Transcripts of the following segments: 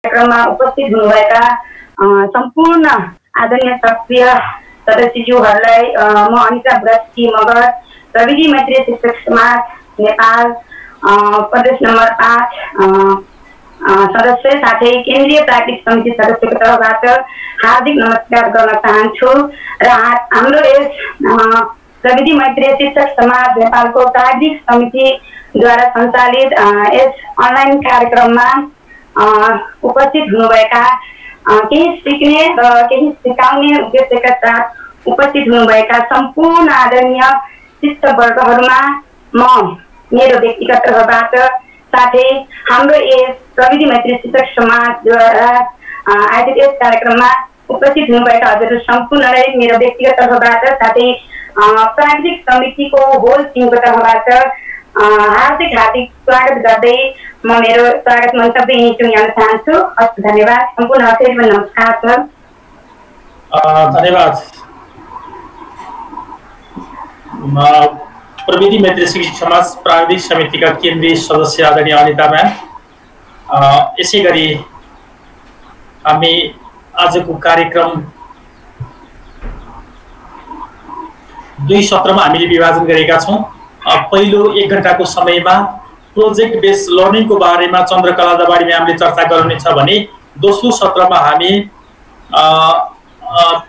कार्यक्रममा उपस्थित हुनुभएका सम्पूर्ण आदरणीय सक्रिय सदस्यज्यूहरूलाई म अनिता बुढाथोकी मगर प्रविधि मैत्री शिक्षक समाज नेपाल प्रदेश नम्बर 5 सदस्य साथै केन्द्रीय प्राविधिक समिति सदस्यको तर्फबाट हार्दिक नमस्कार गर्न चाहन्छु र हाम्रो यस प्रविधि मैत्री शिक्षक समाज नेपालको प्राविधिक समितिद्वारा सञ्चालित यस अनलाइन कार्यक्रममा उपस्थित हुनुभएका केही सिक्ने र केही सिकाउने उद्देश्यका साथ उपस्थित हुनुभएका सम्पूर्ण आदरणीय शिक्षकवर्गहरूमा म मेरो व्यक्तिगत तर्फबाट साथै हाम्रो यस प्रविधि मैत्री शिक्षक समाजद्वारा आयोजित यस कार्यक्रममा उपस्थित हुनुभएका हजुरहरू सम्पूर्णलाई मेरो व्यक्तिगत तर्फबाट साथै प्राविधिक समितिको होल टिमको तर्फबाट हार्दिक स्वागत गर्दै म मेरो स्वागत मन्तव्य यहीँ टुङ्ग्याउन चाहन्छु। हस्, धन्यवाद। सम्पूर्ण फेरि नमस्कार सर। धन्यवाद। प्रविधि मैत्री शिक्षक समाज प्राविधिक समितिका केन्द्रीय सदस्य आदरणीय अनिता म्याम, यसै गरी हामी आजको कार्यक्रम 2 सत्रमा हामीले विभाजन गरेका छौँ। पहिलो 1 घण्टाको समयमा प्रोजेक्ट बेस्ड लर्निङको बारेमा चन्द्रकला दवाडी म्यामले चर्चा गर्नुहुनेछ भने दोस्रो सत्रमा हामी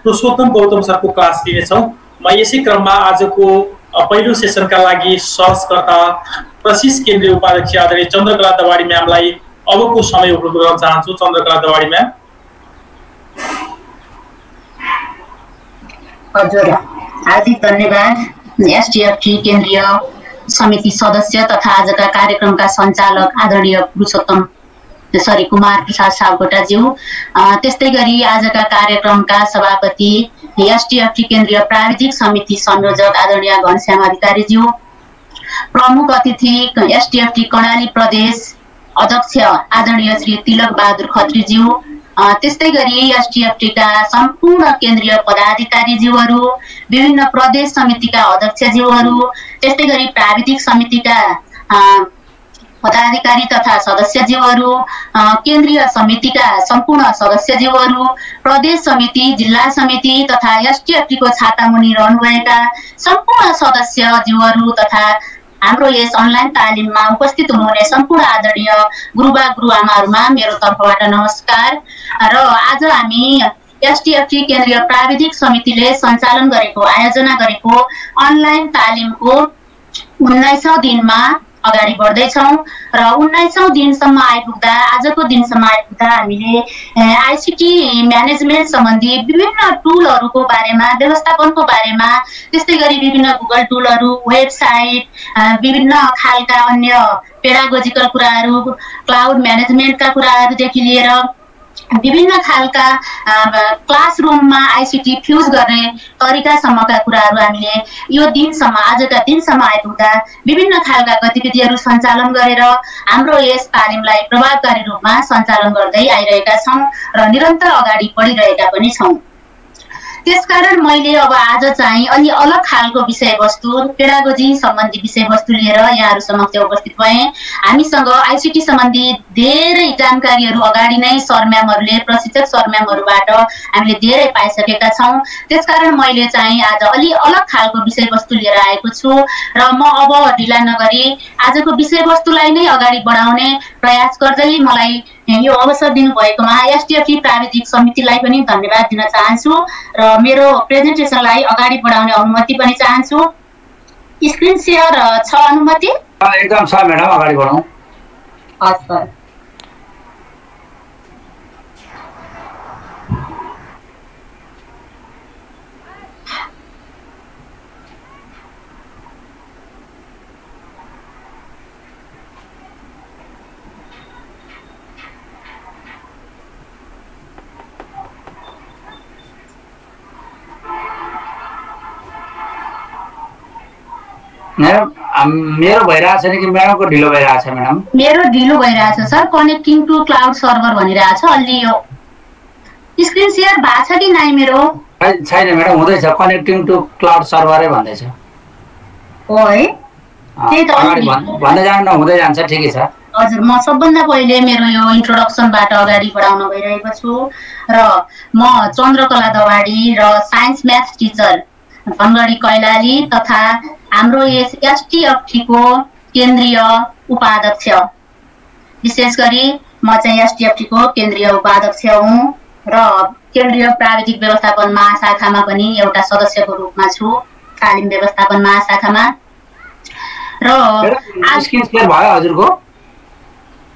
पुरुषोत्तम गौतम सरको क्लास लिनेछौँ। म यसै क्रममा आजको पहिलो सेसनका लागि सहजकर्ता प्रशिष केन्द्रीय उपाध्यक्ष आदरणीय चन्द्रकला दवाडी म्यामलाई अबको समय उपलब्ध गर्न चाहन्छु। चन्द्रकला दवाडी म्याम। हजुर, हार्दिक धन्यवाद। एसटीएफटी केन्द्रीय समिति सदस्य तथा आजका कार्यक्रमका सञ्चालक आदरणीय कुमार प्रसाद सापकोटाज्यू, त्यस्तै गरी आजका कार्यक्रमका सभापति एसटीएफटी केन्द्रीय प्राविधिक समिति संयोजक आदरणीय घनश्याम अधिकारीज्यू, प्रमुख अतिथि एसटीएफटी कर्णाली प्रदेश अध्यक्ष आदरणीय श्री तिलक बहादुर खत्रीज्यू, त्यस्तै गरी एसटीएफटीका सम्पूर्ण केन्द्रीय पदाधिकारीज्यूहरू, विभिन्न प्रदेश समितिका अध्यक्षज्यूहरू, त्यस्तै गरी प्राविधिक समितिका पदाधिकारी तथा सदस्यज्यूहरू, केन्द्रीय समितिका सम्पूर्ण सदस्यज्यूहरू, प्रदेश समिति, जिल्ला समिति तथा एसटीएफटीको छातामुनि रहनुभएका सम्पूर्ण सदस्यज्यूहरू तथा हाम्रो यस अनलाइन तालिममा उपस्थित हुनुहुने सम्पूर्ण आदरणीय गुरुबा गुरुआमाहरूमा मेरो तर्फबाट नमस्कार। र आज हामी एसटीएफटी केन्द्रीय प्राविधिक समितिले सञ्चालन गरेको आयोजना गरेको अनलाइन तालिमको 19औं दिनमा अगाडि बढ्दैछौँ र 19औं दिनसम्म आइपुग्दा आजको दिनसम्म आइपुग्दा हामीले आईसीटी म्यानेजमेन्ट सम्बन्धी विभिन्न टुलहरूको बारेमा, व्यवस्थापनको बारेमा, त्यस्तै गरी विभिन्न गुगल टुलहरू, वेबसाइट, विभिन्न खालका अन्य पेडागोजिकल कुराहरू, क्लाउड म्यानेजमेन्टका कुराहरूदेखि लिएर विभिन्न खालका क्लासरुममा आईसीटी फ्युज गर्ने तरिकासम्मका कुराहरू हामीले यो दिनसम्म, आजका दिनसम्म आइपुग्दा विभिन्न खालका गतिविधिहरू सञ्चालन गरेर हाम्रो यस तालिमलाई प्रभावकारी रूपमा सञ्चालन गर्दै आइरहेका छौँ र निरन्तर अगाडि बढिरहेका पनि छौँ। त्यसकारण मैले अब आज चाहिँ अलि अलग खालको विषयवस्तु, पेडागोजी सम्बन्धी विषयवस्तु लिएर यहाँहरू समक्ष उपस्थित भएँ। हामीसँग आईसीटी सम्बन्धी धेरै जानकारीहरू अगाडि नै सरम्यामहरूले, प्रशिक्षक सरम्यामहरूबाट हामीले धेरै पाइसकेका छौँ। त्यसकारण मैले चाहिँ आज अलि अलग खालको विषयवस्तु लिएर आएको छु र म अब ढिला नगरी आजको विषयवस्तुलाई नै अगाडि बढाउने प्रयास गर्दै मलाई यो अवसर दिनुभएकोमा एसटीएफटी प्राविधिक समितिलाई पनि धन्यवाद दिन चाहन्छु र मेरो प्रेजेन्टेसनलाई अगाडि बढाउने अनुमति पनि चाहन्छु। स्क्रिन शेयर छ अनुमति? एकदम छ म्याडम, अगाडि बढौँ। हस् सर। मेरो भइरहेछ नि कि म्याडमको ढिलो भइरहेछ? म्याडम मेरो ढिलो भइरहेछ sir, connecting to cloud server भनिरहेछ। अलि यो स्क्रिन शेयर भएको छ कि नै? मेरो छैन म्याडम, हुँदैछ, कनेक्टिङ टु क्लाउड सर्भरै भन्दैछ। हो है, त्यही त भन्दै जानु न, हुँदै जान्छ, ठिकै छ। हजुर, म सबभन्दा पहिले मेरो यो इन्ट्रोडक्सनबाट अगाडि बढाउन गइरहेको छु र म चन्द्रकला दवाडी र science math teacher Dhangadhi Kailali तथा हाम्रो एसटिएफटीको केन्द्रीय उपाध्यक्ष, विशेष गरी म चाहिँ एसटिएफटीको केन्द्रीय उपाध्यक्ष हुँ र केन्द्रीय प्राविधिक व्यवस्थापन महाशाखामा पनि एउटा सदस्यको रूपमा छु, तालिम व्यवस्थापन महाशाखामा। र भयो हजुरको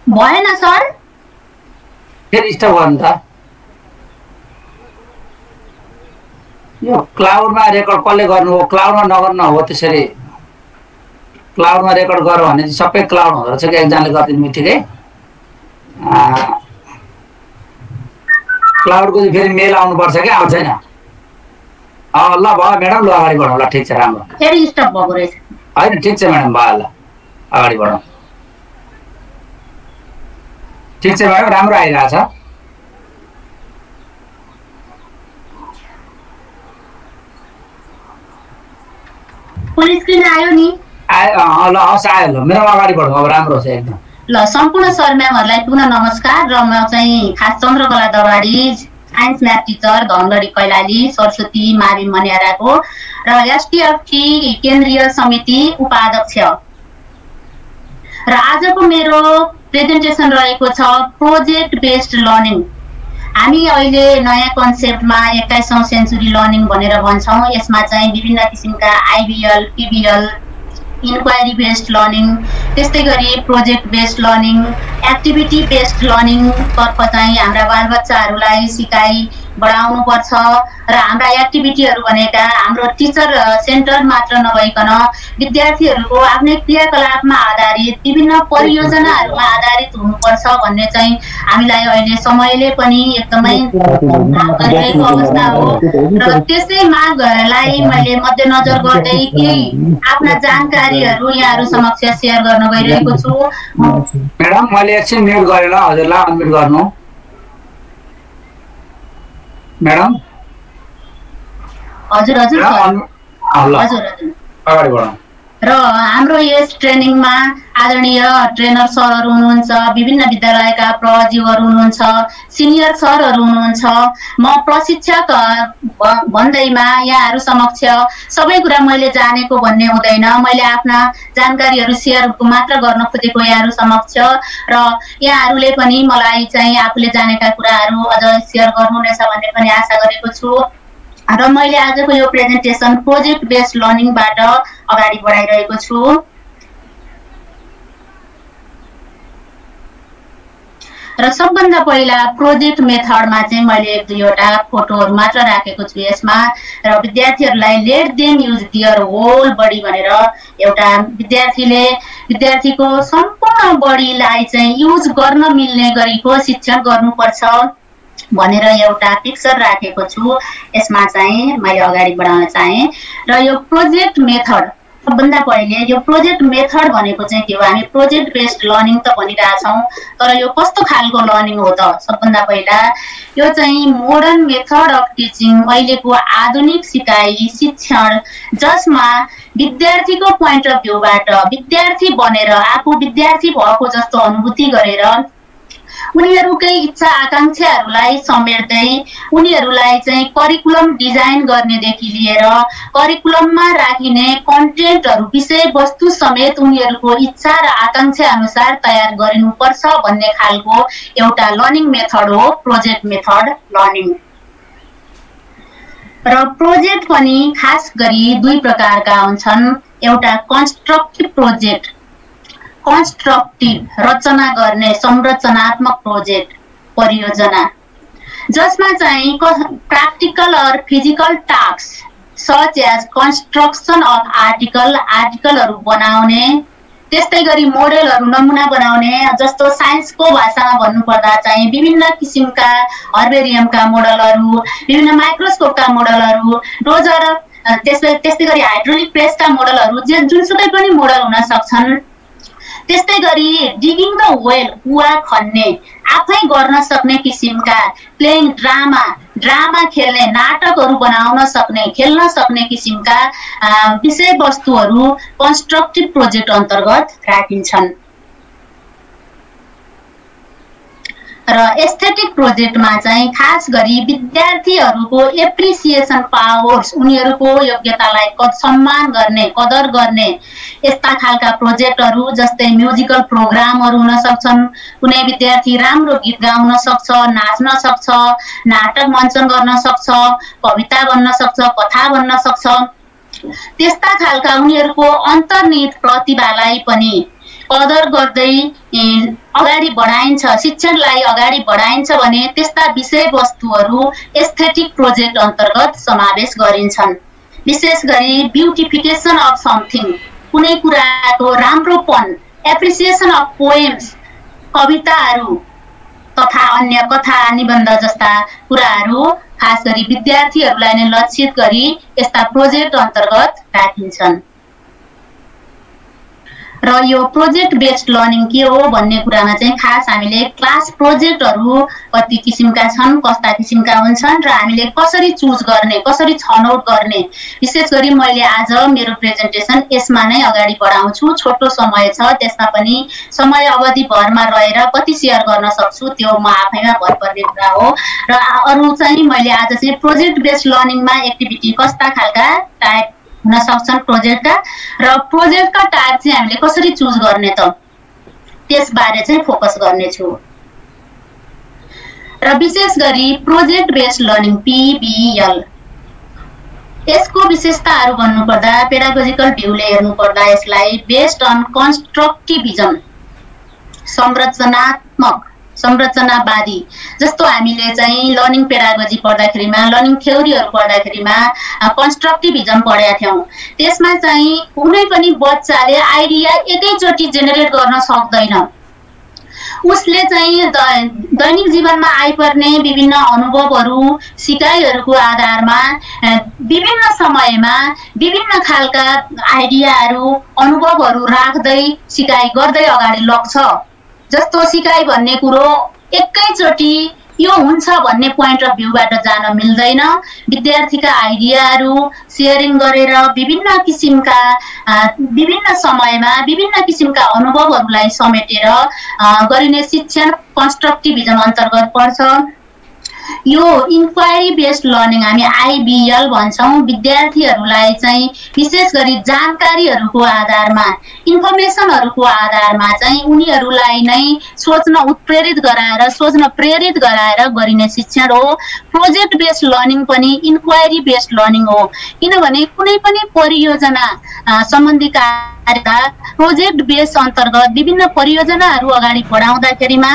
भएन सर, फेरि स्टप गर्नु त। यो क्लाउडमा रेकर्ड कसले गर्नु हो? क्लाउडमा नगर्नु हो त्यसरी। क्लाउडमा रेकर्ड गर्यो भने चाहिँ सबै क्लाउड हुँदो रहेछ कि एकजनाले गरिदिनु बित्तिकै। क्लाउडको चाहिँ फेरि मेल आउनुपर्छ कि आउँछ छैन? ल भयो म्याडम, ल अगाडि बढौँ। ल ठिक छ, राम्रो। फेरि स्टप भएको रहेछ। होइन ठिक छ म्याडम, भयो। ल अगाडि बढौँ। ठिक छ म्याडम, राम्रो आइरहेछ। फुल स्क्रिन आयो नि? ल हस् आयो। ल मेरो अगाडि बढौँ, अब राम्रो छ एकदम। ल सम्पूर्ण सर म्यामहरूलाई पुनः नमस्कार। र म चाहिँ खास Chandrakala Dawadi science math teacher Dhangadhi Kailali Saraswati मावि मन्याराको र एसटिएफटी केन्द्रीय समिति उपाध्यक्ष। र आजको मेरो प्रेजेन्टेसन रहेको छ प्रोजेक्ट बेस्ड लर्निङ। हामी अहिले नयाँ कन्सेप्टमा 21औं सेन्चुरी लर्निङ भनेर भन्छौँ। यसमा चाहिँ विभिन्न किसिमका आइबिएल, पिबिएल, इन्क्वायरी बेस्ड लर्निङ, त्यस्तै गरी project based learning, activity based learning तर्फ चाहिँ हाम्रा बालबच्चाहरूलाई सिकाइ बढाउनु पर्छ। र हाम्रा एक्टिभिटीहरू भनेका हाम्रो टिचर सेन्टर मात्र नभइकन विद्यार्थीहरूको आफ्नै क्रियाकलापमा आधारित विभिन्न परियोजनाहरूमा आधारित हुनुपर्छ भन्ने चाहिँ हामीलाई अहिले समयले पनि एकदमै गरिरहेको अवस्था हो। र त्यसै मागलाई मैले मध्यनजर गर्दै केही आफ्ना जानकारीहरू यहाँहरू समक्ष सेयर गर्न गइरहेको छु। म्याडम मैले एकछिन म्युट गरेर हजुरलाई अनम्युट गर्नु। म्याडम हजुर हजुर हजुर अगाडि बढौँ। र हाम्रो यस ट्रेनिङमा आदरणीय ट्रेनर सरहरू हुनुहुन्छ, विभिन्न विद्यालयका प्रजीवहरू हुनुहुन्छ, सिनियर सरहरू हुनुहुन्छ। म प्रशिक्षक भन्दैमा यहाँहरू समक्ष सबै कुरा मैले जानेको भन्ने हुँदैन। मैले आफ्ना जानकारीहरू सेयर मात्र गर्न खोजेको यहाँहरू समक्ष, र यहाँहरूले पनि मलाई चाहिँ आफूले जानेका कुराहरू अझ सेयर गर्नुहुनेछ भन्ने पनि आशा गरेको छु। र मैले आजको यो प्रेजेन्टेसन प्रोजेक्ट बेस्ड लर्निङबाट अगाडि बढाइरहेको छु। र सबभन्दा पहिला प्रोजेक्ट मेथडमा चाहिँ मैले 1-2वटा फोटोहरू मात्र राखेको छु यसमा। र विद्यार्थीहरूलाई लेट देम युज दियर होल बडी भनेर एउटा विद्यार्थीको सम्पूर्ण बडीलाई चाहिँ युज गर्न मिल्ने गरीको शिक्षण गर्नुपर्छ भनेर एउटा पिक्चर राखेको छु। यसमा चाहिँ मैले अगाडि बढाउन चाहे। र यो प्रोजेक्ट मेथड, सबभन्दा पहिले यो प्रोजेक्ट मेथड भनेको चाहिँ के हो? हामी प्रोजेक्ट बेस्ड लर्निङ त भनिरहेछौँ, तर यो कस्तो खालको लर्निङ हो त? सबभन्दा पहिला यो चाहिँ मोडर्न मेथड अफ टिचिङ, अहिलेको आधुनिक सिकाइ शिक्षण, जसमा विद्यार्थीको पोइन्ट अफ भ्यूबाट विद्यार्थी बनेर आफू विद्यार्थी भएको जस्तो अनुभूति गरेर उनीहरूकै इच्छा आकांक्षाहरूलाई समेट्दै उनीहरूलाई चाहिँ करिकुलम डिजाइन गर्नेदेखि लिएर करिकुलममा राखिने कन्टेन्टहरू विषयवस्तु समेत उनीहरूको इच्छा र आकांक्षा अनुसार तयार गरिनुपर्छ भन्ने खालको एउटा लर्निङ मेथड हो प्रोजेक्ट मेथड लर्निङ। र प्रोजेक्ट पनि खास गरी 2 प्रकारका हुन्छन्। एउटा कन्स्ट्रक्टिभ प्रोजेक्ट, कन्स्ट्रक्टिभ रचना गर्ने संरचनात्मक प्रोजेक्ट परियोजना, जसमा चाहिँ practical or physical task such as construction of आर्टिकलहरू बनाउने, त्यस्तै गरी मोडेलहरू नमुना बनाउने, जस्तो साइन्सको भाषामा भन्नुपर्दा चाहिँ विभिन्न किसिमका हर्बेरियमका मोडलहरू, विभिन्न माइक्रोस्कोपका मोडलहरू, डोजर, त्यस्तै गरी हाइड्रोलिक प्रेसका मोडलहरू, जुनसुकै पनि मोडल हुन सक्छन्। त्यस्तै गरी डिगिङ द वेल, कुवा खन्ने, आफै गर्न सक्ने किसिमका प्लेइङ ड्रामा खेल्ने, नाटकहरू बनाउन सक्ने, खेल्न सक्ने किसिमका विषयवस्तुहरू कन्स्ट्रक्टिभ प्रोजेक्ट अन्तर्गत राखिन्छन्। र एस्थेटिक प्रोजेक्टमा चाहिँ खास गरी विद्यार्थीहरूको एप्रिसिएसन पावर्स, उनीहरूको योग्यतालाई सम्मान गर्ने, कदर गर्ने यस्ता खालका प्रोजेक्टहरू, जस्तै म्युजिकल प्रोग्रामहरू हुन सक्छन्। कुनै विद्यार्थी राम्रो गीत गाउन सक्छ, नाच्न सक्छ, नाटक मञ्चन गर्न सक्छ, कविता भन्न सक्छ, कथा भन्न सक्छ। त्यस्ता खालका उनीहरूको अन्तर्निहित प्रतिभालाई पनि कदर गर्दै अगाडि बढाइन्छ, शिक्षणलाई अगाडि बढाइन्छ भने त्यस्ता विषयवस्तुहरू एस्थेटिक प्रोजेक्ट अन्तर्गत समावेश गरिन्छन्। विशेष गरी ब्युटिफिकेसन अफ समथिङ, कुनै कुराको राम्रोपन, एप्रिसिएसन अफ पोएम्स, कविताहरू तथा अन्य कथा निबन्ध जस्ता कुराहरू खास गरी विद्यार्थीहरूलाई नै लक्षित गरी यस्ता प्रोजेक्ट अन्तर्गत राखिन्छन्। र यो प्रोजेक्ट बेस्ड लर्निङ के हो भन्ने कुरामा चाहिँ खास हामीले क्लास प्रोजेक्टहरू कति किसिमका छन्, कस्ता किसिमका हुन्छन् र हामीले कसरी चुज गर्ने, कसरी छनौट गर्ने, विशेष गरी मैले आज मेरो प्रेजेन्टेसन यसमा नै अगाडि बढाउँछु। छोटो समय छ, त्यसमा पनि समय अवधि भरमा रहेर कति सेयर गर्न सक्छु त्यो म आफैमा भर पर्ने कुरा हो। र अरू चाहिँ मैले आज चाहिँ प्रोजेक्ट बेस्ड लर्निङमा एक्टिभिटी कस्ता खालका टाइप हुन सक्छन् प्रोजेक्टका, र प्रोजेक्टका टाइप चाहिँ हामीले कसरी चुज गर्ने त त्यसबारे चाहिँ फोकस गर्नेछु। र विशेष गरी प्रोजेक्ट बेस्ड लर्निङ PBL, यसको विशेषताहरू भन्नुपर्दा पेडागोजिकल भ्यूले हेर्नुपर्दा यसलाई बेस्ड अन कन्स्ट्रक्टिभिजम, संरचनावादी, जस्तो हामीले चाहिँ लर्निङ पेडागोजी पढ्दाखेरिमा, लर्निङ थ्योरीहरू पढ्दाखेरिमा कन्स्ट्रक्टिभिजम पढेका थियौँ। त्यसमा चाहिँ कुनै पनि बच्चाले आइडिया एकैचोटि जेनेरेट गर्न सक्दैन। उसले चाहिँ दैनिक जीवनमा आइपर्ने विभिन्न अनुभवहरू, सिकाइहरूको आधारमा विभिन्न समयमा विभिन्न खालका आइडियाहरू, अनुभवहरू राख्दै सिकाइ गर्दै अगाडि लग्छ। जस्तो सिकाइ भन्ने कुरो एकैचोटि यो हुन्छ भन्ने पोइन्ट अफ भ्यूबाट जान मिल्दैन। विद्यार्थीका आइडियाहरू सेयरिङ गरेर विभिन्न किसिमका विभिन्न समयमा विभिन्न किसिमका अनुभवहरूलाई समेटेर गरिने शिक्षण कन्स्ट्रक्टिभिजम अन्तर्गत पर्छ। यो इन्क्वायरी बेस्ड लर्निङ हामी IBL भन्छौँ। विद्यार्थीहरूलाई चाहिँ विशेष गरी जानकारीहरूको आधारमा, इन्फर्मेसनहरूको आधारमा चाहिँ उनीहरूलाई नै सोच्न उत्प्रेरित गराएर, सोच्न प्रेरित गराएर गरिने शिक्षण हो। प्रोजेक्ट बेस्ड लर्निङ पनि इन्क्वायरी बेस्ड लर्निङ हो, किनभने कुनै पनि परियोजना सम्बन्धी कार्यका प्रोजेक्ट बेस्ड अन्तर्गत विभिन्न परियोजनाहरू अगाडि बढाउँदाखेरिमा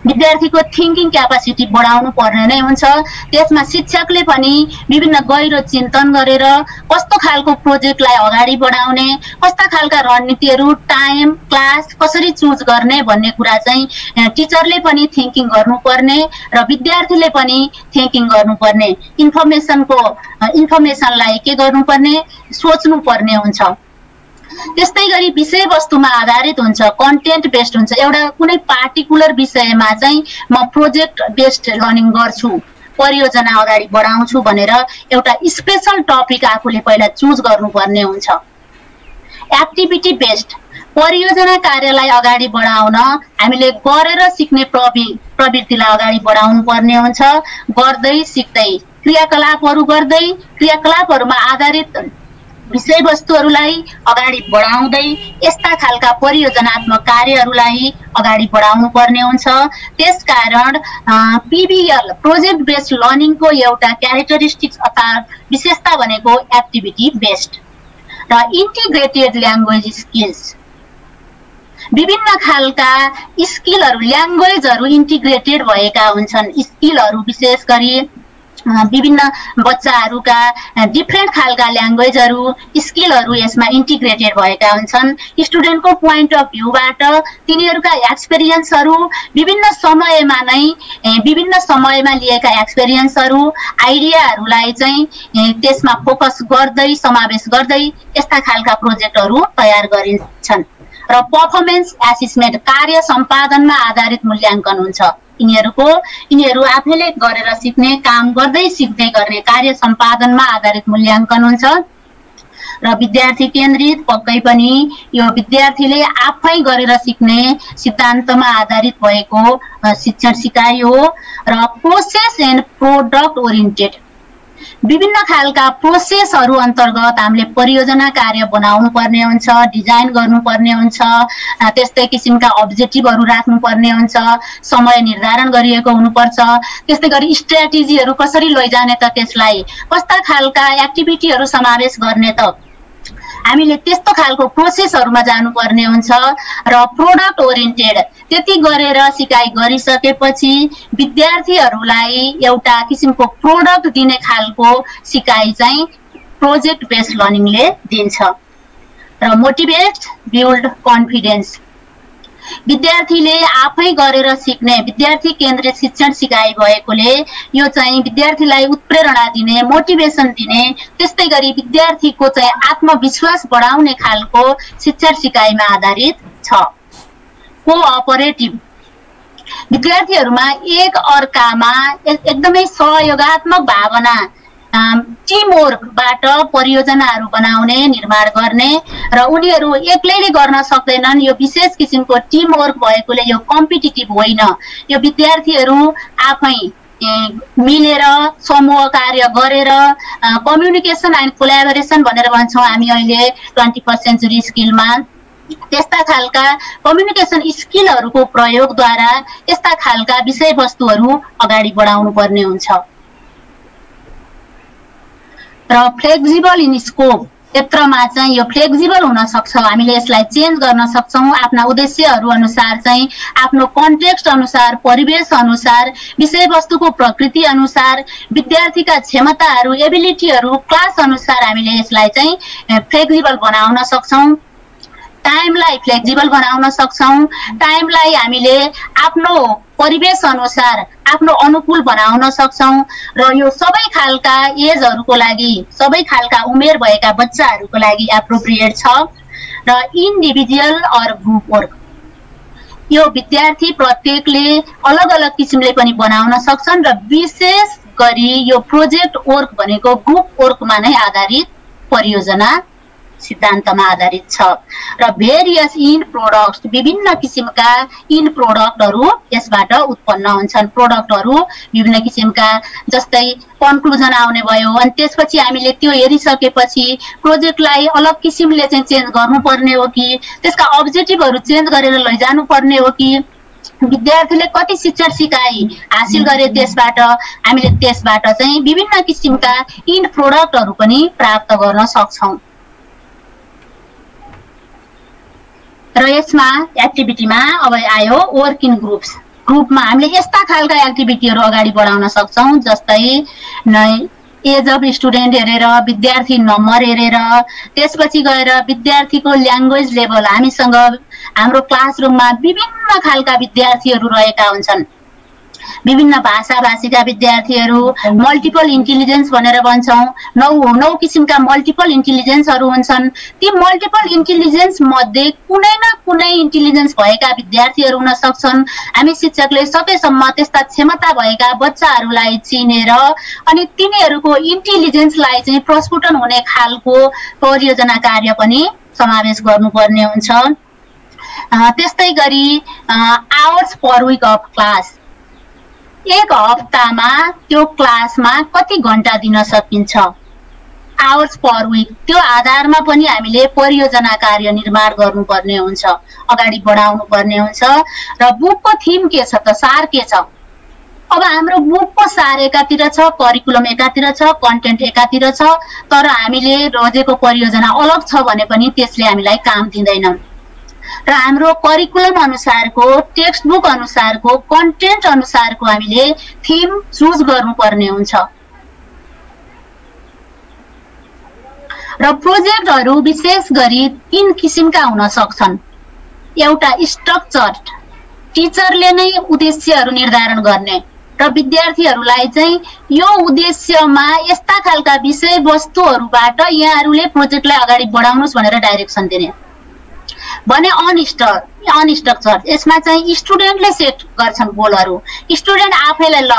विद्यार्थीको थिङ्किङ क्यापासिटी बढाउनु पर्ने नै हुन्छ। त्यसमा शिक्षकले पनि विभिन्न गहिरो चिन्तन गरेर कस्तो खालको प्रोजेक्टलाई अगाडि बढाउने, कस्ता खालका रणनीतिहरू, टाइम, क्लास कसरी चुज गर्ने भन्ने कुरा चाहिँ टिचरले पनि थिङ्किङ गर्नुपर्ने र विद्यार्थीले पनि थिङ्किङ गर्नुपर्ने, इन्फर्मेसनलाई के गर्नुपर्ने, सोच्नुपर्ने हुन्छ। त्यस्तै गरी विषयवस्तुमा आधारित हुन्छ, कन्टेन्ट बेस्ड हुन्छ। एउटा कुनै पार्टिकुलर विषयमा चाहिँ म प्रोजेक्ट बेस्ड लर्निङ गर्छु, परियोजना अगाडि बढाउँछु भनेर एउटा स्पेशल टपिक आफूले पहिला चुज गर्नुपर्ने हुन्छ। एक्टिभिटी बेस्ड, परियोजना कार्यलाई अगाडि बढाउन हामीले गरेर सिक्ने प्रवृत्तिलाई अगाडि बढाउनु पर्ने हुन्छ। गर्दै सिक्दै, क्रियाकलापहरू गर्दै, क्रियाकलापहरूमा आधारित विषयवस्तुहरूलाई अगाडि बढाउँदै यस्ता खालका परियोजनात्मक कार्यहरूलाई अगाडि बढाउनु पर्ने हुन्छ। त्यसकारण PBL प्रोजेक्ट बेस्ड लर्निङको एउटा क्यारेक्टरिस्टिक्स अर्थात् विशेषता भनेको एक्टिभिटी बेस्ड र इन्टिग्रेटेड ल्याङ्ग्वेज स्किल्स। विभिन्न खालका स्किलहरू, ल्याङ्ग्वेजहरू इन्टिग्रेटेड भएका हुन्छन्। स्किलहरू विशेष गरी विभिन्न बच्चाहरूका डिफ्रेन्ट खालका ल्याङ्ग्वेजहरू, स्किलहरू यसमा इन्टिग्रेटेड भएका हुन्छन्। स्टुडेन्टको पोइन्ट अफ भ्यूबाट तिनीहरूका एक्सपिरियन्सहरू, विभिन्न समयमा लिएका एक्सपिरियन्सहरू, आइडियाहरूलाई चाहिँ त्यसमा फोकस गर्दै, समावेश गर्दै यस्ता खालका प्रोजेक्टहरू तयार गरिन्छन्। र पर्फर्मेन्स एसेसमेन्ट, कार्य सम्पादनमा आधारित मूल्याङ्कन हुन्छ। यिनीहरू आफैले गरेर सिक्ने, काम गर्दै सिक्दै गर्ने कार्य सम्पादनमा आधारित मूल्याङ्कन हुन्छ। र विद्यार्थी केन्द्रित पक्कै पनि यो विद्यार्थीले आफै गरेर सिक्ने सिद्धान्तमा आधारित भएको शिक्षण सिकाइ हो र प्रोसेस एन्ड प्रोडक्ट ओरिएन्टेड विभिन्न खालका प्रोसेसहरू अन्तर्गत हामीले परियोजना कार्य बनाउनु पर्ने हुन्छ, डिजाइन गर्नुपर्ने हुन्छ, त्यस्तै किसिमका अब्जेक्टिभहरू राख्नुपर्ने हुन्छ, समय निर्धारण गरिएको हुनुपर्छ, त्यस्तै गरी स्ट्र्याटेजीहरू कसरी लैजाने त त्यसलाई कस्ता खालका एक्टिभिटीहरू समावेश गर्ने त हामीले त्यस्तो खालको प्रोसेसहरुमा जानुपर्ने हुन्छ र प्रोडक्ट ओरिएन्टेड त्यति गरेर सिकाइ गरिसकेपछि विद्यार्थीहरूलाई एउटा किसिमको प्रोडक्ट दिने खालको सिकाइ चाहिँ प्रोजेक्ट बेस्ड लर्निङले दिन्छ र मोटिभेट बिल्ड कन्फिडेन्स विद्यार्थीले आफै गरेर सिक्ने विद्यार्थी केन्द्रित शिक्षण सिकाइ भएकोले यो चाहिँ विद्यार्थीलाई उत्प्रेरणा दिने मोटिभेसन दिने त्यस्तै गरी विद्यार्थीको चाहिँ आत्मविश्वास बढाउने खालको शिक्षण सिकाइमा आधारित छ। कोअपरेटिभ विद्यार्थीहरुमा एक अर्कामा एकदमै सहयोगात्मक भावना टीमवर्कबाट परियोजनाहरू बनाउने निर्माण गर्ने र उनीहरू एक्लैले गर्न सक्दैनन्। यो विशेष किसिमको टीमवर्क भएकोले यो कम्पिटिटिभ होइन, यो विद्यार्थीहरू आफै मिलेर समूह कार्य गरेर कम्युनिकेसन एन्ड कोल्याबोरेसन भनेर भन्छौँ हामी अहिले 21st सेन्चुरी स्किलमा त्यस्ता खालका कम्युनिकेसन स्किलहरूको प्रयोगद्वारा यस्ता खालका विषयवस्तुहरू अगाडि बढाउनु पर्ने हुन्छ। र फ्लेक्सिबल इन स्कोप क्षेत्रमा चाहिँ यो फ्लेक्सिबल हुन सक्छ, हामीले यसलाई चेन्ज गर्न सक्छौं आफ्ना उद्देश्यहरू अनुसार चाहिँ आफ्नो कन्टेक्स्ट अनुसार परिवेश अनुसार विषयवस्तुको प्रकृति अनुसार विद्यार्थीका क्षमताहरू एबिलिटीहरू क्लास अनुसार हामीले यसलाई चाहिँ फ्लेक्सिबल बनाउन सक्छौं। टाइमलाई फ्लेक्सिबल बनाउन सक्छौं, टाइमलाई हामीले आफ्नो परिवेश अनुसार आफ्नो अनुकूल बनाउन सक्छौं र यो सबै खालका एजहरुको लागि सबै खालका उमेर भएका बच्चाहरुको लागि एप्रोप्रिएट छ र इन्डिभिजुअल अर ग्रुप वर्क यो विद्यार्थी प्रत्येकले अलग अलग किसिमले पनि बनाउन सक्छन् र विशेष गरी यो प्रोजेक्ट वर्क भनेको ग्रुप वर्कमा नै आधारित परियोजना सिद्धान्तमा आधारित छ र भेरियस इन प्रोडक्ट्स विभिन्न किसिमका इन प्रोडक्टहरु यसबाट उत्पन्न हुन्छन्। प्रोडक्टहरु विभिन्न किसिमका जस्तै कन्क्लुजन आउने भयो अनि त्यसपछि हामीले त्यो हेरिसकेपछि प्रोजेक्टलाई अलग किसिमले चाहिँ चेन्ज गर्नुपर्ने हो कि त्यसका अब्जेक्टिभहरु चेन्ज गरेर लैजानु पर्ने हो कि विद्यार्थीले कति शिक्षण सिकाइ हासिल गरे त्यसबाट हामीले त्यसबाट चाहिँ विभिन्न किसिमका इन प्रोडक्टहरु पनि प्राप्त गर्न सक्छौं। र यसमा एक्टिभिटीमा अब आयो वर्क इन ग्रुप्स ग्रुपमा हामीले यस्ता खालका एक्टिभिटीहरु अगाडि बढाउन सक्छौं जस्तै एज अफ स्टुडेन्ट हेरेर विद्यार्थी नम्बर हेरेर त्यसपछि गएर विद्यार्थीको ल्याङ्ग्वेज लेभल हामीसँग हाम्रो क्लासरुममा विभिन्न खालका विद्यार्थीहरु रहेका हुन्छन्, विभिन्न भाषा भाषीका विद्यार्थीहरु मल्टिपल इन्टेलिजेन्स भनेर भन्छौं, नौ किसिमका मल्टिपल इन्टेलिजेन्सहरु हुन्छन्। ती मल्टिपल इन्टेलिजेन्स मध्ये कुनै न कुनै इन्टेलिजेन्स भएका विद्यार्थीहरु हुन सक्छन्। हामी शिक्षकले सकेसम्म त्यस्ता क्षमता भएका बच्चाहरूलाई चिनेर अनि तिनीहरुको इन्टेलिजेन्सलाई चाहिँ प्रस्फुटन हुने खालको परियोजना कार्य पनि समावेश गर्नुपर्ने हुन्छ। त्यस्तै गरी hours per week of class एक हप्तामा त्यो क्लासमा कति घण्टा दिन सकिन्छ आवर्स पर वीक त्यो आधारमा पनि हामीले परियोजना कार्य निर्माण गर्नुपर्ने हुन्छ, अगाडि बढाउनु पर्ने हुन्छ। र बुकको थीम के छ त सार के छ? अब हाम्रो बुकको सार एकातिर छ, करिकुलम एकातिर छ, कन्टेन्ट एकातिर छ, तर हामीले रोजेको परियोजना अलग छ भने पनि त्यसले हामीलाई काम दिँदैन र हाम्रो करिकुलम अनुसारको टेक्स्ट बुक अनुसारको कन्टेन्ट अनुसारको हामीले थीम चुज गर्नुपर्ने हुन्छ। र प्रोजेक्टहरु विशेष गरी 3 किसिमका हुन सक्छन्। एउटा स्ट्रक्चर्ड टिचरले नै उद्देश्यहरु निर्धारण गर्ने र विद्यार्थीहरुलाई चाहिँ यो उद्देश्यमा यस्ता खालका विषयवस्तुहरुबाट यहाँहरुले प्रोजेक्टलाई अगाडि बढाउनुस् भनेर डाइरेक्सन दिने। भने अनस्ट्रक्चर्ड यसमा चाहिँ स्टुडेन्टले सेट गर्छन् गोलहरू। स्टुडेन्ट आफैलाई ल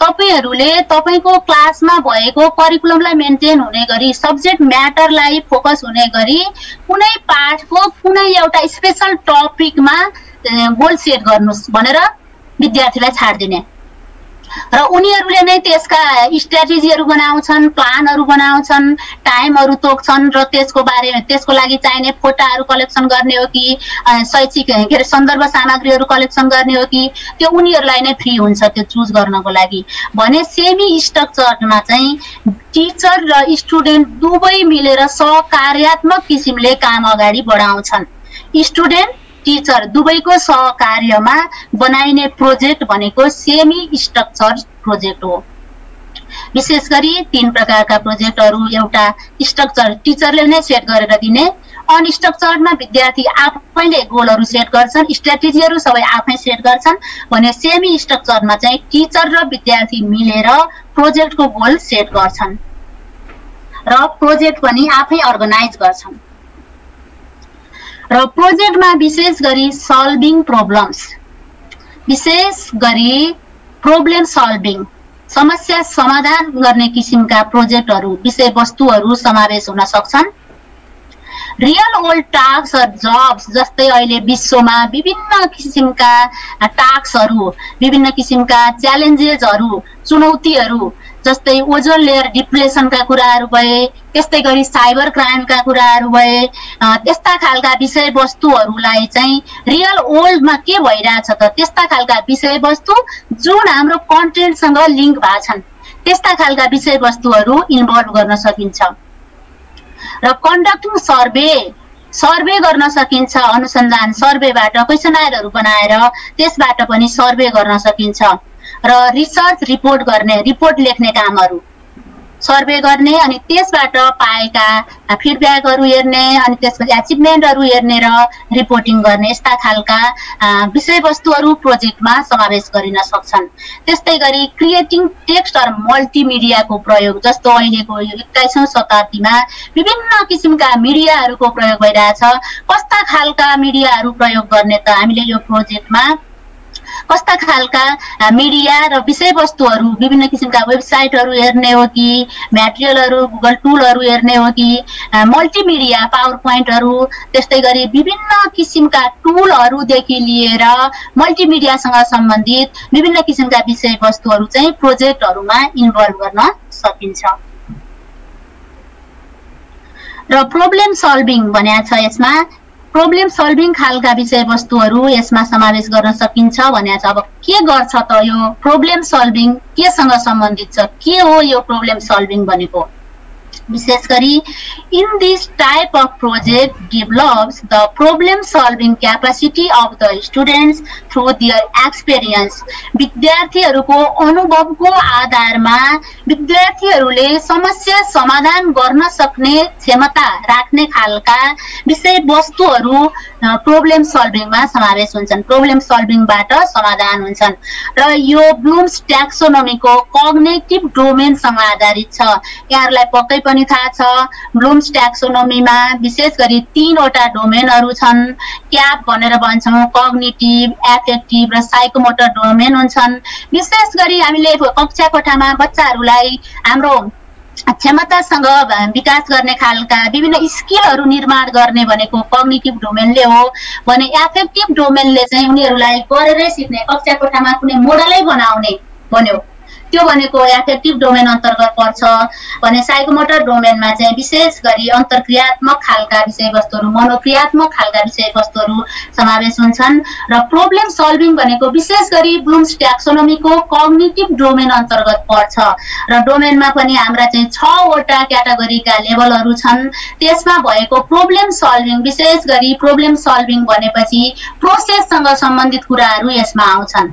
तपाईहरुले तपाईको क्लासमा भएको करिकुलमलाई मेन्टेन हुने गरी सब्जेक्ट म्याटरलाई फोकस हुने गरी कुनै पाठको कुनै एउटा स्पेशल टपिकमा गोल सेट गर्नुस् भनेर विद्यार्थीलाई छाड दिने र उनीहरुले नै त्यसका स्ट्र्याटेजीहरु बनाउँछन्, प्लानहरु बनाउँछन्, टाइमहरु तोक्छन् र त्यसको लागि चाहिने फोटाहरु कलेक्सन गर्ने हो कि शैक्षिक सन्दर्भ सामग्रीहरु कलेक्सन गर्ने हो कि त्यो उनीहरुलाई नै फ्री हुन्छ त्यो चुज गर्नको लागि। भने सेमी स्ट्रक्चरमा चाहिँ टिचर र स्टुडेन्ट दुवै मिलेर सहकार्यात्मक किसिमले काम अगाडि बढाउँछन्। स्टुडेन्ट टिचर दुवैको सहकार्यमा बनाइने प्रोजेक्ट भनेको सेमी स्ट्रक्चर प्रोजेक्ट हो। विशेष गरी 3 प्रकारका प्रोजेक्टहरु, एउटा स्ट्रक्चर टिचरले नै सेट गरेर दिने, अनस्ट्रक्चर्डमा विद्यार्थी आफैले गोलहरु सेट गर्छन्, स्ट्र्याटेजीहरु सबै आफै सेट गर्छन्। भने सेमी स्ट्रक्चरमा चाहिँ टिचर र विद्यार्थी मिलेर प्रोजेक्टको गोल सेट गर्छन् र प्रोजेक्ट पनि आफै अर्गनाइज गर्छन्। र प्रोजेक्टमा विशेष गरी सल्भिङ प्रब्लम्स, विशेष गरी प्रब्लम सल्भिङ समस्या समाधान गर्ने किसिमका प्रोजेक्टहरु विषयवस्तुहरु समावेश हुन सक्छन्। रियल वर्ल्ड टास्क र जब्स जस्तै अहिले विश्वमा विभिन्न किसिमका टास्कहरु, विभिन्न किसिमका च्यालेन्जेसहरु, चुनौतीहरु जस्तै ओजोन लेयर डिप्रेसनका कुराहरु भए, त्यस्तै गरी साइबर क्राइमका कुराहरु भए, त्यस्ता खालका विषयवस्तुहरुलाई चाहिँ रियल वर्ल्डमा के भइरहेछ त त्यस्ता खालका विषयवस्तु जुन हाम्रो कन्टेन्टसँग लिंक भएको छन् त्यस्ता खालका विषयवस्तुहरु इन्भल्भ गर्न सकिन्छ। र कन्डक्टिङ सर्वे गर्न सकिन्छ। अनुसन्धान सर्वेबाट क्वेशनायरहरु बनाएर त्यसबाट पनि सर्वे गर्न सकिन्छ। र रिसर्च रिपोर्ट गर्ने, रिपोर्ट लेख्ने कामहरु सर्वे गर्ने अनि त्यसबाट पाएका फिडब्याकहरु हेर्ने अनि त्यसपछि अचिभमेन्टहरु हेर्ने र रिपोर्टिङ गर्ने, यस्ता खालका विषयवस्तुहरु प्रोजेक्टमा समावेश गरिन सक्छन्। त्यस्तै गरी क्रिएटिङ टेक्स्ट र मल्टिमिडियाको प्रयोग, जस्तो अहिलेको 21औं शताब्दीमा विभिन्न किसिमका मिडियाहरुको प्रयोग भइरहेछ। कस्ता खालका मिडियाहरु प्रयोग गर्ने त हामीले यो प्रोजेक्टमा कस्ता खालका मिडिया र विषयवस्तुहरु विभिन्न किसिमका वेबसाइटहरु हेर्ने हो कि मटेरियलहरु गुगल टुलहरु हेर्ने हो कि मल्टिमिडिया पावर पोइन्टहरु, त्यस्तै गरी विभिन्न किसिमका टुलहरु देखि लिएर मल्टिमिडियासँग सम्बन्धित विभिन्न किसिमका विषयवस्तुहरु चाहिँ प्रोजेक्टहरुमा इन्भल्भ गर्न सकिन्छ। र प्रब्लम सल्भिङ भनिएको छ। यसमा प्रब्लम सल्भिङ खालका विषयवस्तुहरु यसमा समावेश गर्न सकिन्छ भनेको छ। अब के गर्छ त यो प्रब्लम सल्भिङ, केसँग सम्बन्धित छ, के हो यो प्रब्लम सल्भिङ भनेको? विशेष गरी in this type of project develops the problem solving capacity of the students through their experience. विद्यार्थीहरुको अनुभवको आधारमा विद्यार्थीहरुले समस्या समाधान गर्न सक्ने क्षमता राख्ने खालका विषयवस्तुहरु प्रब्लम सल्भिङमा समावेश हुन्छन्, प्रब्लम सल्भिङबाट समाधान हुन्छन्। र यो ब्लुम्स ट्याक्सोनोमीको कग्निटिभ डोमेनसँग आधारित छ। यहाँहरुलाई पक्कै पनि थाहा छ ब्लुम्स ट्याक्सोनोमीमा विशेष गरी 3 वटा डोमेनहरु छन्। क्याप भनेर भन्छौं, कग्निटिभ, एफेक्टिभ र साइकोमोटर डोमेन हुन्छन्। विशेष गरी हामीले कक्षा कोठामा बच्चाहरुलाई हाम्रो क्षमतासँग विकास गर्ने खालका विभिन्न स्किलहरु निर्माण गर्ने भनेको कग्निटिभ डोमेनले हो। भने एफेक्टिभ डोमेनले चाहिँ उनीहरुलाई गरेरै सिक्ने, कक्षा कोठामा कुनै मोडलै बनाउने भन्यो त्यो भनेको एफेक्टिभ डोमेन अन्तर्गत पर्छ। भने साइकोमोटर डोमेनमा चाहिँ विशेष गरी अन्तर्क्रियात्मक खालका विषयवस्तुहरु, मनोक्रियात्मक खालका विषयवस्तुहरु समावेश हुन्छन्। र प्रब्लम सल्भिङ भनेको विशेष गरी ब्लुम्स ट्याक्सोनोमीको कग्निटिभ डोमेन अन्तर्गत पर्छ। र डोमेनमा पनि हाम्रा चाहिँ 6 वटा क्याटेगोरीका लेभलहरु छन्। त्यसमा भएको प्रब्लम सल्भिङ, विशेष गरी प्रब्लम सल्भिङ भनेपछि प्रोसेससँग सम्बन्धित कुराहरु यसमा आउँछन्।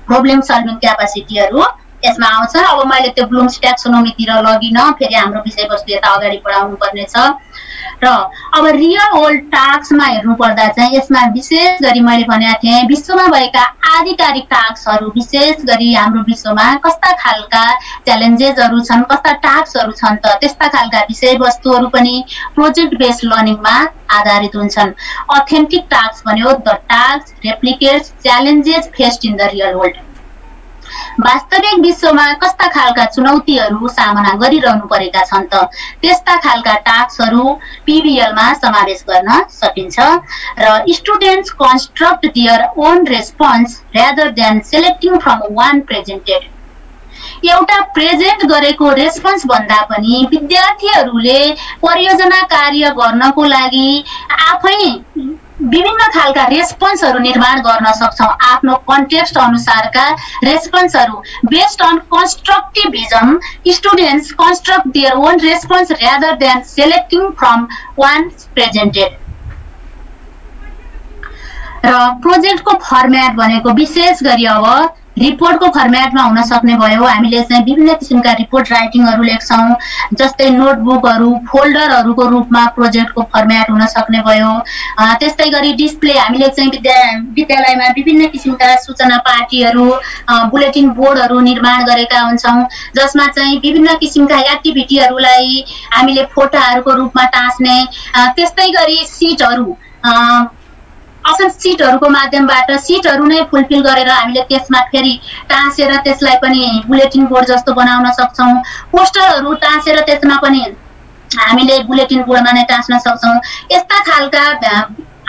प्रब्लम सल्भिङ क्यापेसिटीहरु यसमा आउँछ। अब मैले त्यो ब्लुम्स ट्याक्सोनोमीतिर लगिन, फेरि हाम्रो विषयवस्तु यता अगाडि बढाउनु पर्ने छ। र र अब रियल वर्ल्ड टास्कमा हेर्नु पर्दा चाहिँ यसमा विशेष गरी मैले भनेको थिएँ विश्वमा भएका आधिकारिक टास्कहरू विशेष गरी हाम्रो विश्वमा कस्ता खालका च्यालेन्जेसहरू छन् कस्ता टास्कहरू छन् त त्यस्ता खालका विषयवस्तुहरू पनि प्रोजेक्ट बेस्ड लर्निङमा आधारित हुन्छन्। अथेन्टिक टास्क भन्यो the task replicates challenges faced in the real world. वास्तविक विश्वमा कस्ता खालका चुनौतीहरू सामना गरिरहनु परेका छन् त त्यस्ता खालका टास्कहरू पीबीएलमा समावेश गर्न सकिन्छ र students construct their own response rather than selecting from one presented. एउटा प्रेजेन्ट गरेको रेस्पोन्स भन्दा पनि विद्यार्थीहरूले परियोजना कार्य गर्नको लागि आफै विभिन्न खालका रेस्पोन्सहरू निर्माण गर्न सक्छौं। आफ्नो कन्टेक्स्ट अनुसारका रेस्पोन्सहरू based on constructivism students construct their own response rather than selecting from one presented. र प्रोजेक्टको फर्म्याट भनेको विशेष गरी अब रिपोर्टको फर्म्याटमा हुन सक्ने भयो। हामीले चाहिँ विभिन्न किसिमका रिपोर्ट राइटिङहरू लेख्छौं जस्तै नोटबुकहरू फोल्डरहरूको रूपमा प्रोजेक्टको फर्म्याट हुन सक्ने भयो। त्यस्तै गरी डिस्प्ले हामीले चाहिँ विद्यालयमा विभिन्न किसिमका सूचना पार्टीहरू बुलेटिन बोर्डहरू निर्माण गरेका हुन्छौं जसमा चाहिँ विभिन्न किसिमका एक्टिभिटीहरूलाई हामीले फोटाहरूको रूपमा टाँस्ने। त्यस्तै गरी सिटहरू असन सिटहरूको माध्यमबाट सिटहरू नै फुलफिल गरेर हामीले त्यसमा फेरि टाँसेर त्यसलाई पनि बुलेटिन बोर्ड जस्तो बनाउन सक्छौं। पोस्टरहरू टाँसेर त्यसमा पनि हामीले बुलेटिन बोर्डमा नै टाँस्न सक्छौं। यस्ता खालका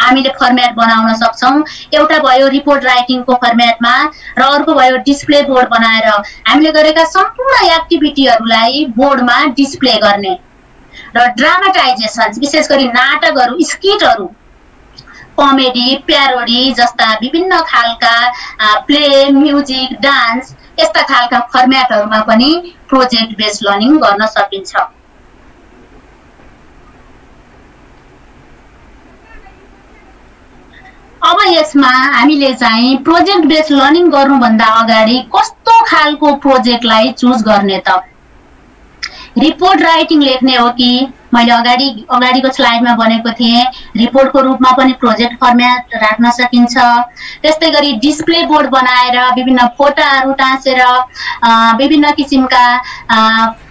हामीले फर्म्याट बनाउन सक्छौं। एउटा भयो रिपोर्ट राइटिङको फर्म्याटमा र अर्को भयो डिस्प्ले बोर्ड बनाएर हामीले गरेका सम्पूर्ण एक्टिभिटीहरूलाई बोर्डमा डिस्प्ले गर्ने। र ड्रामाटाइजेसन विशेष गरी नाटकहरू स्किटहरू कमेडी प्यारोडी जस्ता विभिन्न खालका प्ले म्युजिक डान्स यस्ता खालका फर्म्याटहरूमा पनि प्रोजेक्ट बेस्ड लर्निङ गर्न सकिन्छ। अब यसमा हामीले चाहिँ प्रोजेक्ट बेस्ड लर्निङ गर्नुभन्दा अगाडि कस्तो खालको प्रोजेक्टलाई चुज गर्ने त रिपोर्ट राइटिङ लेख्ने हो कि मैले अगाडिको स्लाइडमा भनेको थिएँ रिपोर्टको रूपमा पनि प्रोजेक्ट फर्म्याट राख्न सकिन्छ। त्यस्तै गरी डिस्प्ले बोर्ड बनाएर विभिन्न फोटाहरू टाँसेर विभिन्न किसिमका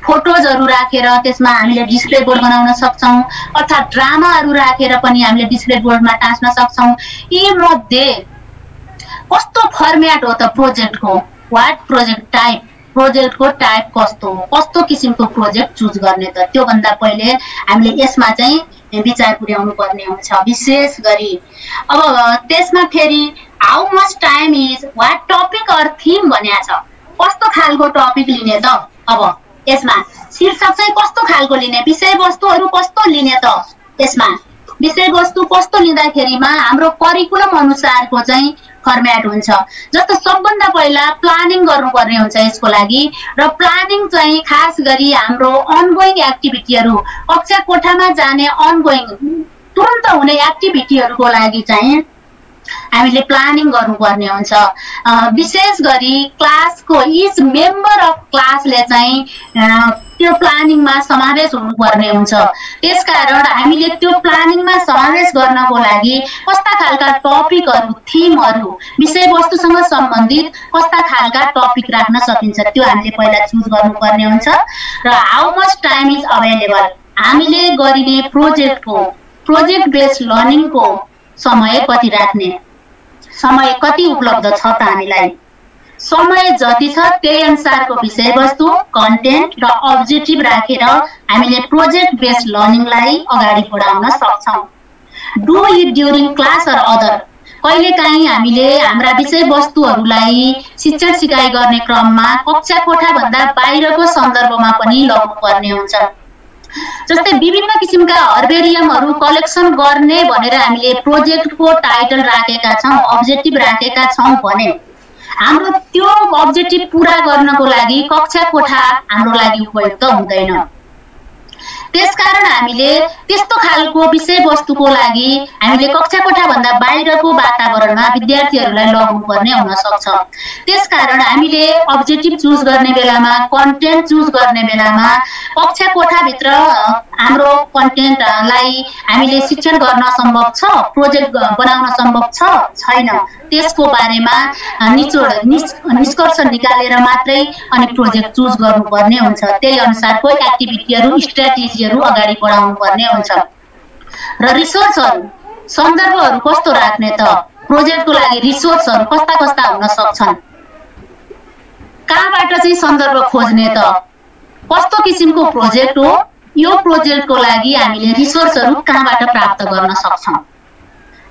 फोटोजहरू राखेर त्यसमा हामीले डिस्प्ले बोर्ड बनाउन सक्छौं अर्थात् ड्रामाहरू राखेर पनि हामीले डिस्प्ले बोर्डमा टाँस्न सक्छौं। यी मध्ये कस्तो फर्म्याट हो त प्रोजेक्टको व्हाट प्रोजेक्ट टाइप प्रोजेक्टको टाइप कस्तो किसिमको प्रोजेक्ट चुज गर्ने त त्यो भन्दा पहिले हामीले यसमा चाहिँ विचार पुर्याउनु पर्ने हुन्छ। विशेष गरी अब त्यसमा फेरि how much time is what topic or theme भनिया छ कस्तो खालको टपिक लिने त अब यसमा शीर्षक चाहिँ कस्तो खालको लिने विषयवस्तुहरू कस्तो लिने त यसमा विषयवस्तु कस्तो लिँदाखेरिमा हाम्रो करिकुलम अनुसारको चाहिँ फर्म्याट हुन्छ। जस्तो सबभन्दा पहिला प्लानिङ गर्नुपर्ने हुन्छ यसको लागि र प्लानिङ चाहिँ खास गरी हाम्रो अनगोइङ एक्टिभिटीहरू कक्षा कोठामा जाने अनगोइङ तुरन्त हुने एक्टिभिटीहरूको लागि चाहिँ हामीले प्लानिङ गर्नुपर्ने हुन्छ। विशेष गरी क्लासको इच मेम्बर अफ क्लासले चाहिँ त्यो प्लानिङमा समावेश हुनुपर्ने हुन्छ। त्यसकारण हामीले त्यो प्लानिङमा समावेश गर्नको लागि कस्ता खालका टपिकहरू थीमहरू विषयवस्तुसँग सम्बन्धित कस्ता खालका टपिक राख्न सकिन्छ त्यो हामीले पहिला चुज गर्नुपर्ने हुन्छ। र how much time is available हामीले गरिने प्रोजेक्ट बेस्ड लर्निङको समय कति राख्ने समय कति उपलब्ध छ त हामीलाई समय जति छ त्यही अनुसारको विषयवस्तु कन्टेन्ट र अब्जेक्टिभ राखेर हामीले प्रोजेक्ट बेस्ड लर्निङलाई अगाडि बढाउन सक्छौं। Do it during class or other कहिलेकाहीँ हामीले हाम्रा विषयवस्तुहरूलाई शिक्षण सिकाइ गर्ने क्रममा कक्षा कोठा भन्दा बाहिरको सन्दर्भमा पनि लगाउनुपर्ने हुन्छ। जस्तै विभिन्न किसिमका हर्बेरियमहरू कलेक्सन गर्ने भनेर हामीले प्रोजेक्टको टाइटल राखेका छौं अब्जेक्टिभ राखेका छौं भने हाम्रो त्यो अब्जेक्टिभ पूरा गर्नको लागि कक्षा कोठा हाम्रो लागि उपयुक्त हुँदैन। त्यसकारण हामीले त्यस्तो खालको विषयवस्तुको लागि हामीले कक्षा कोठा भन्दा बाहिरको वातावरणमा विद्यार्थीहरूलाई लगाउनु पर्ने हुन सक्छ। त्यसकारण हामीले अब्जेक्टिभ चुज गर्ने बेलामा कन्टेन्ट चुज गर्ने बेलामा कक्षा कोठाभित्र हाम्रो कन्टेन्टलाई हामीले शिक्षण गर्न सम्भव छ, प्रोजेक्ट बनाउन सम्भव छ छैन, त्यसको बारेमा निष्कर्ष निकालेर मात्रै अनि प्रोजेक्ट चुज गर्नुपर्ने हुन्छ। त्यही अनुसारको एक्टिभिटीहरू स्ट्र्याटेजीहरू अगाडि बढाउनु पर्ने हुन्छ। र रिसोर्सहरू सन्दर्भहरू कस्तो राख्ने त? प्रोजेक्टको लागि रिसोर्सहरू कस्ता कस्ता हुन सक्छन्? कहाँबाट चाहिँ सन्दर्भ खोज्ने त? कस्तो किसिमको प्रोजेक्ट हो? यो प्रोजेक्टको लागि हामीले रिसोर्सहरू कहाँबाट प्राप्त गर्न सक्छौँ?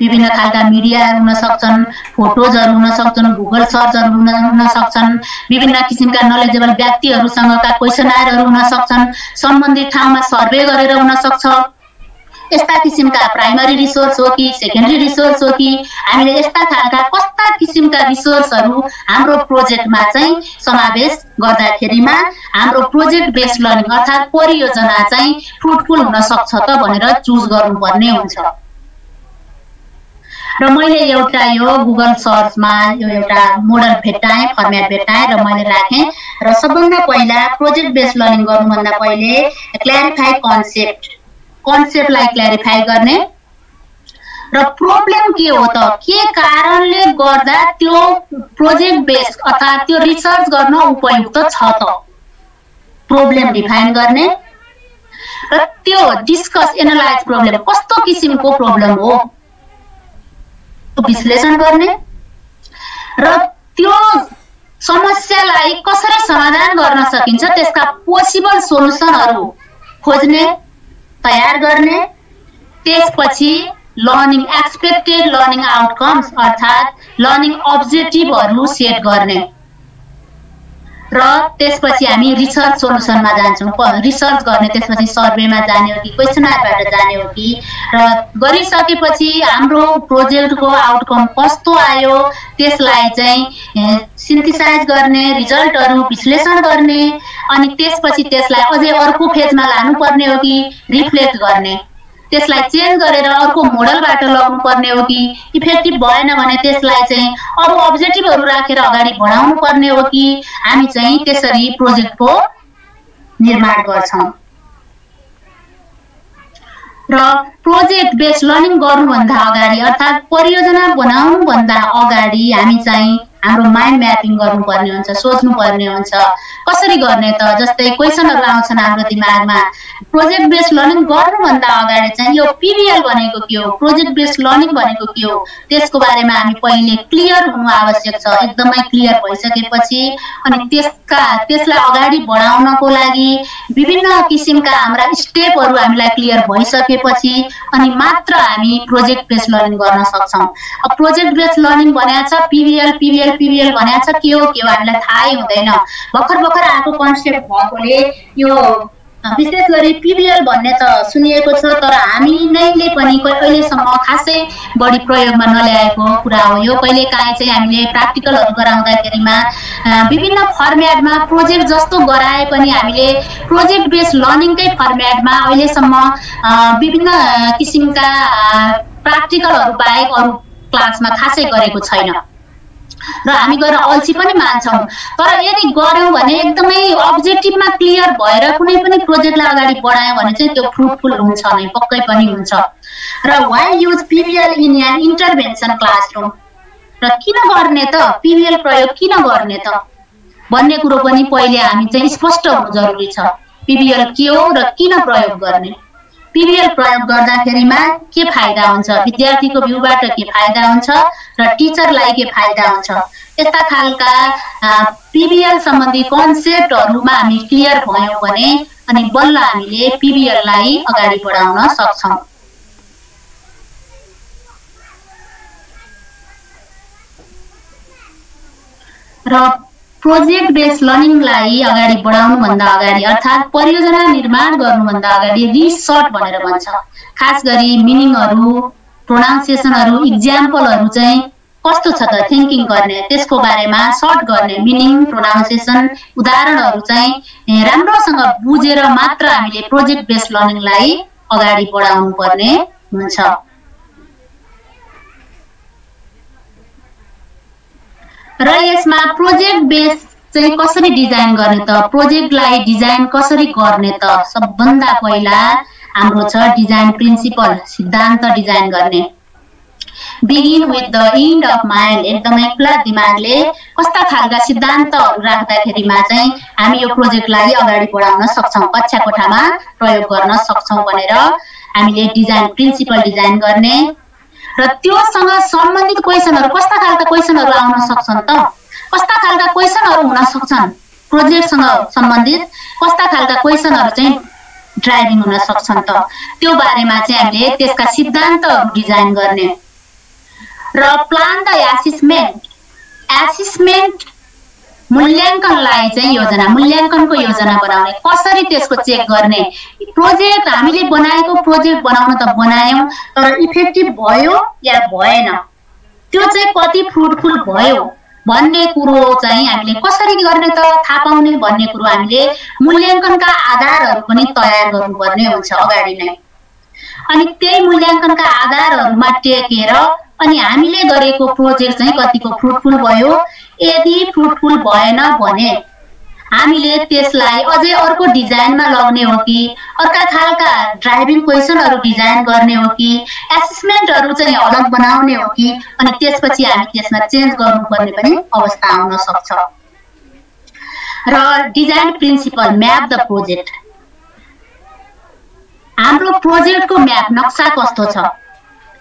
विभिन्न खालका मिडियाहरू हुन सक्छन्, फोटोजहरू हुन सक्छन्, गुगल सर्चहरू हुन सक्छन्, विभिन्न किसिमका नलेजेबल व्यक्तिहरूसँगका क्वेसनरहरू हुन सक्छन्, सम्बन्धित ठाउँमा सर्वे गरेर हुन सक्छ। यस्ता किसिमका प्राइमरी रिसोर्स हो कि सेकेन्डरी रिसोर्स हो कि हामीले यस्ता खालका कस्ता किसिमका रिसोर्सहरू हाम्रो प्रोजेक्टमा चाहिँ समावेश गर्दाखेरिमा हाम्रो प्रोजेक्ट बेस्ड लर्निङ अर्थात् परियोजना चाहिँ फ्रुटफुल हुन सक्छ त भनेर चुज गर्नुपर्ने हुन्छ। र मैले एउटा यो गुगल सर्चमा यो एउटा मोडल भेट्टाएँ, फर्मेट भेट्टाएँ र मैले राखेँ। र सबभन्दा पहिला प्रोजेक्ट बेस्ड लर्निङ गर्नुभन्दा पहिले क्ल्यारिफाई कन्सेप्टलाई क्ल्यारिफाई गर्ने र प्रब्लम के हो त, के कारणले गर्दा त्यो प्रोजेक्ट बेस्ड अर्थात् त्यो रिसर्च गर्न उपयुक्त छ त, प्रब्लम डिफाइन गर्ने र त्यो डिस्कस एनालाइज प्रब्लम कस्तो किसिमको प्रब्लम हो विश्लेषण गर्ने र त्यो समस्यालाई कसरी समाधान गर्न सकिन्छ त्यसका पोसिबल सोलुसनहरू खोज्ने, तयार गर्ने। त्यसपछि लर्निङ एक्सपेक्टेड लर्निङ आउटकम्स अर्थात् लर्निङ अब्जेक्टिभहरू सेट गर्ने र त्यसपछि हामी रिसर्च सोलुसनमा जान्छौँ, रिसर्च गर्ने। त्यसपछि सर्वेमा जाने हो कि क्वेसनरबाट जाने हो कि, र गरिसकेपछि हाम्रो प्रोजेक्टको आउटकम कस्तो आयो त्यसलाई चाहिँ सिन्थेसाइज गर्ने, रिजल्टहरू विश्लेषण गर्ने अनि त्यसपछि त्यसलाई अझै अर्को फेजमा लानुपर्ने हो कि रिफ्लेक्ट गर्ने, त्यसलाई चेन्ज गरेर अर्को मोडलबाट लग्नु पर्ने हो कि, इफेक्टिभ भएन भने त्यसलाई चाहिँ अरू अब्जेक्टिभहरू राखेर अगाडि बढाउनु पर्ने हो कि, हामी चाहिँ त्यसरी प्रोजेक्टको निर्माण गर्छौँ। र प्रोजेक्ट बेस्ड लर्निङ गर्नुभन्दा अगाडि अर्थात् परियोजना बनाउनुभन्दा अगाडि हामी चाहिँ हाम्रो माइन्ड म्यापिङ गर्नुपर्ने हुन्छ, सोच्नुपर्ने हुन्छ कसरी गर्ने त। जस्तै क्वेसनहरू आउँछन् हाम्रो दिमागमा, प्रोजेक्ट बेस्ड लर्निङ गर्नुभन्दा अगाडि चाहिँ यो पिबिएल भनेको के हो, प्रोजेक्ट बेस्ड लर्निङ भनेको के हो, त्यसको बारेमा हामी पहिले क्लियर हुनु आवश्यक छ। एकदमै क्लियर भइसकेपछि अनि त्यसलाई अगाडि बढाउनको लागि विभिन्न किसिमका हाम्रा स्टेपहरू हामीलाई क्लियर भइसकेपछि अनि मात्र हामी प्रोजेक्ट बेस्ड लर्निङ गर्न सक्छौँ। अब प्रोजेक्ट बेस्ड लर्निङ भनेको छ पिबिएल भनेको छ के हो हामीलाई थाहै हुँदैन। भर्खर आएको कन्सेप्ट भएकोले यो विशेष गरी पिबिएल भन्ने त सुनिएको छ तर हामी नैले पनि अहिलेसम्म खासै बढी प्रयोगमा नल्याएको कुरा हो यो। कहिलेकाहीँ चाहिँ हामीले प्र्याक्टिकलहरू गराउँदाखेरिमा विभिन्न फर्मेटमा प्रोजेक्ट जस्तो गराए पनि हामीले प्रोजेक्ट बेस्ड लर्निङकै फर्मेटमा अहिलेसम्म विभिन्न किसिमका प्र्याक्टिकलहरू बाहेक अरू क्लासमा खासै गरेको छैन र हामी गएर अल्छी पनि मान्छौँ। तर यदि गर्यौँ भने एकदमै अब्जेक्टिभमा क्लियर भएर कुनै पनि प्रोजेक्टलाई अगाडि बढायौँ भने चाहिँ त्यो फ्रुटफुल हुन्छ नै, पक्कै पनि हुन्छ। र why use PBL in an intervention classroom, र किन गर्ने त पिबिएल प्रयोग किन गर्ने त भन्ने कुरो पनि पहिले हामी चाहिँ स्पष्ट हुनु जरुरी छ। पिबिएल के हो र किन प्रयोग गर्ने, पिबिएल प्रयोग गर्दाखेरिमा के फाइदा हुन्छ, विद्यार्थीको भ्यूबाट के फाइदा हुन्छ र टिचरलाई के फाइदा हुन्छ, यस्ता खालका पिबिएल सम्बन्धी कन्सेप्टहरुमा हामी क्लियर भयौं भने अनि बल्ल हामीले पिबिएललाई अगाडि बढाउन सक्छौं। र प्रोजेक्ट बेस्ड लर्निङलाई अगाडि बढाउनु भन्दा अगाडि अर्थात् परियोजना निर्माण गर्नु भन्दा अगाडि रिसर्च भनेर भन्छ। खास गरी मिनिङहरु, प्रोनाउन्सिएसनहरु, एक्जाम्पलहरु चाहिँ कस्तो छ त थिंकिङ गर्ने, त्यसको बारेमा सर्ट गर्ने, मिनिङ, प्रोनाउन्सिएसन, उदाहरणहरु चाहिँ राम्रोसँग बुझेर मात्र हामीले प्रोजेक्ट बेस्ड लर्निङलाई अगाडि बढाउनु पर्ने हुन्छ। र यसमा प्रोजेक्ट बेस्ड चाहिँ कसरी डिजाइन गर्ने त, प्रोजेक्टलाई डिजाइन कसरी गर्ने त, सबभन्दा पहिला हाम्रो छ डिजाइन प्रिन्सिपल, सिद्धान्त डिजाइन गर्ने। Begin with the and of mind, एकदमै खुला दिमागले कस्ता खालका सिद्धान्तहरू राख्दाखेरिमा चाहिँ हामी यो प्रोजेक्टलाई अगाडि बढाउन सक्छौँ, कक्षा कोठामा प्रयोग गर्न सक्छौँ भनेर हामीले डिजाइन प्रिन्सिपल डिजाइन गर्ने। र त्योसँग सम्बन्धित क्वेसनहरू, कस्ता खालका क्वेसनहरू आउन सक्छन् त, कस्ता खालका क्वेसनहरू हुन सक्छन्, प्रोजेक्टसँग सम्बन्धित कस्ता खालका क्वेसनहरू चाहिँ ड्राइभिङ हुन सक्छन् त, त्यो बारेमा चाहिँ हामीले त्यसका सिद्धान्तहरू डिजाइन गर्ने। र प्लान द एसेसमेन्ट मूल्याङ्कनलाई चाहिँ योजना, मूल्याङ्कनको योजना बनाउने, कसरी त्यसको चेक गर्ने। प्रोजेक्ट हामीले बनाएको प्रोजेक्ट बनाउन त बनायौँ, तर इफेक्टिभ भयो या भएन, त्यो चाहिँ कति फ्रुटफुल भयो भन्ने कुरो चाहिँ हामीले कसरी गर्ने त थाहा पाउने भन्ने कुरो हामीले मूल्याङ्कनका आधारहरू पनि तयार गर्नुपर्ने हुन्छ अगाडि नै। अनि त्यही मूल्याङ्कनका आधारहरूमा टेकेर अनि हामीले गरेको प्रोजेक्ट चाहिँ कतिको फ्रुटफुल भयो, यदि फ्रुटफुल भएन भने हामीले त्यसलाई अझै अर्को डिजाइनमा लग्ने हो कि अर्का खालका ड्राइभिङ क्वेसनहरू डिजाइन गर्ने हो कि एसेसमेन्टहरू चाहिँ अलग बनाउने हो कि, अनि त्यसपछि हामी त्यसमा चेन्ज गर्नुपर्ने पनि अवस्था आउन सक्छ। र design principle, map the project, हाम्रो प्रोजेक्टको म्याप, नक्सा कस्तो छ,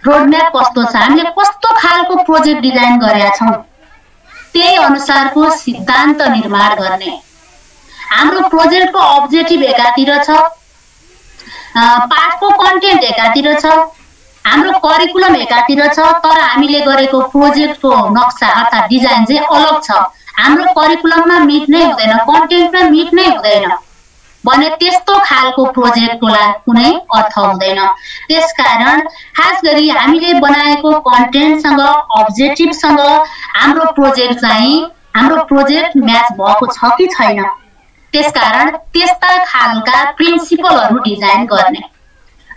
रोड म्याप कस्तो छ, हामीले कस्तो खालको प्रोजेक्ट डिजाइन गरेका छौँ, त्यही अनुसारको सिद्धान्त निर्माण गर्ने। हाम्रो प्रोजेक्टको अब्जेक्टिभ एकातिर छ, पाठको कन्टेन्ट एकातिर छ, हाम्रो करिकुलम एकातिर छ, तर हामीले गरेको प्रोजेक्टको नक्सा अर्थात् डिजाइन चाहिँ अलग छ। हाम्रो करिकुलममा मिट नै हुँदैन, कन्टेन्टमा मिट नै हुँदैन भने त्यस्तो खालको प्रोजेक्टको लागि कुनै अर्थ हुँदैन। त्यसकारण खास गरी हामीले बनाएको कन्टेन्टसँग अब्जेक्टिभसँग हाम्रो प्रोजेक्ट म्याच भएको छ कि छैन, त्यसकारण त्यस्ता खालका प्रिन्सिपलहरू डिजाइन गर्ने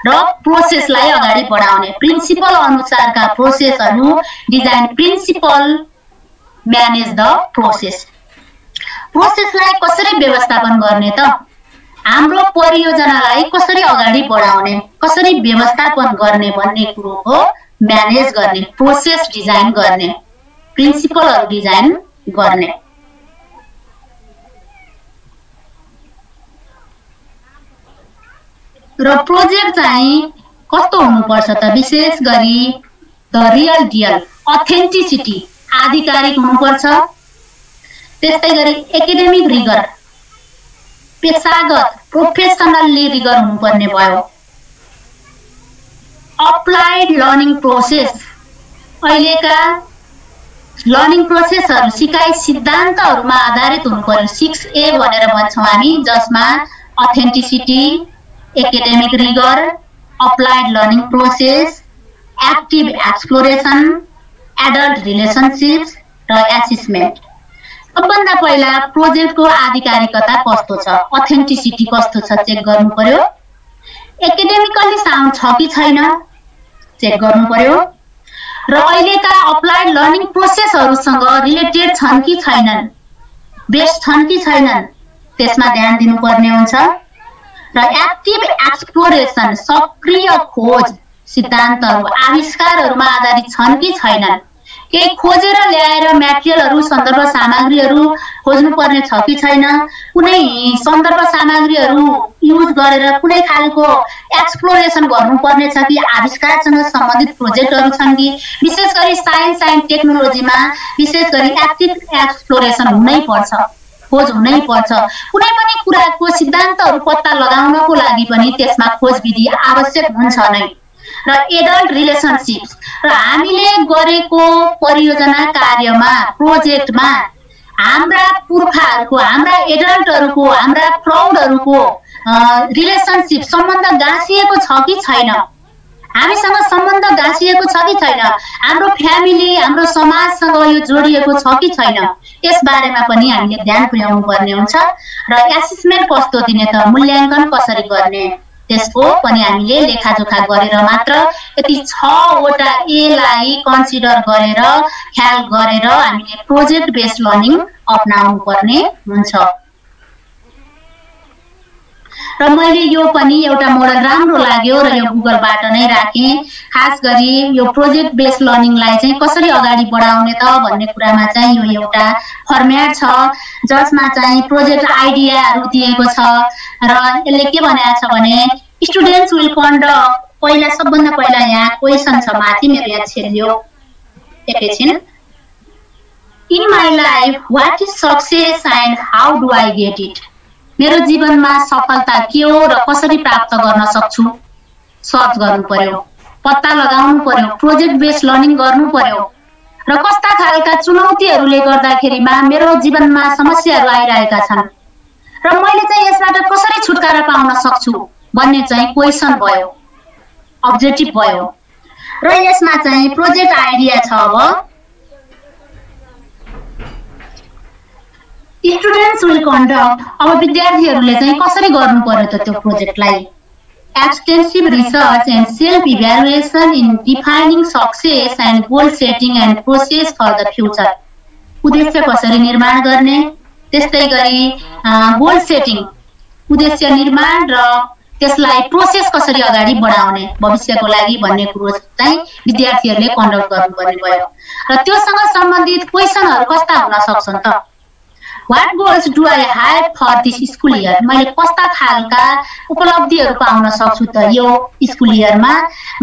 र प्रोसेसलाई अगाडि बढाउने। प्रिन्सिपल अनुसारका प्रोसेसहरू design principle, manage the process, प्रोसेसलाई कसरी व्यवस्थापन गर्ने त, हाम्रो परियोजनालाई कसरी अगाडि बढाउने, कसरी व्यवस्थापन गर्ने भन्ने कुरोको म्यानेज गर्ने, प्रोसेस डिजाइन गर्ने, प्रिन्सिपलहरू डिजाइन गर्ने। र प्रोजेक्ट चाहिँ कस्तो हुनुपर्छ त, विशेष गरी द रियल डियल, अथेन्टिसिटी, आधिकारिक हुनुपर्छ। त्यस्तै गरी एकाडेमिक रिगर, पेशागत प्रोफेसनल्ली रिगर हुनुपर्ने भयो। अप्लाइड लर्निङ प्रोसेस, अहिलेका लर्निङ प्रोसेसहरू सिकाइ सिद्धान्तहरूमा आधारित हुनुपर्यो, 6A भनेर भन्छौँ हामी, जसमा authenticity, academic rigour, applied learning process, active exploration, adult relationships र एसेसमेन्ट। सबभन्दा पहिला प्रोजेक्टको आधिकारिकता कस्तो छ, अथेन्टिसिटी कस्तो छ चेक गर्नु पर्यो, एकाडेमिकली साउन्ड छ कि छैन चेक गर्नु पर्यो, र अहिलेका अप्लाइड लर्निङ प्रोसेसहरूसँग रिलेटेड छन् कि छैनन्, बेस्ड छन् कि छैनन् त्यसमा ध्यान दिनुपर्ने हुन्छ। र एक्टिभ एक्सप्लोरेसन, सक्रिय खोज सिद्धान्तहरू आविष्कारहरूमा आधारित छन् कि छैनन्, केही खोजेर ल्याएर म्याटेरियलहरू, सन्दर्भ सामग्रीहरू खोज्नुपर्ने छ कि छैन, कुनै सन्दर्भ सामग्रीहरू युज गरेर कुनै खालको एक्सप्लोरेसन गर्नुपर्ने छ कि आविष्कारसँग सम्बन्धित प्रोजेक्टहरू छन् कि, विशेष गरी साइन्स एन्ड टेक्नोलोजीमा विशेष गरी एक्टिभ एक्सप्लोरेसन हुनै पर्छ, खोज हुनै पर्छ। कुनै पनि कुराको सिद्धान्तहरू पत्ता लगाउनको लागि पनि त्यसमा खोज विधि आवश्यक हुन्छ नै। र एडल्ट रिलेसनसिप्स, र हामीले गरेको परियोजना कार्यमा, प्रोजेक्टमा हाम्रा पुर्खाहरूको, हाम्रा एडल्टहरूको, हाम्रा प्रौढहरूको रिलेसनसिप, सम्बन्ध गाँसिएको छ कि छैन, हामीसँग सम्बन्ध गाँसिएको छ कि छैन, हाम्रो फ्यामिली, हाम्रो समाजसँग यो जोडिएको छ कि छैन, यस बारेमा पनि हामीले ध्यान पुर्याउनु पर्ने हुन्छ। र एसेसमेन्ट कस्तो दिने त, मूल्याङ्कन कसरी गर्ने, त्यसको पनि हामीले लेखाजोखा गरेर मात्र यति 6 वटा एलाई कन्सिडर गरेर ख्याल गरेर हामीले प्रोजेक्ट बेस्ड लर्निङ अपनाउनु पर्ने हुन्छ। र मैले यो पनि एउटा मोडल राम्रो लाग्यो र यो गुगलबाट नै राखेँ। खास गरी यो प्रोजेक्ट बेस्ड लर्निङलाई चाहिँ कसरी अगाडि बढाउने त भन्ने कुरामा चाहिँ यो एउटा फर्म्याट छ जसमा चाहिँ प्रोजेक्ट आइडियाहरू दिएको छ र यसले के भनेको छ भने स्टुडेन्ट्स विल कन्डक्ट पहिला सबभन्दा पहिला यहाँ क्वेसन छ माथि मेरो यहाँ छेल्यो एकैछिन। In my life what is success and how do I get it? मेरो जीवनमा सफलता के हो र कसरी प्राप्त गर्न सक्छु? सर्च गर्नु पर्यो, पत्ता लगाउनु पर्यो, प्रोजेक्ट बेस्ड लर्निङ गर्नु पर्यो र कस्ता खालका चुनौतीहरूले गर्दाखेरिमा मेरो जीवनमा समस्याहरू आइरहेका छन् र मैले चाहिँ यसबाट कसरी छुटकारा पाउन सक्छु भन्ने चाहिँ क्वेसन भयो, अब्जेक्टिभ भयो। र यसमा चाहिँ प्रोजेक्ट आइडिया छ। अब स्टुडेन्ट्स विल कन्डक्ट, अब विद्यार्थीहरूले चाहिँ कसरी गर्नु पर्यो त त्यो प्रोजेक्टलाई? Extensive research and self evaluation in defining success and goal setting and process for the future. उद्देश्य कसरी निर्माण गर्ने, त्यस्तै गरी गोल सेटिङ उद्देश्य निर्माण र त्यसलाई प्रोसेस कसरी अगाडि बढाउने भविष्यको लागि भन्ने कुरो चाहिँ विद्यार्थीहरूले कन्डक्ट गर्नुपर्ने भयो। र त्योसँग सम्बन्धित क्वेसनहरू कस्ता हुन सक्छन् त? What goals do I have for this school year? मैले कस्ता खालका उपलब्धिहरू पाउन सक्छु त यो स्कुल इयरमा?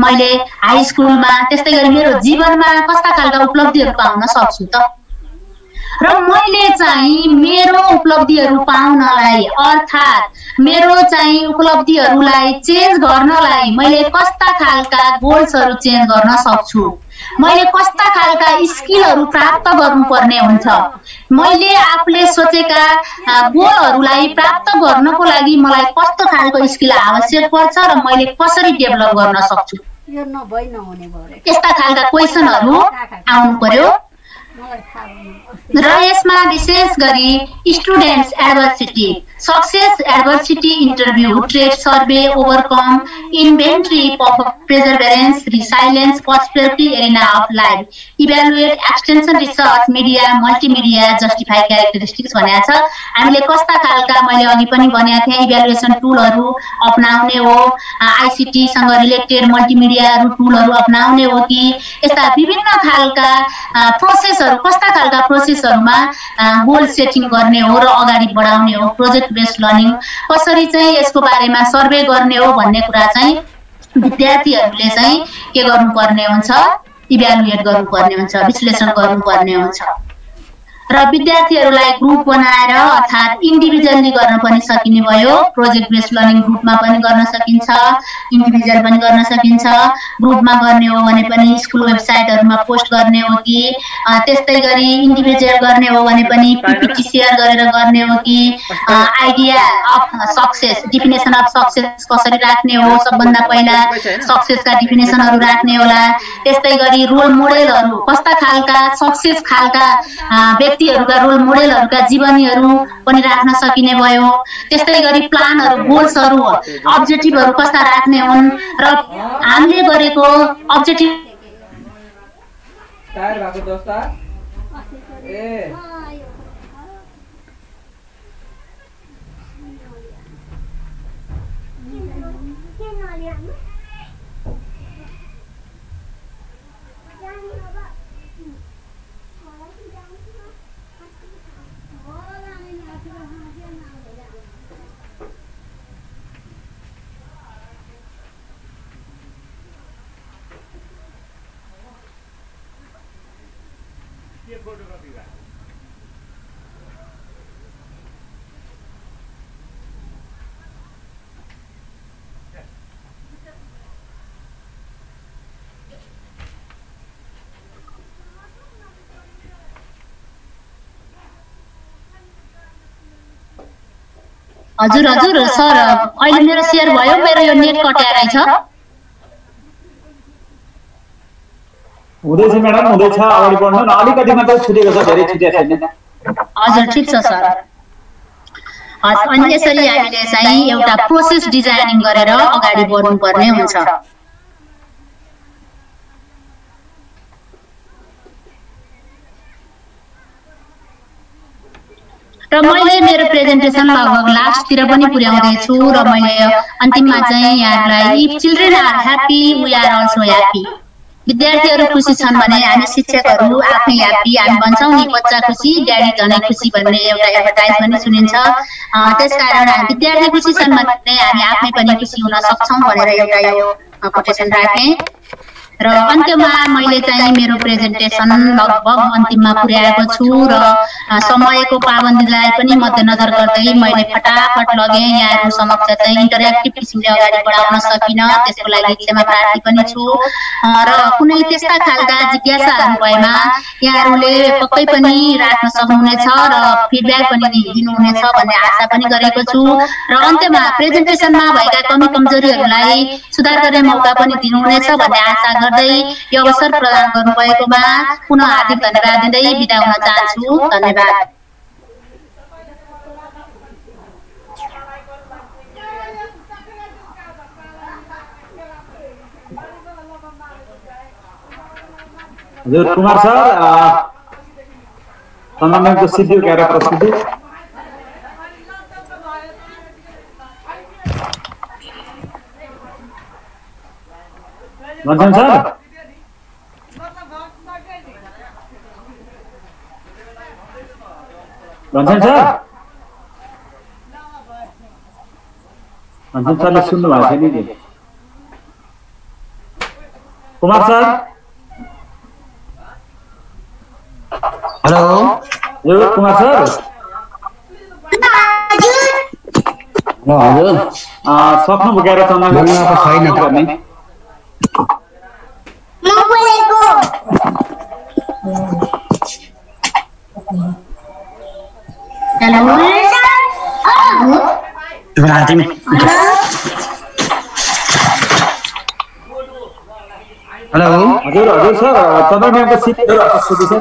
मैले हाई स्कुलमा त्यस्तै गरी मेरो जीवनमा कस्ता खालका उपलब्धिहरू पाउन सक्छु त? र मैले चाहिँ मेरो उपलब्धिहरू पाउनलाई अर्थात् मेरो चाहिँ उपलब्धिहरूलाई चेन्ज गर्नलाई मैले कस्ता खालका गोल्सहरू चेन्ज गर्न सक्छु? मैले कस्ता खालका स्किलहरू प्राप्त गर्नुपर्ने हुन्छ? मैले आफूले सोचेका गोलहरूलाई प्राप्त गर्नको लागि मलाई कस्तो खालको स्किल आवश्यक पर्छ र मैले कसरी डेभलप गर्न सक्छु? यस्ता खालका क्वेसनहरू आउनु पर्यो। र यसमा विशेष गरी students adversity, success adversity interview, trade survey, overcome, inventory, perseverance, resilience, perspective arena of life, evaluate, extension research, media, multimedia, justify characteristics भनेको छ। हामीले कस्ता खालका मैले अघि पनि भनेको थिएँ इभ्यालुएसन टुलहरू अपनाउने हो, आइसिटीसँग रिलेटेड मल्टिमिडियाहरू टुलहरू अपनाउने हो कि यस्ता विभिन्न खालका प्रोसेसहरू कस्ता खालका प्रोसेसहरूमा गोल सेटिङ गर्ने हो र अगाडि बढाउने हो, प्रोजेक्ट बेस्ड लर्निङ कसरी चाहिँ यसको बारेमा सर्वे गर्ने हो भन्ने कुरा चाहिँ विद्यार्थीहरूले चाहिँ के गर्नुपर्ने हुन्छ? इभ्यालुएट गर्नुपर्ने हुन्छ, विश्लेषण गर्नुपर्ने हुन्छ। र विद्यार्थीहरूलाई ग्रुप बनाएर अर्थात् इन्डिभिजुअली गर्न पनि सकिने भयो। प्रोजेक्ट बेस्ड लर्निङ ग्रुपमा पनि गर्न सकिन्छ, इन्डिभिजुअल पनि गर्न सकिन्छ। ग्रुपमा गर्ने हो भने पनि स्कुल वेबसाइटहरूमा पोस्ट गर्ने हो कि त्यस्तै गरी इन्डिभिजुअल गर्ने हो भने पनि पिपिटी सेयर गरेर गर्ने हो कि idea of success, definition of success कसरी राख्ने हो, सबभन्दा पहिला सक्सेसका डेफिनेसनहरू राख्ने होला। त्यस्तै गरी रोल मोडेलहरू कस्ता खालका सक्सेस खालका व्यक्तिहरूका रोल मोडेलहरूका जीवनीहरू पनि राख्न सकिने भयो। त्यस्तै गरी प्लानहरू, गोल्सहरू, अब्जेक्टिभहरू कस्ता राख्ने हुन् र हामीले गरेको अब्जेक्टिभ हजुर हजुर सर अहिले मेरो शेयर भयो, मेरो यो नेट कट्या रहेछ। हुँदैछ म्याडम, हुँदैछ, अगाडि बढ्नु न। अलिकति मात्र छुटेको छ, धेरै छुटेको छैन। हजुर ठिक छ सर। अनि यसरी हामीले चाहिँ एउटा प्रोसेस डिजाइनिङ गरेर अगाडि बढ्नुपर्ने हुन्छ। र मैले मेरो प्रेजेन्टेसन लगभग लास्टतिर पनि पुर्याउँदै छु र मैले अन्तिममा चाहिँ यहाँहरूलाई if children are happy we are also happy. विद्यार्थीहरू खुसी छन् भने हामी शिक्षकहरू आफै ह्याप्पी। हामी भन्छौँ नि बच्चा खुसी ड्याडी झनै खुसी भन्ने एउटा एडभर्टाइज पनि सुनिन्छ। त्यसकारण विद्यार्थी खुसी छन् भने हामी आफै पनि खुसी हुन सक्छौँ भनेर एउटा यो कोटेसन राखेँ। र अन्त्यमा मैले चाहिँ मेरो प्रेजेन्टेसन लगभग अन्तिममा पुर्याएको छु र समयको पाबन्दीलाई पनि मध्यनजर गर्दै मैले फटाफट लगेँ। यहाँहरू समक्ष चाहिँ इन्टरेक्टिभ किसिमले अगाडि बढाउन सकिनँ, त्यसको लागि क्षमा प्रार्थी पनि छु। र कुनै त्यस्ता खालका जिज्ञासाहरू भएमा यहाँहरूले पक्कै पनि राख्न सक्नुहुनेछ र फिडब्याक पनि दिनुहुनेछ भन्ने आशा पनि गरेको छु। र अन्त्यमा प्रेजेन्टेसनमा भएका कमी कमजोरीहरूलाई सुधार गर्ने मौका पनि दिनुहुनेछ भन्ने आशा गर्दै यो अवसर प्रदान गर्नुभएकोमा पुनः हार्दिक धन्यवाद दिँदै बिदा हुन चाहन्छु। धन्यवाद। हजुर कुमार सर, टुर्नामेन्टको सिड्युल हेरेर प्रस्तुति। भन्छन् सर सरले सुन्नु भएको छैन नि। Kumar sir hello Kumar sir हजुर सक्नु बोकेर छैन गर्ने हेलो हजुर हजुर सर टुर्नामेन्टको सिड्युल प्रस्तुति छ।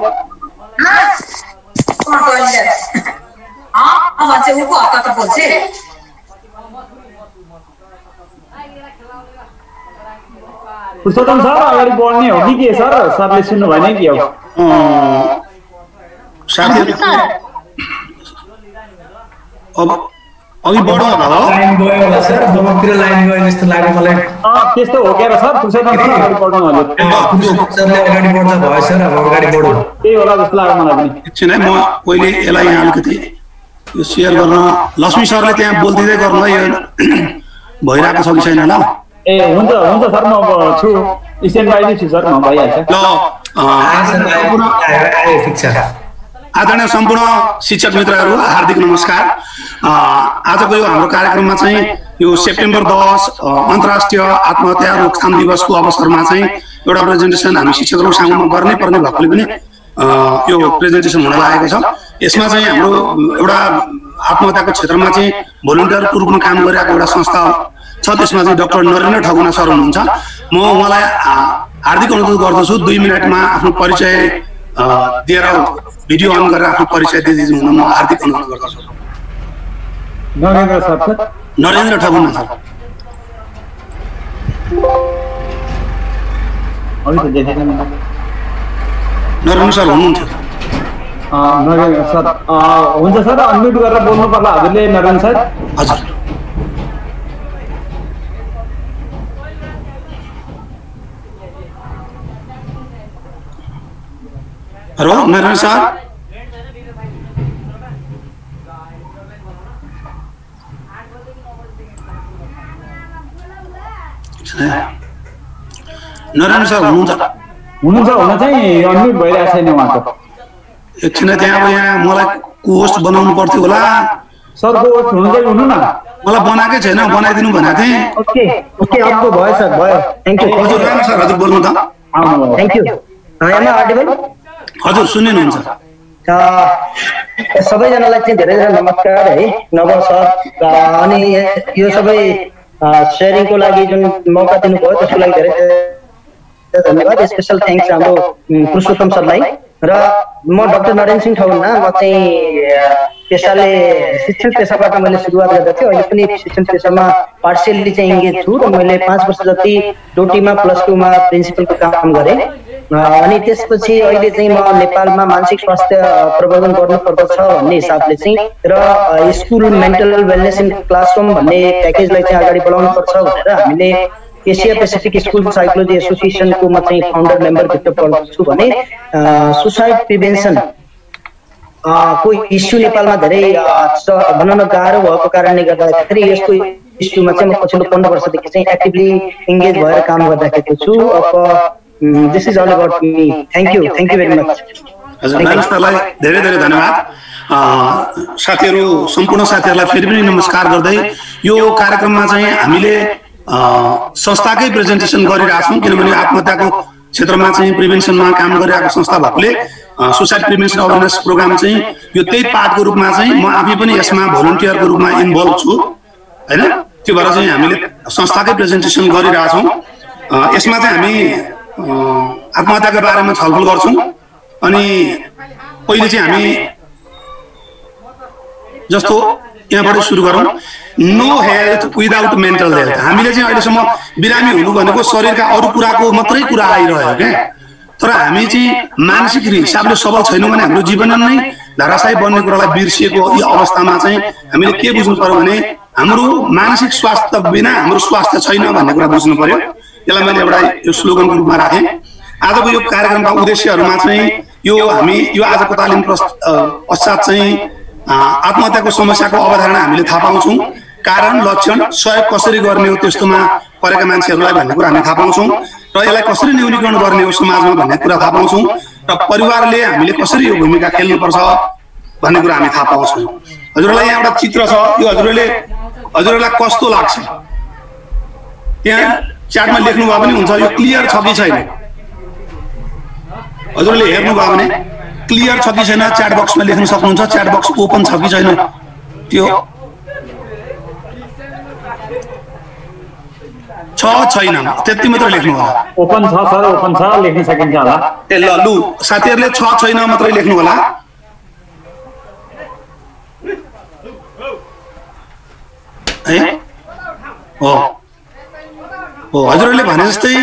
पुरुषोत्तम सर अगाडि बढ्ने हो कि के सर? सरले सुन्नु भएन कि हो? अघि बढ्नु होला लाइन गयो होला सर, दोतिर लाइन गयो जस्तो लाग्यो मलाई। त्यस्तो हो क्या सर? पुरुषोत्तम सर अगाडि बढ्नु होला। सरले अगाडि बढ्दा भयो सर, अब अगाडि बढ्नु त्यही होला जस्तो लाग्यो मलाई पनि। एकछिन है, म पहिले यसलाई यहाँ अलिकति यो सेयर गर्न लक्ष्मी सरले त्यहाँ बोल्दिँदै गर्नु है, यो भइरहेको छ कि छैन ल? ए हुन्छ हुन्छ सर, म छु स्ट्यान्ड बाइ छु सर, म भइहाल्छ। ल ठिक छ। आदरणीय सम्पूर्ण शिक्षक मित्रहरू हार्दिक नमस्कार। आजको यो हाम्रो कार्यक्रममा चाहिँ यो सेप्टेम्बर 10 अन्तर्राष्ट्रिय आत्महत्या रोकथाम दिवसको अवसरमा चाहिँ एउटा प्रेजेन्टेसन हामी शिक्षकहरू सामुमा गर्नै पर्ने भएकोले पनि यो प्रेजेन्टेसन हुन लागेको छ। यसमा चाहिँ हाम्रो एउटा आत्महत्याको क्षेत्रमा चाहिँ भोलिन्टियरको रूपमा काम गरिरहेको एउटा संस्था छ, त्यसमा चाहिँ डाक्टर नरेन्द्र ठगुना सर हुनुहुन्छ। म उहाँलाई हार्दिक अनुरोध गर्दछु 2 मिनटमा आफ्नो परिचय दिएर भिडियो अन गरेर आफ्नो परिचय दिइदिनु हुन म हार्दिक अनुरोध गर्दछु। Narendra sir, Narendra Thaguna sir. Narendra sir हुनुहुन्छ? नरेन्द्र सर हुन्छ सर, अनम्युट गरेर बोल्नु पर्ला हजुरले नरेन्द्र सर। हजुर hello Narendra sir. Narendra sir हुनुहुन्छ? हुनुहुन्छ, हुन चाहिँ अनम्युट भइरहेको छैन उहाँको। एकछिन त्यहाँ अब यहाँ मलाई कोस्ट बनाउनु पर्थ्यो होला सर। कोस्ट हुनुहुन्छ, हुनु न। मलाई बनाएकै छैन, बनाइदिनु भनेको थिएँ। ओके ओके, अब भयो सर, भयो। Thank you. हजुर राम्रो सर, हजुर बोल्नु त। Thank you. अडिबल? हजुर सुनिनुहुन्छ? सबैजनालाई चाहिँ धेरै धेरै नमस्कार है, नव सर। अनि यो सबै सेयरिङको लागि जुन मौका दिनुभयो त्यसको लागि धेरै धेरै धन्यवाद। स्पेसल थ्याङ्क्स हाम्रो पुरुषोत्तम सरलाई। र म डाक्टर नरेन सिंह ठौना, म चाहिँ पेसाले शिक्षण पेसाबाट मैले सुरुवात गरेको थिएँ। अहिले पनि शिक्षण पेसामा पार्सियल्ली चाहिँ इङ्गेज छु र मैले 5 वर्ष जति डोटीमा +2 मा प्रिन्सिपलको काम गरेँ। अनि त्यसपछि अहिले चाहिँ म नेपालमा मानसिक स्वास्थ्य प्रबन्धन गर्नुपर्दछ भन्ने हिसाबले चाहिँ र school mental wellness in classroom भन्ने प्याकेजलाई चाहिँ अगाडि बढाउनुपर्छ भनेर हामीले एसिया पेसिफिक स्कुल साइकोलोजी एसोसिएसनको म चाहिँ फाउन्डर मेम्बर भित्र पर्छु भने सुसाइड प्रिभेन्सन को इस्यु नेपालमा धेरै भन्न न गाह्रो भएको कारणले गर्दाखेरि यसको इस्युमा चाहिँ म पछिल्लो 15 वर्षदेखि चाहिँ एक्टिभली इङ्गेज भएर काम गरिरहेको छु। अब this is all about me. Thank you very much. हजुर नारायण सरलाई धेरै धेरै धन्यवाद। साथीहरू सम्पूर्ण साथीहरूलाई फेरि पनि नमस्कार गर्दै यो कार्यक्रममा चाहिँ हामीले संस्थाकै प्रेजेन्टेसन गरिरहेछौँ, किनभने आत्महत्याको क्षेत्रमा चाहिँ प्रिभेन्सनमा काम गरिरहेको संस्था भएकोले सुसाइड प्रिभेन्सन अवेरनेस प्रोग्राम चाहिँ यो त्यही पार्टको रूपमा चाहिँ म आफै पनि यसमा भोलिन्टियरको रूपमा इन्भल्भ छु हैन। त्यो भएर चाहिँ हामीले संस्थाकै प्रेजेन्टेसन गरिरहेछौँ। यसमा चाहिँ हामी आत्महत्याको बारेमा छलफल गर्छौँ। अनि पहिले चाहिँ हामी जस्तो यहाँबाट सुरु गरौँ, no health without mental health. हामीले चाहिँ अहिलेसम्म बिरामी हुनु भनेको शरीरका अरू कुराको मात्रै कुरा आइरह्यो क्या, तर हामी चाहिँ मानसिक हिसाबले सबल छैनौँ भने हाम्रो जीवन नै धराशायी बन्ने कुरालाई बिर्सिएको यो अवस्थामा चाहिँ हामीले के बुझ्नु पर्यो भने हाम्रो मानसिक स्वास्थ्य बिना हाम्रो स्वास्थ्य छैन भन्ने कुरा बुझ्नु पर्यो। यसलाई मैले एउटा यो स्लोगनको रूपमा राखेँ। आजको यो कार्यक्रमका उद्देश्यहरूमा चाहिँ यो हामी यो आजको तालिम पश्चात चाहिँ आत्महत्याको समस्याको अवधारणा हामीले थाहा पाउँछौँ, कारण लक्षण सहयोग कसरी गर्ने हो त्यस्तोमा परेका मान्छेहरूलाई भन्ने कुरा हामी थाहा पाउँछौँ र यसलाई कसरी न्यूनीकरण गर्ने हो समाजमा भन्ने कुरा थाहा पाउँछौँ र परिवारले हामीले कसरी यो भूमिका खेल्नुपर्छ भन्ने कुरा हामी थाहा पाउँछौँ। हजुरलाई यहाँ एउटा चित्र छ, यो हजुरहरूलाई कस्तो लाग्छ त्यहाँ च्याटमा लेख्नुभयो भने हुन्छ, यो क्लियर छ कि छैन हजुरले हेर्नुभयो भने क्लियर छ कि छैन च्याट बक्समा लेख्न सक्नुहुन्छ। च्याट बक्स ओपन छ कि छैन त्यो छैन त्यति मात्र लेख्नु होला। ओपन छ सर, ओपन छ, लेख्न सकिन्छ होला। ए ल लु साथीहरूले छैन मात्रै लेख्नु होला। है हो हजुरहरूले भने जस्तै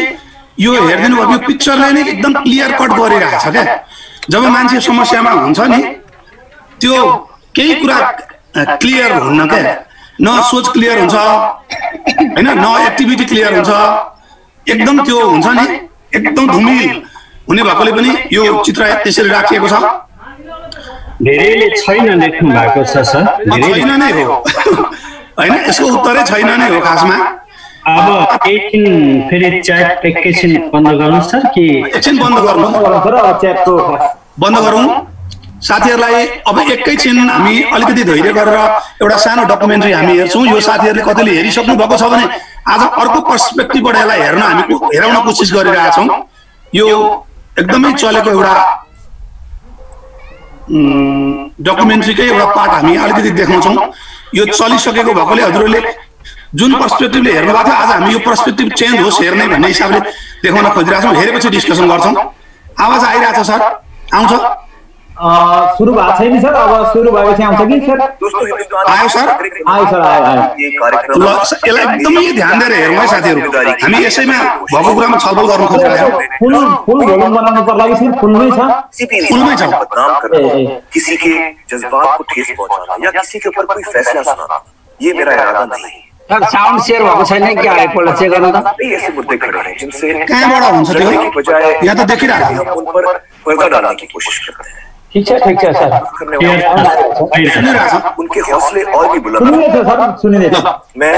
यो हेरिदिनु भएको यो पिक्चरलाई नै एकदम क्लियर कट गरिरहेछ क्या। जब मान्छे समस्यामा हुन्छ नि त्यो केही कुरा क्लियर हुन्न क्या, न सोच क्लियर हुन्छ हैन, न एक्टिभिटी क्लियर हुन्छ, एकदम त्यो हुन्छ नि एकदम धुमिल हुने भएकोले पनि यो चित्र त्यसरी राखिएको छ। धेरैले छैन लेख्नु भएको छ सर, छैन नै हो हैन, यसको उत्तरै छैन नै हो खासमा। अब एकछिन फेरि च्याट एकैछिन बन्द गरौँ सर कि एकछिन बन्द गरौँ बन्द गरौँ साथीहरूलाई। अब एकैछिन हामी अलिकति धैर्य गरेर एउटा सानो डकुमेन्ट्री हामी हेर्छौँ। यो साथीहरूले कतिले हेरिसक्नु भएको छ भने आज अर्को पर्सपेक्टिभबाट यसलाई हेराउन कोसिस गरिरहेछौँ। यो एकदमै चलेको एउटा डकुमेन्ट्रीकै एउटा पार्ट हामी अलिकति देखाउँछौँ। यो चलिसकेको भएकोले हजुरहरूले जुन पर्सपेक्टिभले हेर्नु भएको थियो आज हामी यो पर्सपेक्टिभ चेन्ज होस् हेर्ने भन्ने हिसाबले देखाउन खोजिरहेछौँ। हेरेपछि डिस्कसन गर्छौँ। आवाज आइरहेछ सर? आउँछ? सुरु भएको छैन सर, अब सुरु भएपछि आउँछ कि सर? आयो सर? आयो सर, आयो। यसलाई एकदमै ध्यान दिएर हेरौँ है साथीहरू। हामी यसैमा भएको कुरामा छलफल गर्न खोजिरहेछौँ। फुल भोल्युम बनाउनु पर्ला कि सिर्फ फुलमै छ? फुलमै छ। किसी के जज्बात को ठेस पहुंचाना या किसी के ऊपर कोई फैसला सुनाना ये मेरा इरादा नहीं है। साउन्ड शेयर भएको छैन क्या? एकपल्ट चेक गर्नु त। ऐसे मुद्दे खड़े हैं जिनसे कहाँबाट हुन्छ त्यो? यहाँ त देखिरहेको छ। उन पर पर्दा डालने की कोशिश करते हैं। ठीक है सर। उनके हौसले और भी बुलंद। मैं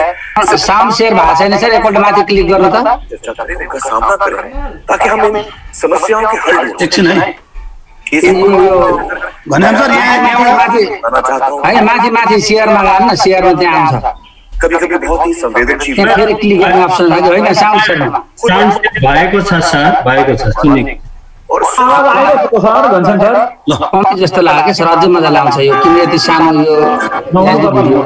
साउन्ड शेयर भएको छैन सर, एकपल्ट माथि क्लिक गर्नु त। चर्चा करें, उनका सामना करें ताकि हम इन समस्याओं के हल एकछिन है माथि शेयरमा लानु न, शेयरमा त्यहाँ आउँछ। कभी-कभी बहुत ही संवेदनशील फेरि क्लिक गर्ने अप्सन छ हैन? साउन्ड शेयर भएको छ सर, भएको छ सुनेको। और जस्तो लाग्यो सर, अझै मजा लाग्छ यो किन यति सानो यो भिडियो।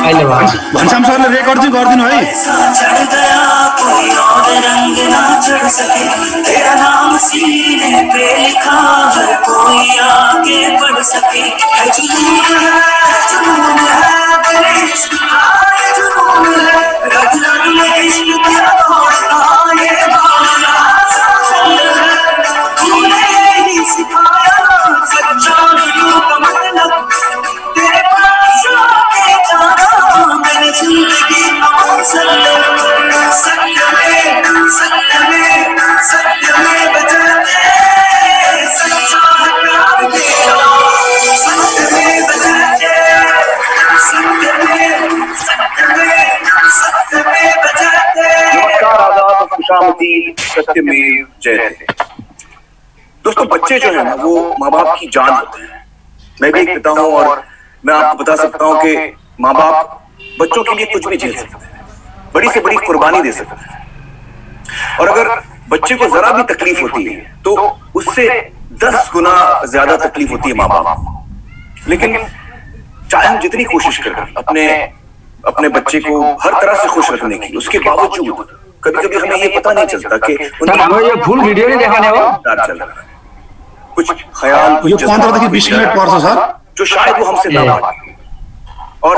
अहिले घनश्याम सरले रेकर्ड चाहिँ गरिदिनु है। सत्यमेव जयते। दोस्तों, बच्चे जो है ना वो माँ बाप की जान होते हैं। मैं भी एक पिता हूँ और मैं आपको बता सकता हूँ कि माँ बाप बच्चों के लिए कुछ भी झेल सकते हैं, बड़ी से बड़ी कुर्बानी दे सकते हैं। और अगर बच्चे को जरा भी तकलीफ होती है तो उससे 10 गुना ज्यादा तकलीफ होती है माँ बाप को। लेकिन चाहे हम जितनी कोशिश करें अपने बच्चे को हर तरह से खुश रखने की, उसके बावजूद कभी कभी हमें ये पता नहीं चलता कि ये फुल वीडियो नहीं दिखाने हो चल रहा है, कुछ ख्याल, कुछ 15 देखि 20 मिनट पर्छ सर, जो शायद वो हमसे ना पाए। और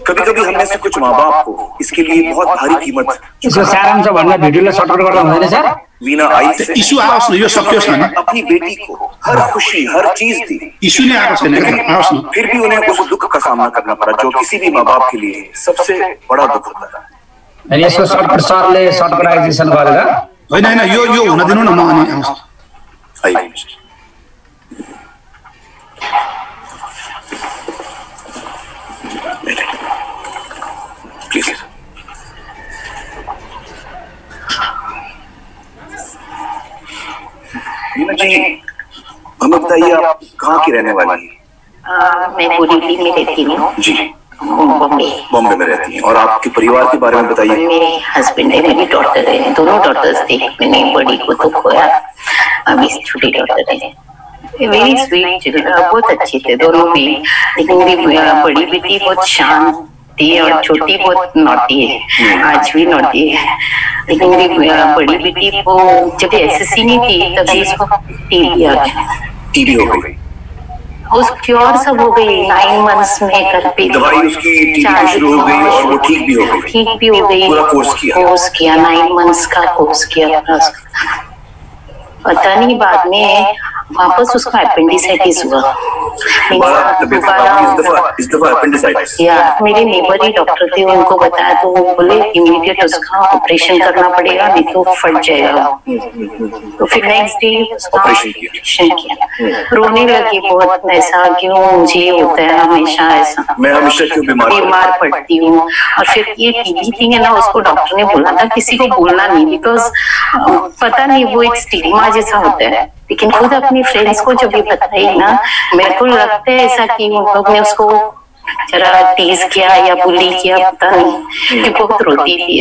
कभी कभी हमने से कुछ माँ बाप को इसके लिए बहुत भारी कीमत सारांश भन्दा भिडियोलाई सर्ट गर्दा हुँदैन sir. Veena I say issue आओस् न, यो सकियोस् न। अपनी बेटी को हर खुशी हर चीज दी, इस्यु नै आएको छैन, आओस् न। फिर भी उन्हें उस दुख का सामना करना पड़ा जो किसी भी माँ बाप के लिए सबसे बड़ा दुख होता है। अनि यसको सर्ट सरले सर्ट अर्गनाइजेसन गरेर होइन होइन यो हुन दिनु न, म अनि आउँछु। आइए प्लीज। वीना जी, हमें बताइए आप कहाँ की रहने वाली हैं? मैं बोरीवली में रहती हूँ जी, बॉम्बे में रहती हैं। और आपके परिवार के बारे में बताइए। मेरे हस्बैंड है, मेरी डॉटर है, दोनों डॉटर्स थी। मैंने बड़ी को तो खोया, अभी छोटी डॉटर है। वेरी स्वीट चिल्ड्रन, बहुत अच्छे थे दोनों भी। लेकिन मेरी बड़ी बेटी बहुत शांत थी और छोटी बहुत नॉटी है, आज भी नॉटी है। लेकिन मेरी बड़ी बेटी को जब एसएससी नहीं थी तभी इसको टीबी आ गया। टीबी हो गई, उस क्योर सब हो गई 9 मंथ्स में। घर पे दवाई उसकी टीबी शुरू हो गई और वो ठीक भी हो गई। ठीक भी हो गई, पूरा कोर्स किया 9 मंथ्स का कोर्स किया। पता नहीं बाद में वापस उसका अपेंडिसाइटिस हुआ। मेरे नेबर ही डॉक्टर थे, उनको बताया तो वो बोले इमीडिएट उसका ऑपरेशन करना पड़ेगा, नहीं तो फट जाएगा। तो फिर नेक्स्ट डे उसका ऑपरेशन किया। रोने लगी बहुत, ऐसा क्यों मुझे होता है हमेशा, ऐसा मैं हमेशा क्यों बीमार पड़ती हूँ। और फिर ये टीबी थी है ना, उसको डॉक्टर ने बोला था किसी को बोलना नहीं, बिकॉज पता नहीं वो एक स्टिग्मा जैसा होता है। लेकिन खुद अपनी फ्रेंड्स को जब भी बताई ना, मेरे को लगता है ऐसा कि उन लोग ने उसको जरा टीज किया या बुली किया, पता नहीं, कि बहुत रोती थी।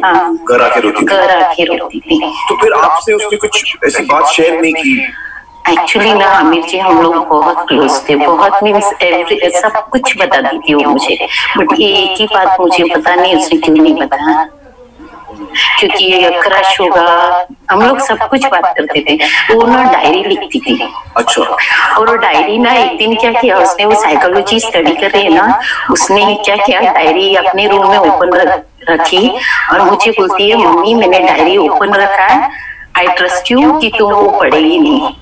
हाँ, घर आके रोती थी। तो फिर आपसे उसने कुछ ऐसी बात शेयर नहीं की? एक्चुअली ना आमिर जी, हम लोग बहुत क्लोज थे, बहुत मीन्स सब कुछ बता दी थी वो मुझे। बट ये एक ही बात मुझे पता नहीं उसने क्यों नहीं बताया, क्योंकि ये क्रश होगा, हम लोग सब कुछ बात करते थे। वो ना डायरी लिखती थी। अच्छा। और वो डायरी ना एक दिन क्या किया उसने, वो साइकोलॉजी स्टडी कर रही है ना, उसने क्या किया डायरी अपने रूम में ओपन रखी और मुझे बोलती है मम्मी मैंने डायरी ओपन रखा है, आई ट्रस्ट यू कि तुम वो पढ़ेगी नहीं।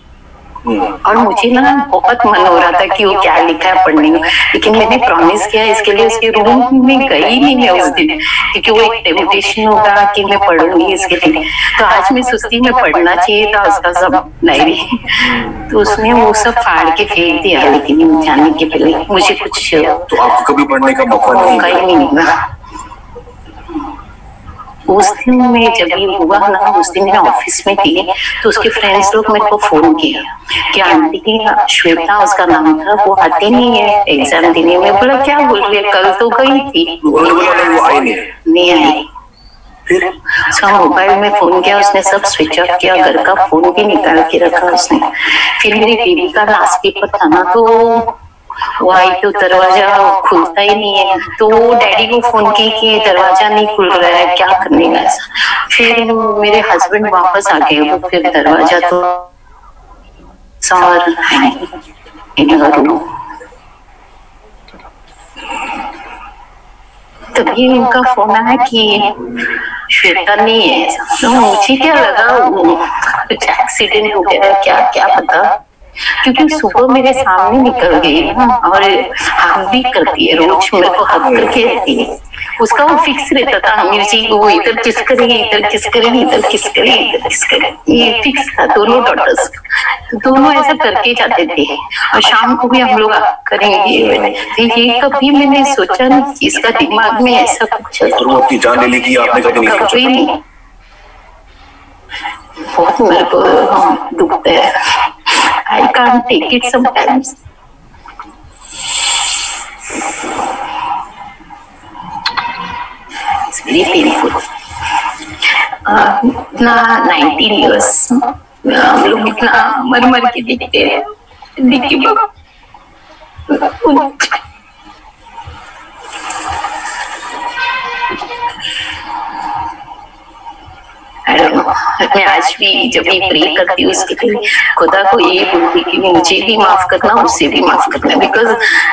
और मुझे ना बहुत मन हो रहा था कि वो क्या लिखा है पढ़ने में, लेकिन मैंने प्रॉमिस किया इसके लिए उसके रूम में गई नहीं मैं उस दिन, क्योंकि वो एक टेम्पटेशन होगा कि मैं पढ़ूंगी इसके लिए। तो आज मैं सोचती मैं पढ़ना चाहिए था उसका सब डायरी, तो उसने वो सब फाड़ के फेंक दिया। लेकिन जाने के पहले मुझे कुछ, तो आपको कभी पढ़ने का मौका नहीं मिला। उस दिन में जब ये हुआ ना, उस दिन मैं ऑफिस में थी, तो उसके फ्रेंड्स लोग मेरे को फोन किया कि आंटी की श्वेता उसका नाम था, वो आती नहीं है एग्जाम देने में। बोला क्या बोल रही है, कल तो गई थी, नहीं आई। फिर उसका मोबाइल में फोन किया, उसने सब स्विच ऑफ किया, घर का फोन भी निकाल के रखा उसने। फिर मेरी बेबी का लास्ट पेपर था ना, तो वो आई तो दरवाजा खुलता ही नहीं है, तो डैडी को फोन की कि दरवाजा नहीं खुल रहा है, क्या करने का ऐसा। फिर मेरे हस्बैंड वापस आ गए, वो फिर दरवाजा तो सार तभी उनका फोन आया कि श्वेता नहीं है। तो मुझे क्या लगा कुछ एक्सीडेंट हो गया, क्या क्या पता, क्योंकि सुबह मेरे सामने निकल गई ना, और हक भी करती है, रोज मेरे को हक करके रहती है। उसका वो फिक्स रहता था अमीर जी को, वो इधर किस करेगी, इधर किस करेगी, इधर किस करेगी, इधर किस करेगी, ये फिक्स था दोनों डॉटर्स। तो दोनों ऐसा करके जाते थे, और शाम को भी हम लोग करेंगे। तो ये कभी मैंने सोचा नहीं कि इसका दिमाग में ऐसा कुछ है। और वो अपनी जान ले लेगी, आपने कभी नहीं सोचा? बहुत मेरे को दुखता है, I can't take it sometimes. It's very painful. इतना 19 years हम लोग इतना मर के देखते हैं, देखिए बाबा। मैं आज भी जब भी प्रे करती हूँ उसके लिए खुदा को यही बोलती कि मुझे भी माफ करना, उससे भी माफ करना, बिकॉज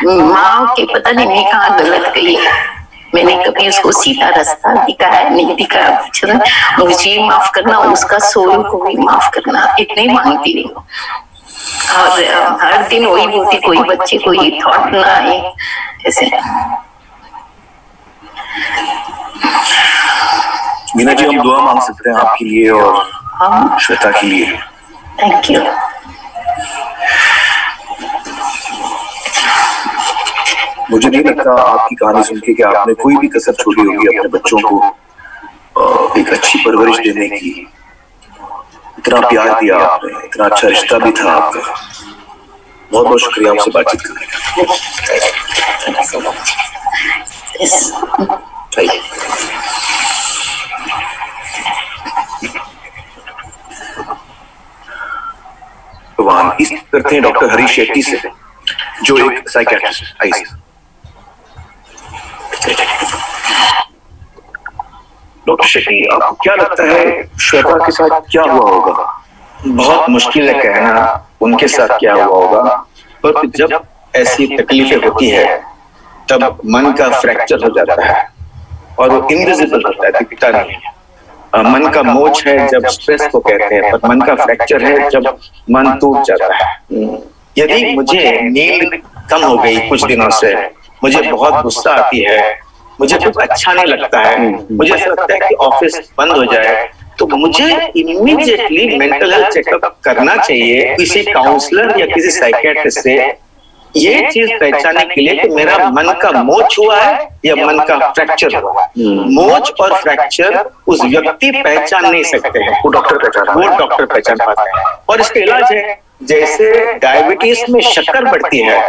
माँ के पता नहीं मैं कहाँ गलत गई है, मैंने कभी उसको सीधा रास्ता दिखाया नहीं, दिखाया कुछ ना। मुझे माफ करना, उसका सोल को भी माफ करना, इतना ही मांगती हूँ। और हर दिन वही बोलती, कोई बच्चे को ये थॉट ना आए ऐसे। मीना जी, हम दुआ मांग सकते हैं आपके लिए और श्वेता के लिए? Thank you. मुझे नहीं लगता आपकी कहानी सुन के कि आपने कोई भी कसर छोड़ी होगी अपने बच्चों को एक अच्छी परवरिश देने की। इतना प्यार दिया आपने, इतना अच्छा रिश्ता भी था आपका। बहुत बहुत शुक्रिया आपसे बातचीत करने का। इस करते हैं डॉक्टर हरीश शेट्टी से, जो एक साइकियाट्रिस्ट। आइए डॉक्टर शेट्टी, आपको क्या लगता है श्वेता के साथ क्या हुआ होगा? बहुत मुश्किल है कहना उनके साथ क्या हुआ होगा, पर जब ऐसी तकलीफें होती है तब मन का फ्रैक्चर हो जाता है और वो इनविजिबल होता है, दिखता नहीं है। मन का मोच है जब स्ट्रेस को कहते हैं, पर मन का फ्रैक्चर है जब मन टूट जाता है। यदि मुझे नींद कम हो गई कुछ दिनों से, मुझे बहुत गुस्सा आती है, मुझे कुछ अच्छा नहीं लगता है, मुझे ऐसा लगता है कि ऑफिस बंद हो जाए, तो मुझे इमीडिएटली मेंटल हेल्थ चेकअप करना चाहिए किसी काउंसलर या किसी साइकियाट्रिस्ट से, ये चीज पहचानने के लिए कि मेरा मन का मोच हुआ है या मन का फ्रैक्चर हुआ है। मोच और फ्रैक्चर उस व्यक्ति पहचान नहीं सकते हैं, वो डॉक्टर पहचान पाते हैं। और इसका इलाज है, जैसे डायबिटीज में शक्कर बढ़ती है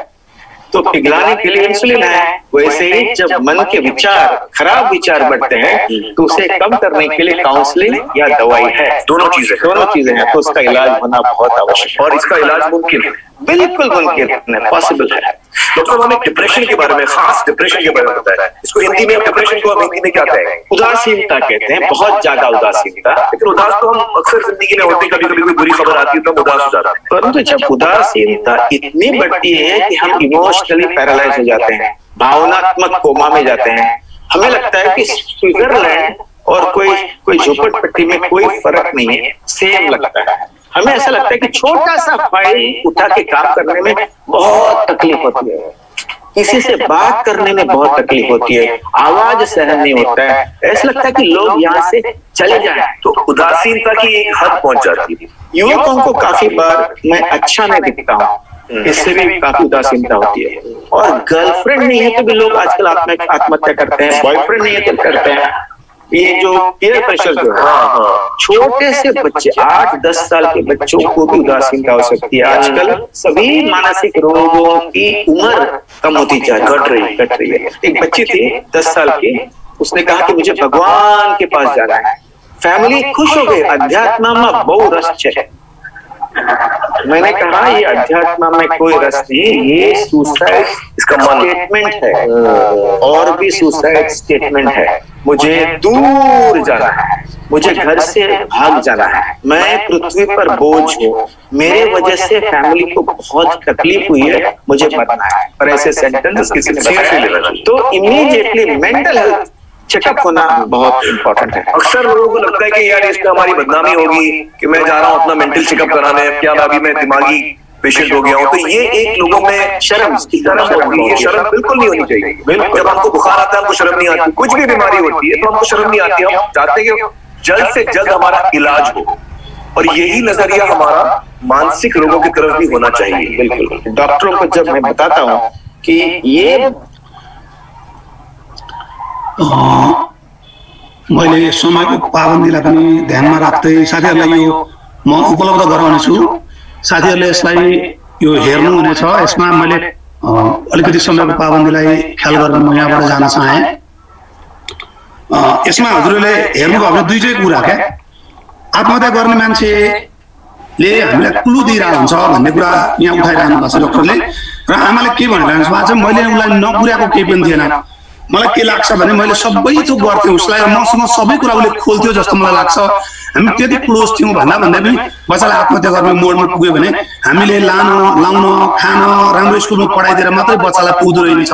तो पिघलाने के लिए इंसुलिन है, वैसे ही जब मन के विचार, खराब विचार बढ़ते हैं तो उसे कम करने के लिए काउंसलिंग या दवाई है। दोनों चीजें हैं, तो उसका इलाज होना बहुत आवश्यक है। और इसका इलाज मुमकिन है, बिल्कुल मुमकिन है, पॉसिबल है। डॉक्टर, हमें डिप्रेशन के बारे में, खास डिप्रेशन के बारे में बताया, इसको हिंदी में, डिप्रेशन को हम हिंदी में क्या कहेंगे? उदासीनता कहते हैं, बहुत ज्यादा उदासीनता। लेकिन उदास तो हम अक्सर जिंदगी में होते, कभी कभी कोई बुरी खबर आती है तो उदास हो जाते हैं। परंतु जब उदासीनता इतनी बढ़ती है कि हम इमोशनली पैरालाइज हो जाते हैं, भावनात्मक कोमा में जाते हैं, हमें लगता है कि स्विट्जरलैंड और कोई झोपड़पट्टी में कोई फर्क नहीं है, सेम लगता है। हमें ऐसा लगता है कि छोटा सा फाइल उठा के काम करने में बहुत तकलीफ होती है, किसी से बात करने में बहुत तकलीफ होती है, आवाज सहन नहीं होता है, ऐसा लगता है कि लोग यहाँ से चले जाएं। तो उदासीनता की एक हद पहुंच जाती है। युवकों को काफी बार मैं अच्छा नहीं दिखता हूँ, इससे भी काफी उदासीनता होती है। और गर्लफ्रेंड नहीं है तो भी लोग आजकल आत्महत्या करते हैं, बॉयफ्रेंड नहीं है तो करते हैं। ये जो पीयर प्रेशर जो है, छोटे से बच्चे 8-10 साल के बच्चों को भी उदासीनता हो सकती है। आजकल सभी मानसिक रोगों की उम्र कम होती जा रही घट रही है। एक बच्ची थी 10 साल की, उसने कहा कि मुझे भगवान के पास जाना है। फैमिली खुश हो गई, अध्यात्म में बहु रस है, मैंने कहा ये अध्यात्म में कोई रस नहीं, ये सुसाइड इसका स्टेटमेंट है और भी सुसाइड स्टेटमेंट है। मुझे दूर जाना है, मुझे घर से भाग जाना है, मैं पृथ्वी पर बोझ हूँ, मेरे वजह से फैमिली को बहुत तकलीफ हुई है, मुझे पता है। और ऐसे सेंटेंस किसी ने बताया तो इमीडिएटली मेंटल हेल्थ चेकअप होना बहुत इंपॉर्टेंट है। अक्सर लोगों को लगता है कि यार इसमें हमारी बदनामी होगी कि मैं जा रहा हूँ अपना मेंटल चेकअप कराने, क्या अभी मैं दिमागी पेशेंट हो गया हूँ। तो ये एक लोगों में शर्म होगी, ये शर्म बिल्कुल नहीं होनी चाहिए। जब हमको बुखार आता है हमको शर्म नहीं आती, कुछ भी बीमारी होती है तो हमको शर्म नहीं आती। हम चाहते हैं कि जल्द से जल्द हमारा इलाज हो, और यही नजरिया हमारा मानसिक रोगों की तरफ भी होना चाहिए। बिल्कुल, डॉक्टरों को जब मैं बताता हूँ कि ये मैले समयको पाबन्दीलाई पनि ध्यानमा राख्दै साथीहरूलाई यो म उपलब्ध गराउनेछु। साथीहरूले यसलाई यो हेर्नुहुनेछ। यसमा मैले अलिकति समयको पाबन्दीलाई ख्याल गरेर म यहाँबाट जान चाहे। यसमा हजुरहरूले हेर्नुभयो भने दुईटै कुरा क्या, आत्महत्या गर्ने मान्छेले हामीलाई क्लु दिइरहेको हुन्छ भन्ने कुरा यहाँ उठाइरहनु भएको छ डक्टरले। र आमाले के भनिरहनु भएको छ, मैले उसलाई नपुर्याएको केही पनि थिएन, मलाई के लाग्छ भने मैले सबै थोक गर्थेँ उसलाई, मसँग सबै कुरा उसले खोल्थ्यो जस्तो मलाई लाग्छ। हामी त्यति क्लोज थियौँ भन्दा भन्दै पनि बच्चालाई आत्महत्या गर्ने मोडमा पुग्यो भने हामीले लाउन खान राम्रो स्कुलमा पढाइदिएर मात्रै बच्चालाई पुग्दो रहेछ।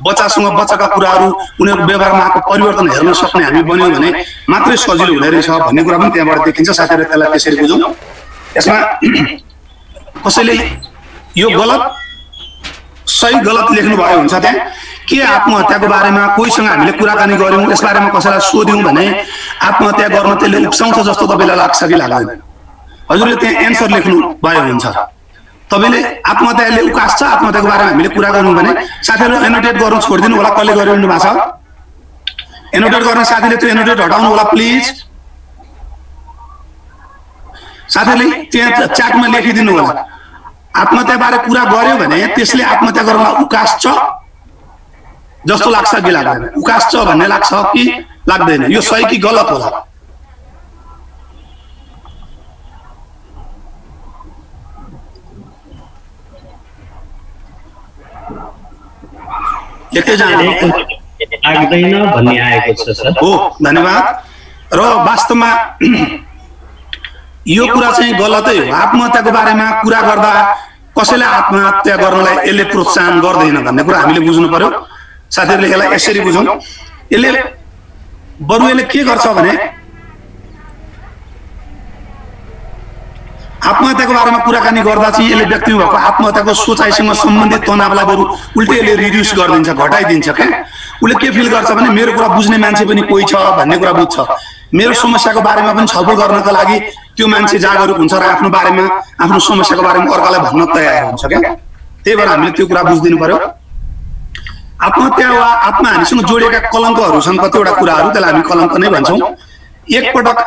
बच्चासँग बच्चाका कुराहरू उनीहरूको व्यवहारमा आएको परिवर्तन हेर्न सक्ने हामी बन्यौँ भने मात्रै सजिलो हुँदो रहेछ भन्ने कुरा पनि त्यहाँबाट देखिन्छ। साथीहरूले त्यसलाई त्यसरी बुझौँ। यसमा कसैले यो गलत सही गलत लेख्नु भयो हुन्छ त्यहाँ के आत्महत्याको बारेमा कोहीसँग हामीले कुराकानी गऱ्यौँ, यस बारेमा कसैलाई सोध्यौँ भने आत्महत्या गर्न त्यसले उक्साउँछ जस्तो तपाईँलाई लाग्छ कि लाग्दैन? हजुरले त्यहाँ एन्सर लेख्नु भयो हुन्छ। तपाईँले आत्महत्याले उकास्छ, आत्महत्याको बारेमा हामीले कुरा गर्यौँ भने साथीहरू एनोटेट गर्नु छोडिदिनु होला। कसले गरिरहनु भएको छ एनोटेट गर्ने साथीले त्यो एनोटेट हटाउनु होला प्लिज। साथीहरूले त्यहाँ च्याटमा लेखिदिनु होला। आत्महत्या बारे कुरा गर्यो भने त्यसले आत्महत्या गर्न उकास्छ जस्तो लाग्छ कि लाग्दैन? उकास्छ भन्ने लाग्छ कि लाग्दैन? यो सही कि गलत होला? लाग्दैन भन्ने आएको छ सर। हो, धन्यवाद। र वास्तवमा यो कुरा चाहिँ गलतै हो। आत्महत्याको बारेमा कुरा गर्दा कसैले आत्महत्या गर्नलाई यसले प्रोत्साहन गर्दैन भन्ने कुरा हामीले बुझ्नु पर्यो। साथीहरूले यसलाई यसरी बुझौँ। यसले बरु यसले के गर्छ भने आत्महत्याको बारेमा कुराकानी गर्दा चाहिँ यसले व्यक्तिमा भएको आत्महत्याको सोचाइसँग सम्बन्धित तनावलाई बरु उल्टै यसले रिड्युस गरिदिन्छ, घटाइदिन्छ क्या। उसले के फिल गर्छ भने मेरो कुरा बुझ्ने मान्छे पनि कोही छ भन्ने कुरा बुझ्छ। मेरो समस्याको बारेमा पनि छलफल गर्नको लागि त्यो मान्छे जागरुक हुन्छ र आफ्नो बारेमा आफ्नो समस्याको बारेमा अर्कालाई भन्न तयार हुन्छ क्या। त्यही भएर हामीले त्यो कुरा बुझिदिनु पर्यो। आत्महत्या वा आत्महानिसँग जोडिएका कलङ्कहरू छन् कतिवटा कुराहरू, त्यसलाई हामी कलङ्क नै भन्छौँ। एकपटक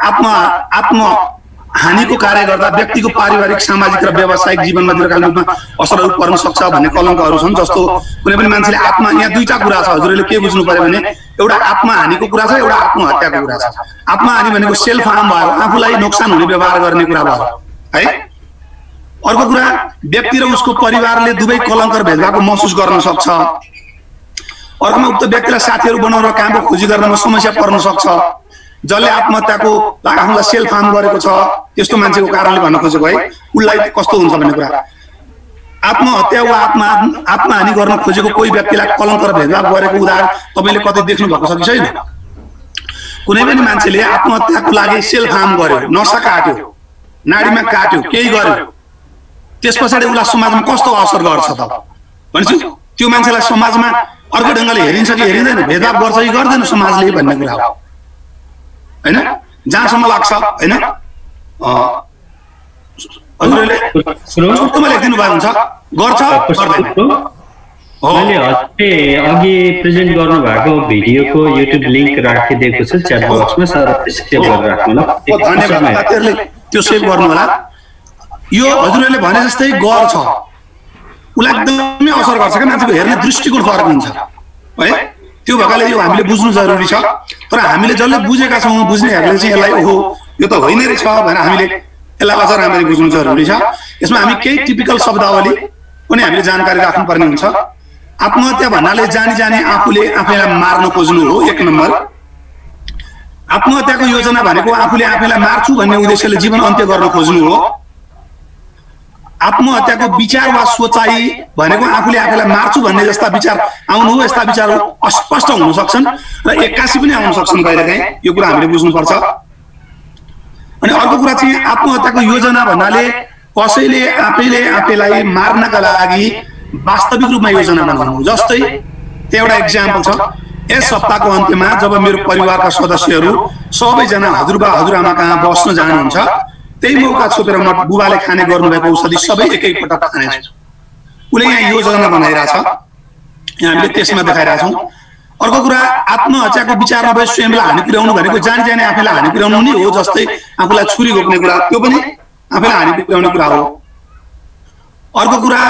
आत्महानिको कार्य गर्दा व्यक्तिको पारिवारिक सामाजिक र व्यावसायिक जीवनमा दीर्घकालीन रूपमा असरहरू पर्न सक्छ भन्ने कलङ्कहरू छन्। जस्तो कुनै पनि मान्छेले यहाँ दुईटा कुरा छ, हजुरले के बुझ्नु पर्यो भने एउटा आत्महानिको कुरा छ, एउटा आत्महत्याको कुरा छ। आत्महानि भनेको सेल्फ हार्म भयो, आफूलाई नोक्सान हुने व्यवहार गर्ने कुरा भयो है। अर्को कुरा व्यक्ति र उसको परिवारले दुवै कलङ्क र भेदभावको महसुस गर्न सक्छ। अर्कोमा उक्त व्यक्तिलाई साथीहरू बनाउन कामको खोजी गर्नमा समस्या पर्न सक्छ। जसले आत्महत्याको आफूलाई सेल्फ हार्म गरेको छ त्यस्तो मान्छेको कारणले भन्न खोजेको है, उसलाई कस्तो हुन्छ भन्ने कुरा। आत्महत्या वा आत्महानि गर्न खोजेको कोही व्यक्तिलाई कलङ्क र भेदभाव गरेको उदाहरण तपाईँले कतै देख्नु भएको छ कि छैन? कुनै पनि मान्छेले आत्महत्याको लागि सेल्फ हार्म गर्यो, नसा काट्यो, नाडीमा काट्यो, केही गर्यो, त्यस पछाडि उसलाई समाजमा कस्तो असर गर्छ त भन्छु? त्यो मान्छेलाई समाजमा अर्को ढङ्गले हेरिन्छ कि हेरिँदैन, भेदभाव गर्छ कि गर्दैन समाजले भन्ने कुरा हो होइन। जहाँसम्म लाग्छ होइन, हजुरले लेखिदिनु भएको हुन्छ गर्छ गर्दैन। मैले अघि प्रेजेन्ट गर्नु भएको भिडियोको युट्युब लिङ्क राखिदिएको छ च्याट बक्समा, सर सेभ गरेर राख्नु होला। धन्यवाद। साथीहरूले त्यो सेभ गर्नु होला। यो हजुरहरूले भने जस्तै गर्छ, उसलाई एकदमै असर गर्छ क्या, मान्छेको हेर्ने दृष्टिकोण फरक हुन्छ है। त्यो भएकाले यो हामीले बुझ्नु जरुरी छ। तर हामीले जसले बुझेका छौँ, बुझ्नेहरूले चाहिँ यसलाई ओहो यो त होइन रहेछ भनेर हामीले यसलाई अझ राम्ररी बुझ्नु जरुरी छ। यसमा हामी केही टिपिकल शब्दावली पनि हामीले जानकारी राख्नुपर्ने हुन्छ। आत्महत्या भन्नाले जानी जानी आफैलाई मार्न खोज्नु हो 1 नम्बर। आत्महत्याको योजना भनेको आफूले आफैलाई मार्छु भन्ने उद्देश्यले जीवन अन्त्य गर्न खोज्नु हो। आत्महत्याको विचार वा सोचाइ भनेको आफूले आफैलाई मार्छु भन्ने जस्ता विचार आउनु हो। यस्ता विचार अस्पष्ट हुन सक्छन् र 81 पनि आउन सक्छन् कहिलेकाहीँ, यो कुरा हामीले बुझ्नुपर्छ। अनि अर्को कुरा चाहिँ आत्महत्याको योजना भन्नाले कसैले आफैलाई मार्नका लागि वास्तविक रूपमा योजना बनाउनु। जस्तै त्यो एउटा एक्जाम्पल छ। यस सप्ताहको अन्त्यमा जब मेरो परिवारका सदस्यहरू सबैजना हजुरबा हजुरआमा कहाँ बस्न जानुहुन्छ, त्यही मौका छोपेर म बुबाले खाने गर्नुभएको औषधि सबै एकैपटक खानेछु। उसले यहाँ योजना बनाइरहेछ, यहाँ हामीले त्यसमा देखाइरहेछौँ। अर्को कुरा आत्महत्याको विचार नभए स्वयंलाई हानि पुर्याउनु भनेको जानी जानी आफैलाई हानि पुर्याउनु नै हो। जस्तै आफूलाई छुरी घोक्ने कुरा, त्यो पनि आफैलाई हानि पुर्याउने कुरा हो। अर्को कुरा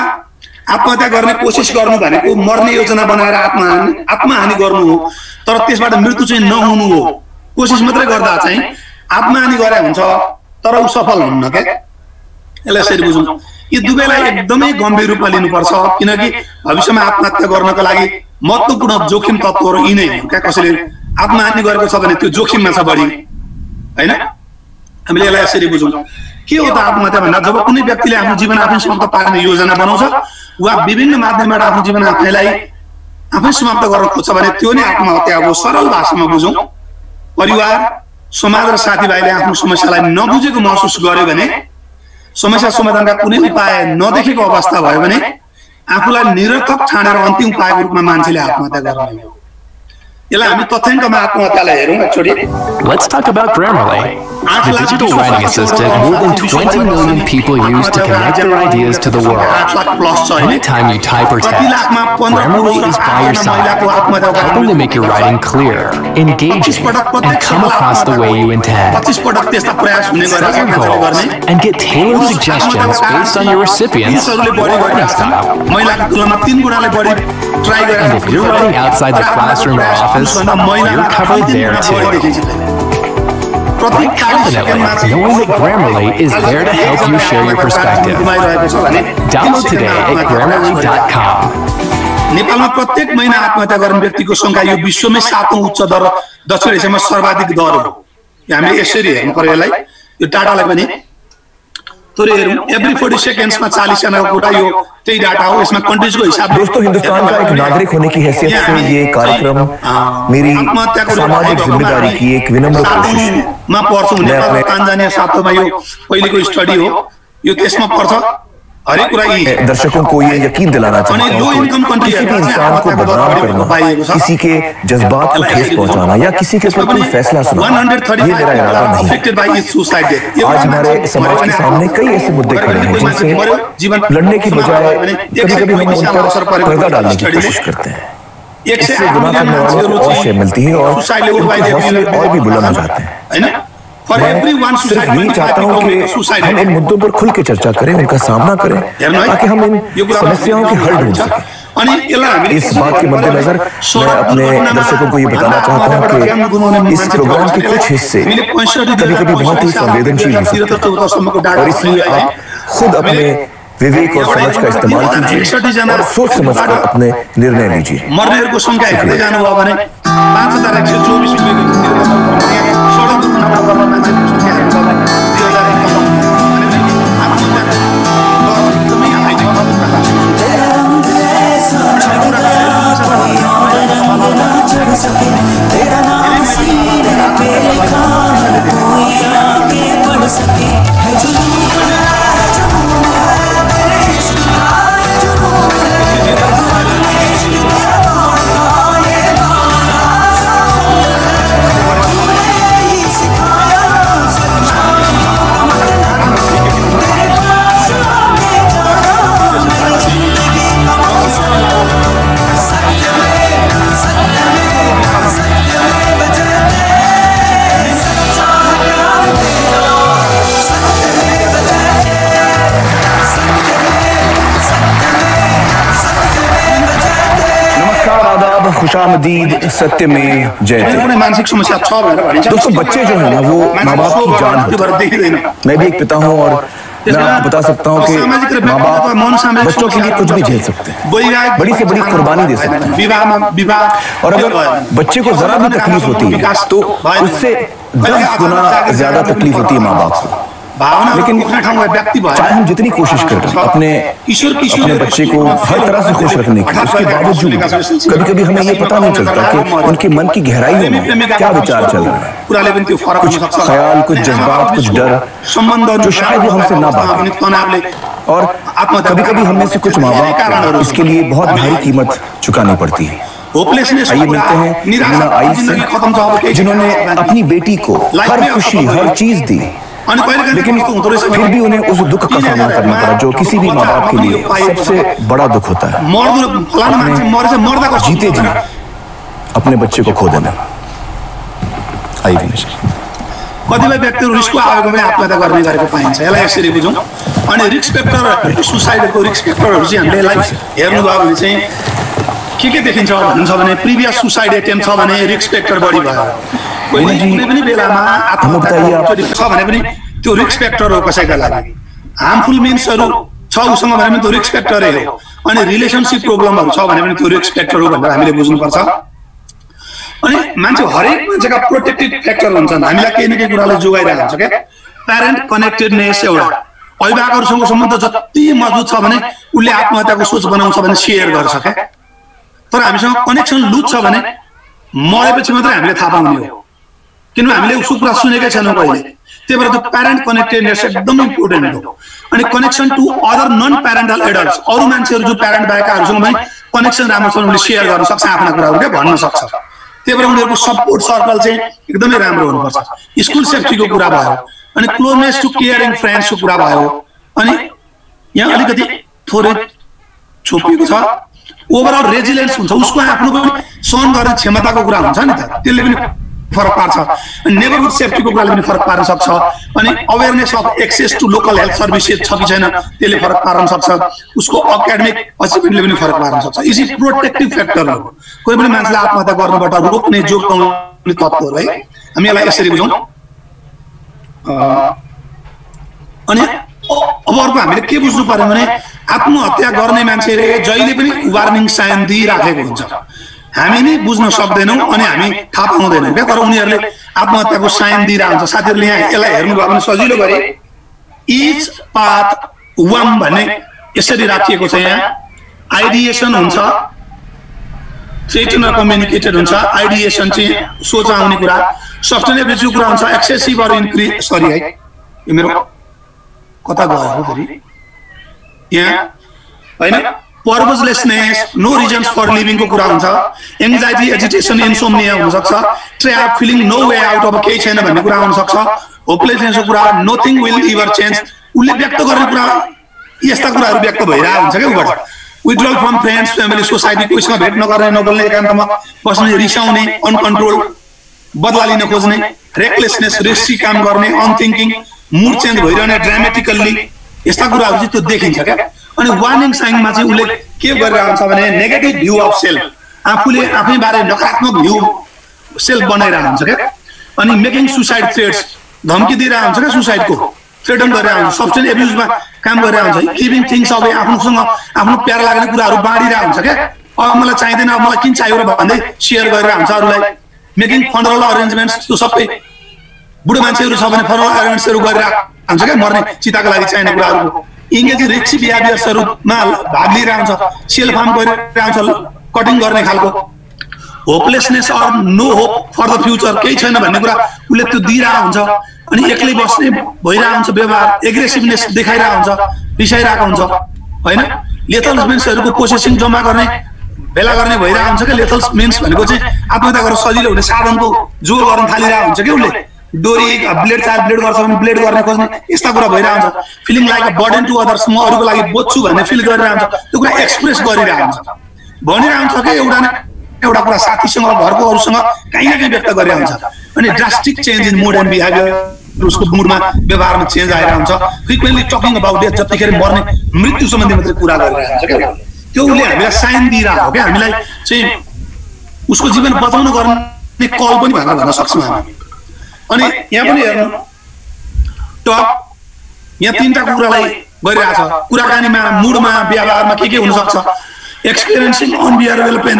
आत्महत्या गर्ने कोसिस गर्नु भनेको मर्ने योजना बनाएर आत्महानि गर्नु हो, तर त्यसबाट मृत्यु चाहिँ नहुनु हो। कोसिस मात्रै गर्दा चाहिँ आत्महानि गरे हुन्छ तर ऊ सफल हुन्न के। यसलाई यसरी बुझौँ। यी दुवैलाई एकदमै गम्भीर रूपमा लिनुपर्छ, किनकि भविष्यमा आत्महत्या गर्नको लागि महत्त्वपूर्ण जोखिम तत्त्वहरू यी नै हुन् क्या। कसैले आत्महानि गरेको छ भने त्यो जोखिममा छ बढी, हैन? हामीले यसलाई यसरी बुझौँ। के हो त आत्महत्या भन्दा जब कुनै व्यक्तिले आफ्नो जीवन आफै समाप्त पार्ने योजना बनाउँछ वा विभिन्न माध्यमबाट आफ्नो जीवन आफै समाप्त गर्न खोज्छ भने त्यो नै आत्महत्या हो। सरल भाषामा बुझौँ। परिवार, समाज र साथीभाइले आफ्नो समस्यालाई नबुझेको महसुस गर्यो भने, समस्या समाधानका कुनै उपाय नदेखेको अवस्था भयो भने आफूलाई निरर्थक ठानेर अन्तिम उपायको रूपमा मान्छेले आत्महत्या गर्ने हो। यसलाई हामी तथ्याङ्कमा आत्महत्यालाई हेरौँ एकचोटि। Let's talk about Grammarly, the digital writing assistant more than 20 million people use to connect their ideas to the world. Anytime you type or text, Grammarly is by your side, helping to make your writing clear, engaging, and come across the way you intend. Set your goals and get tailored suggestions based on your recipients' writing style. And if you're writing outside the classroom or office, you're covered there too. Write confidently, knowing that Grammarly is there to help you share your perspective. Download today at Grammarly.com. नेपालमा प्रत्येक महिना आत्महत्या गर्ने व्यक्तिको संख्या यो विश्वमै 7औं उच्च दर, दक्षिण एसियामा सर्वाधिक दर हो। हामीले यसरी हेर्नु पर्यो यसलाई, यो डाटालाई पनि थोरै हेरौँ। एभ्री 40 सेकेन्ड्समा 40 जनाको कुरा, यो त्यही डाटा हो। यसमा कन्ट्रीजको हिसाबले दोस्तों, हिंदुस्तान का एक नागरिक होने की हैसियत से ये कार्यक्रम मेरी सामाजिक जिम्मेदारी की एक विनम्र कोशिश है। मा पर्छौँ। नेपाल, तान्जानिया 7औंमा यो पहिलेको स्टडी हो, यो त्यसमा पर्छ। हरेक कुरा दर्शकों को ये यकीन दिलाना चाहता हूँ कि किसी भी इंसान को बदनाम करना, किसी के जज्बात को ठेस पहुंचाना या किसी के ऊपर कोई फैसला सुनाना, ये मेरा इरादा नहीं है। आज हमारे समाज के सामने कई ऐसे मुद्दे खड़े हैं जिनसे लड़ने की बजाय कभी-कभी हम उन पर पर्दा डालने की कोशिश करते हैं। इससे गुनाह करने वालों को और शय मिलती है और उनके हौसले और भी बुलंद हो जाते हैं। मैं सिर्फ यही चाहता हूँ कि हम इन मुद्दों पर खुल के चर्चा करें, उनका सामना करें, ताकि हम इन समस्याओं के हल ढूंढ सकें। इस बात के मद्देनजर मैं अपने दर्शकों को ये बताना चाहता हूँ कि इस प्रोग्राम के कुछ हिस्से कभी-कभी बहुत ही संवेदनशील हो सकते हैं और इसलिए आप खुद अपने विवेक और समझ का इस्तेमाल कीजिए और सोच समझकर अपने निर्णय लीजिए। मर्नेहरूको संख्या हेर्दै जानुभयो भने 5124 खुशामदीद सत्यमेव जयते। मानसिक समस्या छ भनेर भनिन्छ। दोस्तों बच्चे जो है ना वो माँ बाप की जान होते हैं। मैं भी एक पिता हूँ और मैं आपको बता सकता हूँ कि माँ बाप बच्चों के लिए कुछ भी झेल सकते हैं, बड़ी से बड़ी कुर्बानी दे सकते हैं। और अगर बच्चे को जरा भी तकलीफ होती है तो उससे 10 गुना ज्यादा तकलीफ होती है माँ बाप को। लेकिन चाहे हम जितनी कोशिश कर रहे हैं अपने बच्चे को हर तरह से खुश रखने की, उसके बावजूद कभी कभी हमें ये पता नहीं चलता कि उनके मन की गहराइयों में क्या विचार चल रहा है। कुछ ख्याल, कुछ जज्बात, कुछ डर जो शायद वो हमसे ना बात। और कभी कभी हमें से कुछ माँ बाप इसके लिए बहुत भारी कीमत चुकानी पड़ती है। आइए मिलते हैं मीना आइस से, जिन्होंने अपनी बेटी को हर खुशी, हर चीज दी, लेकिन फिर भी उन्हें उस दुख का सामना करना पड़ा जो किसी भी माँ बाप के लिए सबसे बड़ा दुख होता है, अपने जीते जी अपने बच्चे को खो देना। आइए कतिपय व्यक्तिहरू रिस्कको आवेगमै आत्महत्या गर्ने गरेको पाइन्छ। यसलाई यसरी बुझौँ। अनि रिस्क फ्याक्टर, सुसाइडको रिस्क फ्याक्टरहरू चाहिँ हामीले यसलाई हेर्नुभयो भने चाहिँ के देखिन्छ भन्नुहुन्छ भने प्रिभियस सुसाइड एटेम्प छ भने रिस्क फ्याक्टर बढी भयो। कुनै पनि बेलामा आत्महत्या छ भने पनि त्यो रिस्क फ्याक्टर हो कसैका लागि। हार्मफुल मिन्सहरू छ उसँग भने पनि त्यो रिस्क फ्याक्टरै हो। अनि रिलेसनसिप प्रब्लमहरू छ भने पनि त्यो रिस्क फ्याक्टर हो भनेर हामीले बुझ्नुपर्छ। अनि मान्छे हरेक मान्छेका प्रोटेक्टिभ फ्याक्टर हुन्छन्, हामीलाई केही न केही कुरालाई जोगाइरहेको हुन्छ क्या। प्यारेन्ट कनेक्टेडनेस एउटा, अभिभावकहरूसँग सम्बन्ध जति मजबुत छ भने उसले आत्महत्याको सोच बनाउँछ भने सेयर गर्छ क्या। तर हामीसँग कनेक्सन लुज छ भने मरेपछि मात्रै हामीले थाहा पाउने हो, किनभने हामीले उसको कुरा सुनेकै छैनौँ कहिले। त्यही भएर त्यो प्यारेन्ट कनेक्टेडनेस एकदम इम्पोर्टेन्ट हो। अनि connection to other non parental adults, अरू मान्छेहरू जो प्यारेन्ट भएकाहरूसँग पनि कनेक्सन राम्रो छ उनीहरूले सेयर गर्न सक्छ, आफ्ना कुराहरू क्या भन्न सक्छ। त्यही भएर उनीहरूको सपोर्ट सर्कल चाहिँ एकदमै राम्रो हुनुपर्छ। स्कुल सेफ्टीको कुरा भयो, अनि क्लोजनेस टु केयरिङ फ्रेन्ड्सको कुरा भयो। अनि यहाँ अलिकति थोरै छोपिएको छ, ओभरअल रेजिलेन्स हुन्छ, उसको आफ्नो पनि सहन गर्ने क्षमताको कुरा हुन्छ नि त, त्यसले पनि फरक पार्छ। नेबरहुड सेफ्टीको कुराले पनि फरक पार्न सक्छ। अनि awareness of access to local health services छ कि छैन त्यसले फरक पार्न सक्छ। उसको एकाडेमिक अचिभमेन्टले पनि फरक पार्न सक्छ। यी प्रोटेक्टिभ फ्याक्टर हो, कोही पनि मान्छेलाई आत्महत्या गर्नबाट रोक्ने जोगाउने तत्त्वहरू है। हामी यसलाई यसरी बुझौँ। अनि अब अर्को हामीले के बुझ्नु पर्यो भने आत्महत्या गर्ने मान्छेले जहिले पनि वार्निङ साइन दिइराखेको हुन्छ, हामी नै बुझ्न सक्दैनौँ अनि हामी थाहा पाउँदैनौँ क्या। तर उनीहरूले आत्महत्याको साइन दिइरहेको हुन्छ। साथीहरूले यहाँ यसलाई हेर्नुभयो भने सजिलो गरे इच पाथ वाम भन्ने यसरी राखिएको छ। यहाँ आइडिएसन हुन्छ, चेतना कम्युनिकेटेड हुन्छ। आइडिएसन चाहिँ सोच आउने कुरा, सस्टेनेबिलिटीको कुरा हुन्छ, एक्सेसिभ अर इन्क्रिज, सरी है यो मेरो कता गयो हो फेरि यहाँ होइन, पर्पजलेसनेस, नो रिजन्स फर लिभिङको कुरा हुन्छ। एङ्जाइटी, एजिटेसन, इन्सोम्निया हुनसक्छ। Trap, feeling no way out, अब केही छैन भन्ने कुरा हुनसक्छ। होपलेसनेसको कुरा, नथिङ विल इभर चेन्ज, उसले व्यक्त गर्ने कुरा यस्ता कुराहरू व्यक्त भइरहेको हुन्छ क्या उबाट। Withdrawal from friends, family, society, कोहीसँग भेट नगर्ने, नबोल्ने, एकान्तमा बस्ने, रिसाउने, अनकन्ट्रोल, बदला लिन खोज्ने, रेकलेसनेस, रेस्टी काम गर्ने, अनथिङ्किङ, मुड चेन्ज भइरहने ड्रामेटिकल्ली, यस्ता कुराहरू चाहिँ त्यो देखिन्छ क्या। अनि वार्निङ साइनमा चाहिँ उसले के गरिरहेको हुन्छ भने नेगेटिभ भ्यू अफ सेल्फ, आफूले आफै बारे नकारात्मक भ्यू सेल्फ बनाइरहेको हुन्छ क्या। अनि मेकिङ सुसाइड थ्रेट्स, धम्की दिइरहेको हुन्छ क्या, सुसाइडको थ्रेटन गरिरहेको हुन्छ, सब्सटेन्स एब्युजमा काम गरिरहेको हुन्छ, गिभिङ थिङ्स अवे, आफूसँग आफ्नो प्यार लाग्ने कुराहरू बाँडिरहेको हुन्छ क्या। अब मलाई चाहिँदैन, अब मलाई किन चाहियो र भन्दै सेयर गरिरहेको हुन्छ अरूलाई। मेकिङ फनरल अरेन्जमेन्ट्स, त्यो सबै बुढो मान्छेहरू छ भने फनरल अरेन्जमेन्ट्सहरू गरिरहेको हुन्छ क्या, मर्ने चिताको लागि चाहिने कुराहरूको। इङ्गेज रिक्सी बिहेभियर्सहरूमा भाग लिइरहेको हुन्छ, सेल फार्म गरिरहेको हुन्छ, कटिङ गर्ने खालको। Hopelessness or no hope for the future, केही छैन भन्ने कुरा उसले त्यो दिइरहेको हुन्छ। अनि एक्लै बस्ने भइरहेको हुन्छ, व्यवहार एग्रेसिभनेस देखाइरहेको हुन्छ, रिसाइरहेको हुन्छ होइन। लेथल मेन्सहरूको पोसेसिङ जम्मा गर्ने, भेला गर्ने भइरहेको हुन्छ क्या। लेथल मेन्स भनेको चाहिँ आत्महत्या गर्न सजिलो हुने साधनको जोर गर्न थालिरहेको हुन्छ क्या उसले। डोरी, ब्लेड चाहे ब्लेड गर्छ भने ब्लेड गर्ने खोज्ने, यस्ता कुरा भइरहेको हुन्छ। Feeling like a burden to others, म अरूको लागि बोज्छु भन्ने फिल गरिरहेको हुन्छ, त्यो कुरा एक्सप्रेस गरिरहेको हुन्छ, भनिरहेको हुन्छ कि एउटा कुरा साथीसँग, घरको अरूसँग कहीँ न कहीँ व्यक्त गरिरहेको हुन्छ। अनि drastic change in mood and behaviour, उसको मुडमा, व्यवहारमा चेन्ज आइरहेको हुन्छ। फ्रिक्वेन्टली टकिङ अबाउट डेथ, जतिखेर मर्ने, मृत्यु सम्बन्धी मात्रै कुरा गरिरहेको हुन्छ क्या। त्यो उसले हामीलाई साइन दिइरहेको हो क्या, हामीलाई चाहिँ उसको जीवन बचाउन गर्ने कल पनि भन्न सक्छौँ हामी। अनि यहाँ पनि हेर्नु टक यहाँ तीनटा कुरालाई गरिरहेछ, कुराकानीमा, मुडमा, व्यवहारमा के हुन सक्छ। एक्सपिरियन्सिङ अनबियरेबल पेन,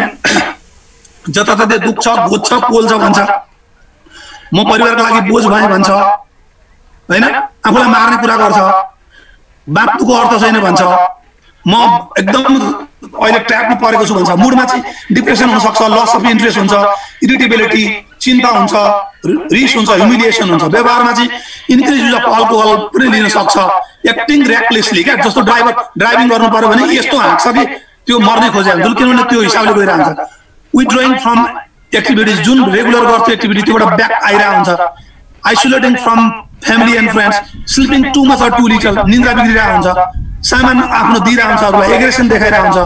जताततै दुख्छ, घोज्छ, पोल्छ भन्छ, म परिवारको लागि बोझ भएँ भन्छ हैन, आफूलाई मार्ने कुरा गर्छ, बाँच्नुको अर्थ छैन भन्छ, म एकदम अहिले ट्र्याकमा परेको छु भन्छ। मुडमा चाहिँ डिप्रेसन हुन सक्छ, लस अफ इन्ट्रेस्ट हुन्छ, इरिटेबिलिटी, चिन्ता हुन्छ, रिस हुन्छ, ह्युमिलिएसन हुन्छ। व्यवहारमा चाहिँ इन्क्रिज युज अफ अल्कोहल पनि लिन सक्छ। एक्टिङ रेकलेसली क्या, जस्तो ड्राइभिङ गर्नु पर्यो भने यस्तो हाँक्छ कि त्यो मर्ने खोजे हुन्छ, किनभने त्यो हिसाबले गइरहन्छ। विथड्रइङ फ्रम एक्टिभिटिज, जुन रेगुलर गर्थ्यो एक्टिभिटी त्योबाट ब्याक आइरहेको हुन्छ। Isolating from family and friends, sleeping too much or too little, निन्द्रा बिग्रिरहेको हुन्छ, सामान आफ्नो दिइरहेको हुन्छ, अरूलाई एग्रेसन देखाइरहेको हुन्छ।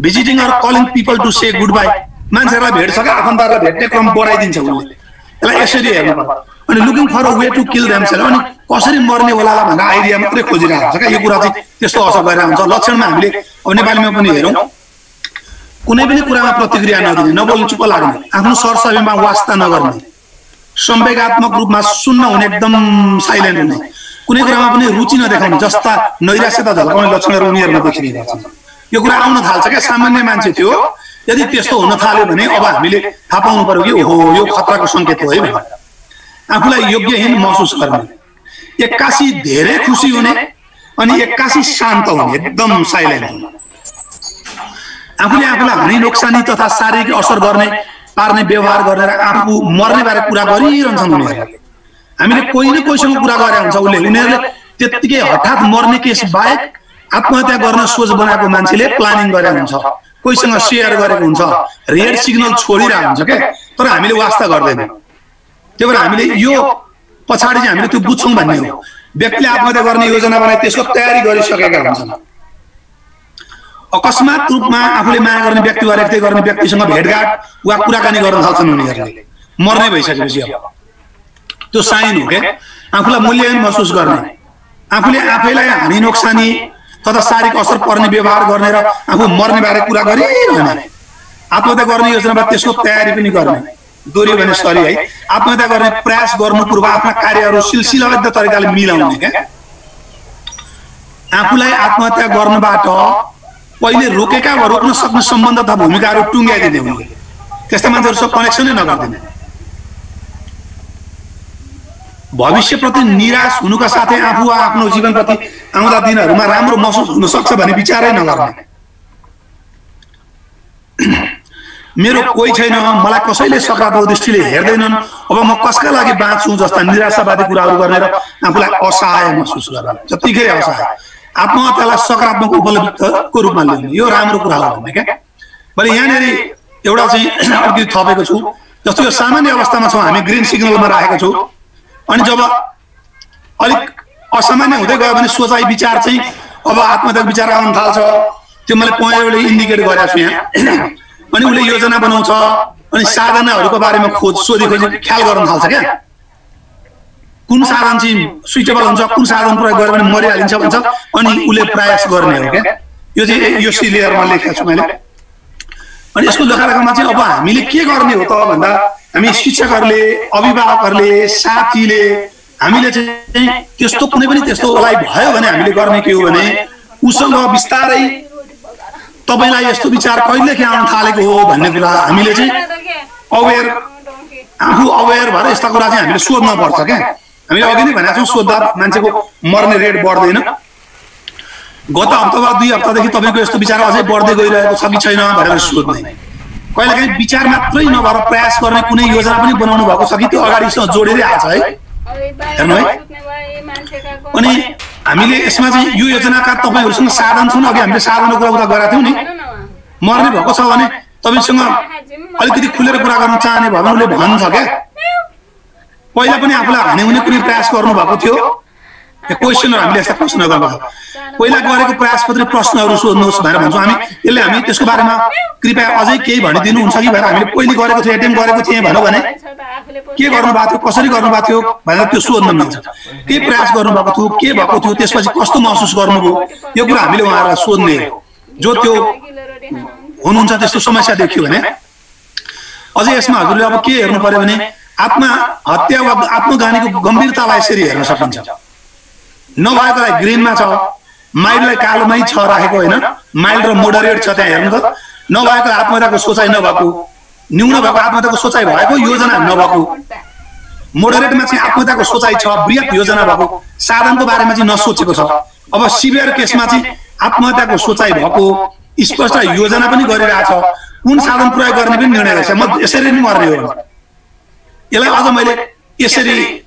Visiting or calling people to say good bye, मान्छेहरूलाई भेट्छ क्या, आफन्तहरूलाई भेट्ने क्रम बढाइदिन्छ उसले। यसलाई यसरी हेर्नु पर्छ। अनि looking for a way to kill themselves, अनि कसरी मर्ने होला भनेर आइडिया मात्रै खोजिरहेको हुन्छ क्या। यो कुरा चाहिँ त्यस्तो असर गरिरहेको हुन्छ। लक्षणमा हामीले अब नेपालीमा पनि हेरौँ, कुनै पनि कुरामा प्रतिक्रिया नदिने, नबोल्ने, चुप लाग्ने, आफ्नो सरसफाइमा वास्ता नगर्ने, संवेगात्मक रूपमा सुन्न हुने, एकदम साइलेन्ट हुने, कुनै कुरामा पनि रुचि नदेखाउने, जस्ता नैराश्यता झल्काउने लक्षणहरू उनीहरूमा देखिरहेका छन्। यो कुरा आउन थाल्छ क्या। सामान्य मान्छे थियो, यदि त्यस्तो हुन थाल्यो भने अब हामीले थाहा पाउनु पर्यो कि ओहो यो खतराको सङ्केत हो है भनेर। आफूलाई योग्यहीन महसुस गर्ने, एक्कासी धेरै खुसी हुने, अनि एक्कासी शान्त हुने, एकदम साइलेन्ट हुने, आफूले आफूलाई हानि नोक्सानी तथा शारीरिक असर गर्ने पार्ने व्यवहार गरेर आफू मर्ने बारे कुरा गरिरहन्छन् उनीहरूले। हामीले कोही न कोहीसँग कुरा गरेका हुन्छ, उनीहरूले त्यत्तिकै हठात मर्ने केस बाहेक आत्महत्या गर्न सोच बनाएको मान्छेले प्लानिङ गरेको हुन्छ, कोहीसँग सेयर गरेको हुन्छ, रेड सिग्नल छोडिरहेको हुन्छ क्या, तर हामीले वास्ता गर्दैनौँ। त्यही भएर हामीले यो पछाडि चाहिँ हामीले त्यो बुझ्छौँ भन्ने हो। व्यक्तिले आत्महत्या गर्ने योजना बनाए त्यसको तयारी गरिसकेका हुन्छन्। अकस्मात रूपमा आफूले माया गर्ने व्यक्ति वा रेख्दै गर्ने व्यक्तिसँग भेटघाट वा कुराकानी गर्न थाल्छन् उनीहरूले मर्ने भइसकेपछि। अब त्यो साइन हो क्या, आफूलाई मूल्यहीन महसुस गर्ने, आफूले आफैलाई हानि नोक्सानी तथा शारीरिक असर पर्ने व्यवहार गर्ने र आफू मर्ने बारे कुरा गरिरहने, आत्महत्या गर्ने योजना त्यसको तयारी पनि गर्ने, दोहोऱ्यो भने सरी है, आत्महत्या गर्ने प्रयास गर्नु पूर्व आफ्ना कार्यहरू सिलसिलाबद्ध तरिकाले मिलाउने क्या। आफूलाई आत्महत्या गर्नबाट पहिले रोकेका वा रोक्न सक्ने सम्बन्ध तथा भूमिकाहरू टुङ्ग्याइदिने उनले, त्यस्ता मान्छेहरूसँग कनेक्सनै नगरिदिने। भविष्यप्रति निराश हुनुका साथै आफू वा आफ्नो जीवनप्रति आउँदा दिनहरूमा राम्रो महसुस हुन सक्छ भन्ने विचारै नगर्ने। मेरो कोही छैन, मलाई कसैले सकारात्मक दृष्टिले हेर्दैनन्, अब म कसका लागि बाँच्छु जस्ता निराशावादी कुराहरू गर्ने र आफूलाई असहाय महसुस गर्ने, जतिखेर असहाय, आत्महत्यालाई सकारात्मक उपलब्धिको रूपमा लिने, यो राम्रो कुरा हो भन्ने क्या। मैले यहाँनिर एउटा चाहिँ अलिकति थपेको छु, जस्तो यो सामान्य अवस्थामा छौँ हामी, ग्रिन सिग्नलमा राखेको छु, अनि जब अलिक असामान्य हुँदै गयो भने सोचाइ विचार चाहिँ अब आत्महत्याको विचार आउन थाल्छ। त्यो मैले पहिलेबाट इन्डिकेट गरेको छु यहाँ। अनि उसले योजना बनाउँछ, अनि साधनाहरूको बारेमा सोधी ख्याल गर्न थाल्छ क्या, कुन साधन चाहिँ सुइटेबल हुन्छ, कुन साधन प्रयोग गर्यो भने मरिहालिन्छ भन्छ, अनि उसले प्रयास गर्ने हो क्या। यो चाहिँ यो लेयरमा लेखेको छु मैले। अनि यसको लेखालेखामा चाहिँ अब हामीले के गर्ने हो त भन्दा, हामी शिक्षकहरूले, अभिभावकहरूले, साथीले, हामीले चाहिँ त्यस्तो कुनै पनि त्यस्तोलाई भयो भने हामीले गर्ने के हो भने उसँग बिस्तारै तपाईँलाई यस्तो विचार कहिलेदेखि आउन थालेको हो भन्ने कुरा हामीले चाहिँ अवेर, आफू अवेर भएर यस्ता कुरा चाहिँ हामीले सोध्न पर्छ क्या। हामीले अघि नै भनेको छौँ, सोद्धा मान्छेको मर्ने रेट बढ्दैन। गत हप्ता वा 2 हप्तादेखि तपाईँको यस्तो विचार अझै बढ्दै गइरहेको छ कि छैन भनेर सोध्ने, कहिलेकाहीँ विचार मात्रै नभएर प्रयास गर्ने कुनै योजना पनि बनाउनु भएको छ कि त्यो अगाडिसँग जोडेरै आएको छ है, हेर्नु है। अनि हामीले यसमा चाहिँ यो योजनाका तपाईँहरूसँग साधन छन्, अघि हामीले साधनको कुरा उता गरेका थियौँ नि, मर्ने भएको छ भने तपाईँसँग अलिकति खुलेर कुरा गर्न चाहने भयो भने उसले भन्छ क्या। पहिला पनि आफूलाई हानि हुने कुनै प्रयास गर्नुभएको थियो, क्वेसनहरू हामीले यस्ता प्रश्न गर्नुपर्छ, पहिला गरेको प्रयास पत्र प्रश्नहरू सोध्नुहोस् भनेर भन्छौँ हामी। यसले हामी त्यसको बारेमा कृपया अझै केही भनिदिनुहुन्छ कि भनेर हामीले पहिले गरेको थियो, एटेम्प गरेको थिएँ भन्यो भने के गर्नुभएको थियो, कसरी गर्नुभएको थियो भनेर त्यो सोध्न मिल्छ। के प्रयास गर्नुभएको थियो, के भएको थियो, त्यसपछि कस्तो महसुस गर्नुभयो, यो कुरा हामीले उहाँहरूलाई सोध्ने हो। जो त्यो हुनुहुन्छ त्यस्तो समस्या देखियो भने अझै यसमा हजुरले अब के हेर्नु पर्यो भने आत्महत्या वा आत्मघानीको गम्भीरतालाई यसरी हेर्न सकिन्छ। नभएकोलाई ग्रिनमा छ, माइल्डलाई कालोमै छ राखेको होइन, माइल्ड र मोडरेट छ त्यहाँ हेर्नु त। नभएको आत्महत्याको सोचाइ नभएको, न्यून भएको आत्महत्याको सोचाइ भएको, योजना नभएको, मोडरेटमा चाहिँ आत्महत्याको सोचाइ छ, बृहत योजना भएको, साधनको बारेमा चाहिँ नसोचेको छ। अब सिभियर केसमा चाहिँ आत्महत्याको सोचाइ भएको, स्पष्ट योजना पनि गरिरहेछ, कुन साधन प्रयोग गर्ने पनि निर्णय रहेछ, म यसरी नै मर्ने हो। यसलाई अझ मैले यसरी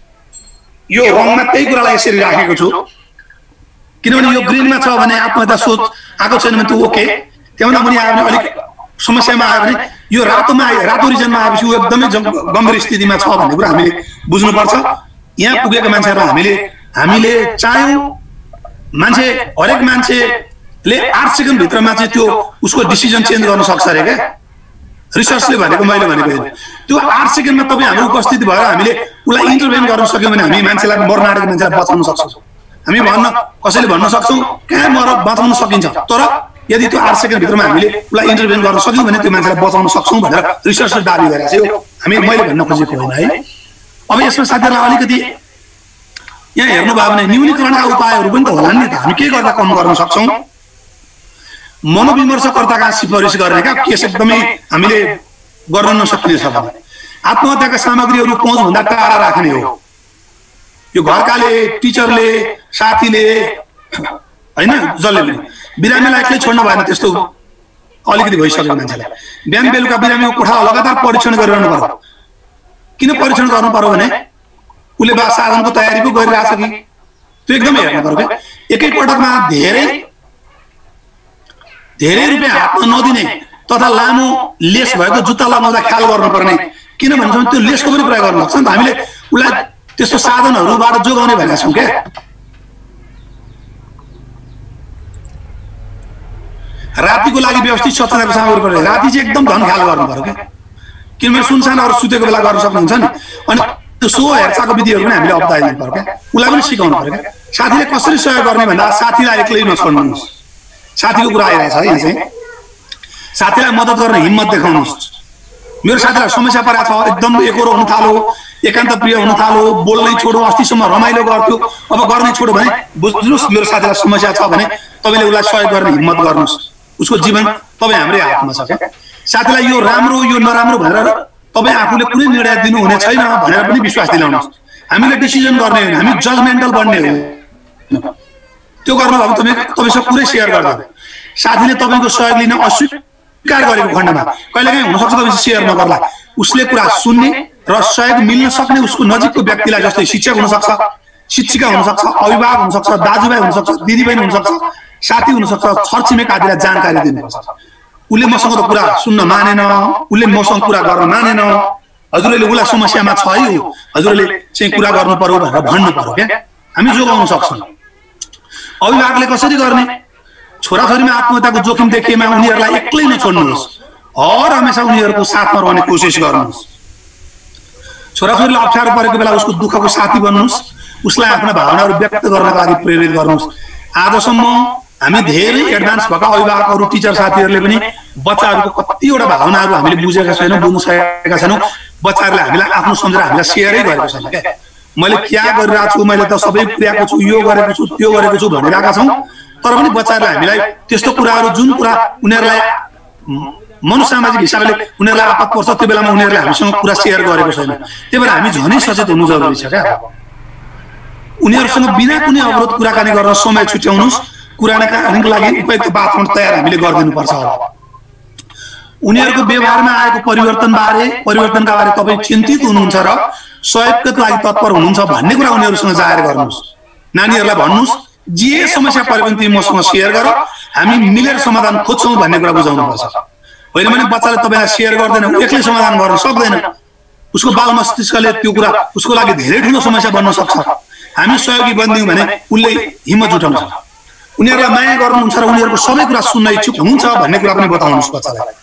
यो रङमा त्यही कुरालाई यसरी राखेको छु, किनभने यो ग्रिनमा छ भने आत्महत्या सोच आएको छैन भने त ओके, त्योभन्दा पनि आयो भने अलिक समस्यामा आयो भने यो रातोमा आयो, रातो रिजनमा आएपछि ऊ एकदमै गम्भीर स्थितिमा छ भन्ने कुरा हामीले बुझ्नुपर्छ। यहाँ पुगेको मान्छेहरूलाई हामीले चाह्यौँ मान्छे, हरेक मान्छेले 8 सेकेन्ड भित्रमा चाहिँ त्यो उसको डिसिजन चेन्ज गर्न सक्छ अरे क्या, रिसर्चले भनेको, मैले भनेको होइन। त्यो 8 सेकेन्डमा तपाईँ हाम्रो उपस्थिति भएर हामीले उसलाई इन्टरभेन गर्न सक्यौँ भने हामी मान्छेलाई मर्न आँटेको मान्छेलाई बचाउन सक्छौँ। हामी कसैले भन्न सक्छौँ कहाँ बचाउन सकिन्छ, तर यदि त्यो 8 सेकेन्ड भित्रमा हामीले उसलाई इन्टरभेन गर्न सक्यौँ भने त्यो मान्छेलाई बचाउन सक्छौँ भनेर रिसर्चले दाबी गरेको छ। यो मैले भन्न खोजेको होइन है। अब यसमा साथीहरूलाई अलिकति यहाँ हेर्नुभयो भने न्यूनीकरणका उपायहरू पनि त होला नि त, हामी के गर्दा कम गर्न सक्छौँ। मनोविमर्शकर्ताका सिफारिस गर्ने क्या केस एकदमै हामीले गर्न नसकिने छ भने आत्महत्याका सामग्रीहरू पहुँचभन्दा टाढा राख्ने हो। यो घरकाले, टिचरले, साथीले होइन, जसले पनि बिरामीलाई एक्लै छोड्न भएन। त्यस्तो अलिकति भइसक्यो मान्छेलाई, बिहान बेलुका बिरामीको कोठा लगातार परीक्षण गरिरहनु पर्यो। किन परीक्षण गर्नु पर्यो भने उसले साधनको तयारी पो गरिरहेछ कि, त्यो एकदमै हेर्नु पर्यो क्या। एकैपटकमा धेरै रुपियाँ हातमा नदिने तथा लामो लेस भएको जुत्ता लगाउँदा ख्याल गर्नुपर्ने, किन भन्छ त्यो लेसको पनि प्रयोग गर्न सक्छ नि त। हामीले उसलाई त्यस्तो साधनहरूबाट जोगाउने भनेका छौँ क्या। रातिको लागि व्यवस्थित स्वच्छताको सामग्री पर्यो, राति चाहिँ एकदम धन ख्याल गर्नु पर्यो क्या, किनभने सुनसानहरू सुतेको बेला गर्न सक्नुहुन्छ नि। अनि त्यो सो हेरचाहको विधिहरू पनि हामीले अप्नाइदिनु पर्यो क्या, उसलाई पनि सिकाउनु पर्यो क्या। साथीले कसरी सहयोग गर्ने भन्दा साथीलाई एक्लै नछोड्नुहोस्। साथीको कुरा आइरहेछ है, यहाँ चाहिँ साथीलाई मद्दत गर्ने हिम्मत देखाउनुहोस्। मेरो साथीलाई समस्या परेको छ, एकदम एकोरो हुन थाल्यो, एकान्त प्रिय हुन थाल्यो, बोल्नै छोडो, अस्तिसम्म रमाइलो गर्थ्यो, अब गर्नै छोडो भने बुझ्नुहोस् मेरो साथीलाई समस्या छ भने तपाईँले उसलाई सहयोग गर्ने हिम्मत गर्नुहोस्। उसको जीवन तपाईँ हाम्रै हातमा छ क्या। साथीलाई यो राम्रो यो नराम्रो भनेर तपाईँ आफूले कुनै निर्णय दिनु हुने छैन भनेर पनि विश्वास दिलाउनुहोस्। हामीले डिसिजन गर्ने होइन, हामी जजमेन्टल बन्ने हो। त्यो गर्नुभयो भने तपाईँसँग पुरै सेयर गर्दा साथीले तपाईँको सहयोग लिन अस्वीकार गरेको खण्डमा कहिलेकाहीँ हुनसक्छ तपाईँ सेयर नगर्ला, उसले कुरा सुन्ने र सहयोग मिल्न सक्ने उसको नजिकको व्यक्तिलाई, जस्तै शिक्षक हुनसक्छ, शिक्षिका हुनसक्छ, अभिभावक हुनसक्छ, दाजुभाइ हुनसक्छ, दिदीबहिनी हुनसक्छ, साथी हुनसक्छ, छरछिमेक आदिलाई जानकारी दिनुपर्छ। उसले मसँग त कुरा सुन्न मानेन, उसले मसँग कुरा गर्न मानेन, हजुरले उसलाई समस्यामा छ है, हजुरले चाहिँ कुरा गर्नु पर्यो भनेर भन्नु पर्यो क्या। हामी जोगाउन सक्छौँ। अभिभावकले कसरी गर्ने? छोराछोरीमा आत्महत्याको जोखिम देखिएमा उनीहरूलाई एक्लै नछोड्नुहोस्, हर हमेसा उनीहरूको साथमा रहने कोसिस गर्नुहोस्। छोराछोरीलाई अप्ठ्यारो परेको बेला उसको दुःखको साथी बन्नुहोस्, उसलाई आफ्ना भावनाहरू व्यक्त गर्नका लागि प्रेरित गर्नुहोस्। आजसम्म हामी धेरै एडभान्स भएका अभिभावकहरू, टिचर साथीहरूले पनि बच्चाहरूको कतिवटा भावनाहरू हामीले बुझेका छैनौँ, बुझ्न सकेका छैनौँ। बच्चाहरूले हामीलाई आफ्नो सम्झेर हामीलाई सेयरै गरेको छैन क्या। मैले क्या गरिरहेको छु, मैले त सबै पुर्याएको छु, यो गरेको छु, त्यो गरेको छु भनिरहेका छौँ, तर पनि बच्चाहरूले हामीलाई त्यस्तो कुराहरू जुन कुरा उनीहरूलाई मनोसामाजिक हिसाबले उनीहरूलाई आपत पर्छ त्यो बेलामा उनीहरूले हामीसँग कुरा सेयर गरेको छैन। त्यही भएर हामी झनै सचेत हुनु जरुरी छ क्या। उनीहरूसँग बिना कुनै अवरोध कुराकानी गर्न समय छुट्याउनुहोस्। कुराकानीको लागि उपयुक्त वातावरण तयार हामीले गरिदिनुपर्छ। उनीहरूको व्यवहारमा आएको परिवर्तनका बारे तपाईँ चिन्तित हुनुहुन्छ र सहयोगका लागि तत्पर हुनुहुन्छ भन्ने कुरा उनीहरूसँग जाहेर गर्नुहोस्। नानीहरूलाई भन्नुहोस् जे समस्या परे पनि तिमी मसँग सेयर गर, हामी मिलेर समाधान खोज्छौँ भन्ने कुरा बुझाउनुपर्छ। होइन भने बच्चाले तपाईँलाई सेयर गर्दैन, एक्लै समाधान गर्न सक्दैन, उसको बाल मस्तिष्कले त्यो कुरा उसको लागि धेरै ठुलो समस्या बन्न सक्छ। हामी सहयोगी बनिदियौँ भने उसले हिम्मत जुटाउँछ। उनीहरूलाई माया गर्नुहुन्छ र उनीहरूको सबै कुरा सुन्न इच्छुक हुनुहुन्छ भन्ने कुरा पनि बताउनुहोस् बच्चालाई।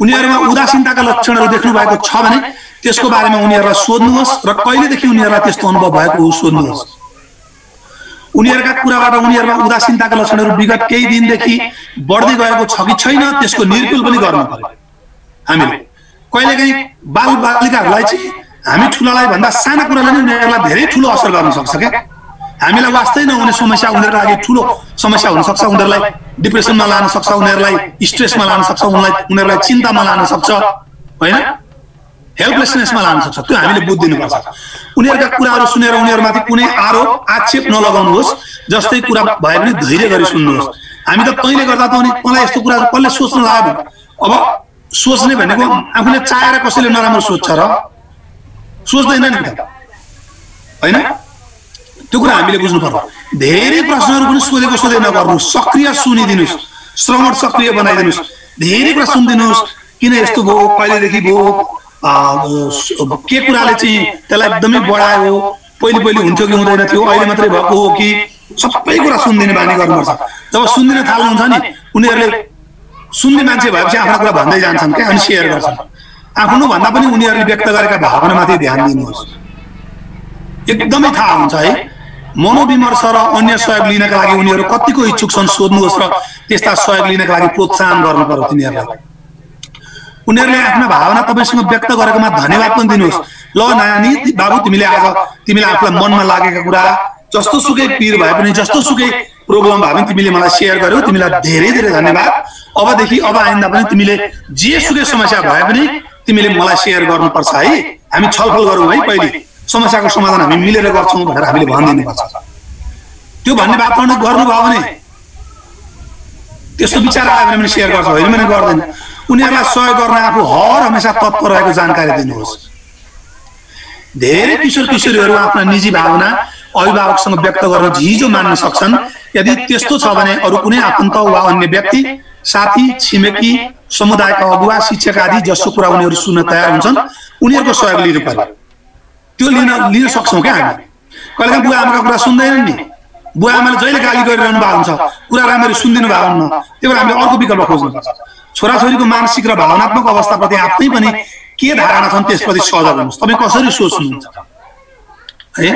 उनीहरूमा उदासीनताका लक्षणहरू देख्नु भएको छ भने त्यसको बारेमा उनीहरूलाई सोध्नुहोस् र कहिलेदेखि उनीहरूलाई त्यस्तो अनुभव भएको हो सोध्नुहोस्। उनीहरूका कुराबाट उनीहरूमा उदासीनताका लक्षणहरू विगत केही दिनदेखि बढ्दै गएको छ कि छैन त्यसको निर्कुल पनि गर्नु पर्यो। हामीले कहिलेकाहीँ बालबालिकाहरूलाई चाहिँ हामी ठुलालाई भन्दा साना कुराले नै उनीहरूलाई धेरै ठुलो असर गर्न सक्छ क्या हामीलाई वास्तै नहुने समस्या उनीहरूको लागि ठुलो समस्या हुन सक्छ उनीहरूलाई डिप्रेसनमा लान सक्छ उनीहरूलाई स्ट्रेसमा लान सक्छ उनीहरूलाई चिन्तामा लान सक्छ होइन हेल्पलेसनेसमा लान सक्छ त्यो हामीले बुझिदिनुपर्छ उनीहरूका कुराहरू सुनेर उनीहरूमाथि कुनै आरोप आक्षेप नलगाउनुहोस् जस्तै कुरा भए पनि धैर्य गरी सुन्नुहोस् हामी त पहिले गर्दा त मलाई यस्तो कुरा कसले सोच्न लाग्यो अब सोच्ने भनेको आफूले चाहेर कसैले नराम्रो सोच्छ र सोच्दैन नि त होइन त्यो कुरा हामीले बुझ्नु पर्छ धेरै प्रश्नहरू पनि सोधेको नगर्नुहोस् सक्रिय सुनिदिनुहोस् श्रवण सक्रिय बनाइदिनुहोस् धेरै कुरा सुनिदिनुहोस् किन यस्तो भयो कहिलेदेखि भयो के कुराले चाहिँ त्यसलाई एकदमै बढायो पहिले हुन्थ्यो कि हुँदैन थियो अहिले मात्रै भएको हो कि सबै कुरा सुनिदिने बानी गर्नुपर्छ जब सुनिदिन थाल्नुहुन्छ नि उनीहरूले सुन्ने मान्छे भएपछि आफ्ना कुरा भन्दै जान्छन् क्या अनि सेयर गर्छन् आफ्नो भन्दा पनि उनीहरूले व्यक्त गरेका भावनामाथि ध्यान दिनुहोस् एकदमै थाहा हुन्छ है मनोविमर्श र अन्य सहयोग लिनका लागि उनीहरू कतिको इच्छुक छन् सोध्नुहोस् र त्यस्ता सहयोग लिनका लागि प्रोत्साहन गर्नु पर्यो तिनीहरूलाई उनीहरूले आफ्ना भावना तपाईसँग व्यक्त गरेकोमा धन्यवाद पनि दिनुहोस् ल नानी बाबु तिमीले आफूलाई मनमा लागेका कुरा जस्तो सुकै पीर भए पनि जस्तो सुकै प्रब्लम भए पनि तिमीले मलाई सेयर गर्यौ तिमीलाई धेरै धेरै धन्यवाद अबदेखि अब आइन्दा पनि तिमीले जे सुकै समस्या भए पनि तिमीले मलाई सेयर गर्नुपर्छ है हामी छलफल गरौँ है पहिले समस्याको समाधान हामी मिलेर गर्छौँ भनेर हामीले भनिदिनुपर्छ त्यो भन्ने वातावरण गर्नुभयो भने त्यस्तो विचार आयो भने पनि सेयर गर्छ होइन भने गर्दैन उनीहरूलाई सहयोग गर्न आफू हर हमेसा तत्पर रहेको जानकारी दिनुहोस् धेरै किशोरीहरू आफ्ना निजी भावना अभिभावकसँग व्यक्त गर्न झिझो मान्न सक्छन् यदि त्यस्तो छ भने अरू कुनै आफन्त वा अन्य व्यक्ति साथी छिमेकी समुदायका अगुवा शिक्षक आदि जसको कुरा उनीहरू सुन्न तयार हुन्छन् उनीहरूको सहयोग लिनु पर्यो त्यो लिन सक्छौँ क्या हामी कहिलेकाहीँ बुवा आमाका कुरा सुन्दैनन् नि बुवा आमाले जहिले गाली गरिरहनु भएको हुन्छ कुरा राम्ररी सुनिदिनु भएको हुन्न त्यही भएर हामीले अर्को विकल्प खोज्नुपर्छ छोराछोरीको मानसिक र भावनात्मक अवस्थाप्रति आफै पनि के धारणा छन् त्यसप्रति सजग हुनुहोस् तपाईँ कसरी सोच्नुहुन्छ है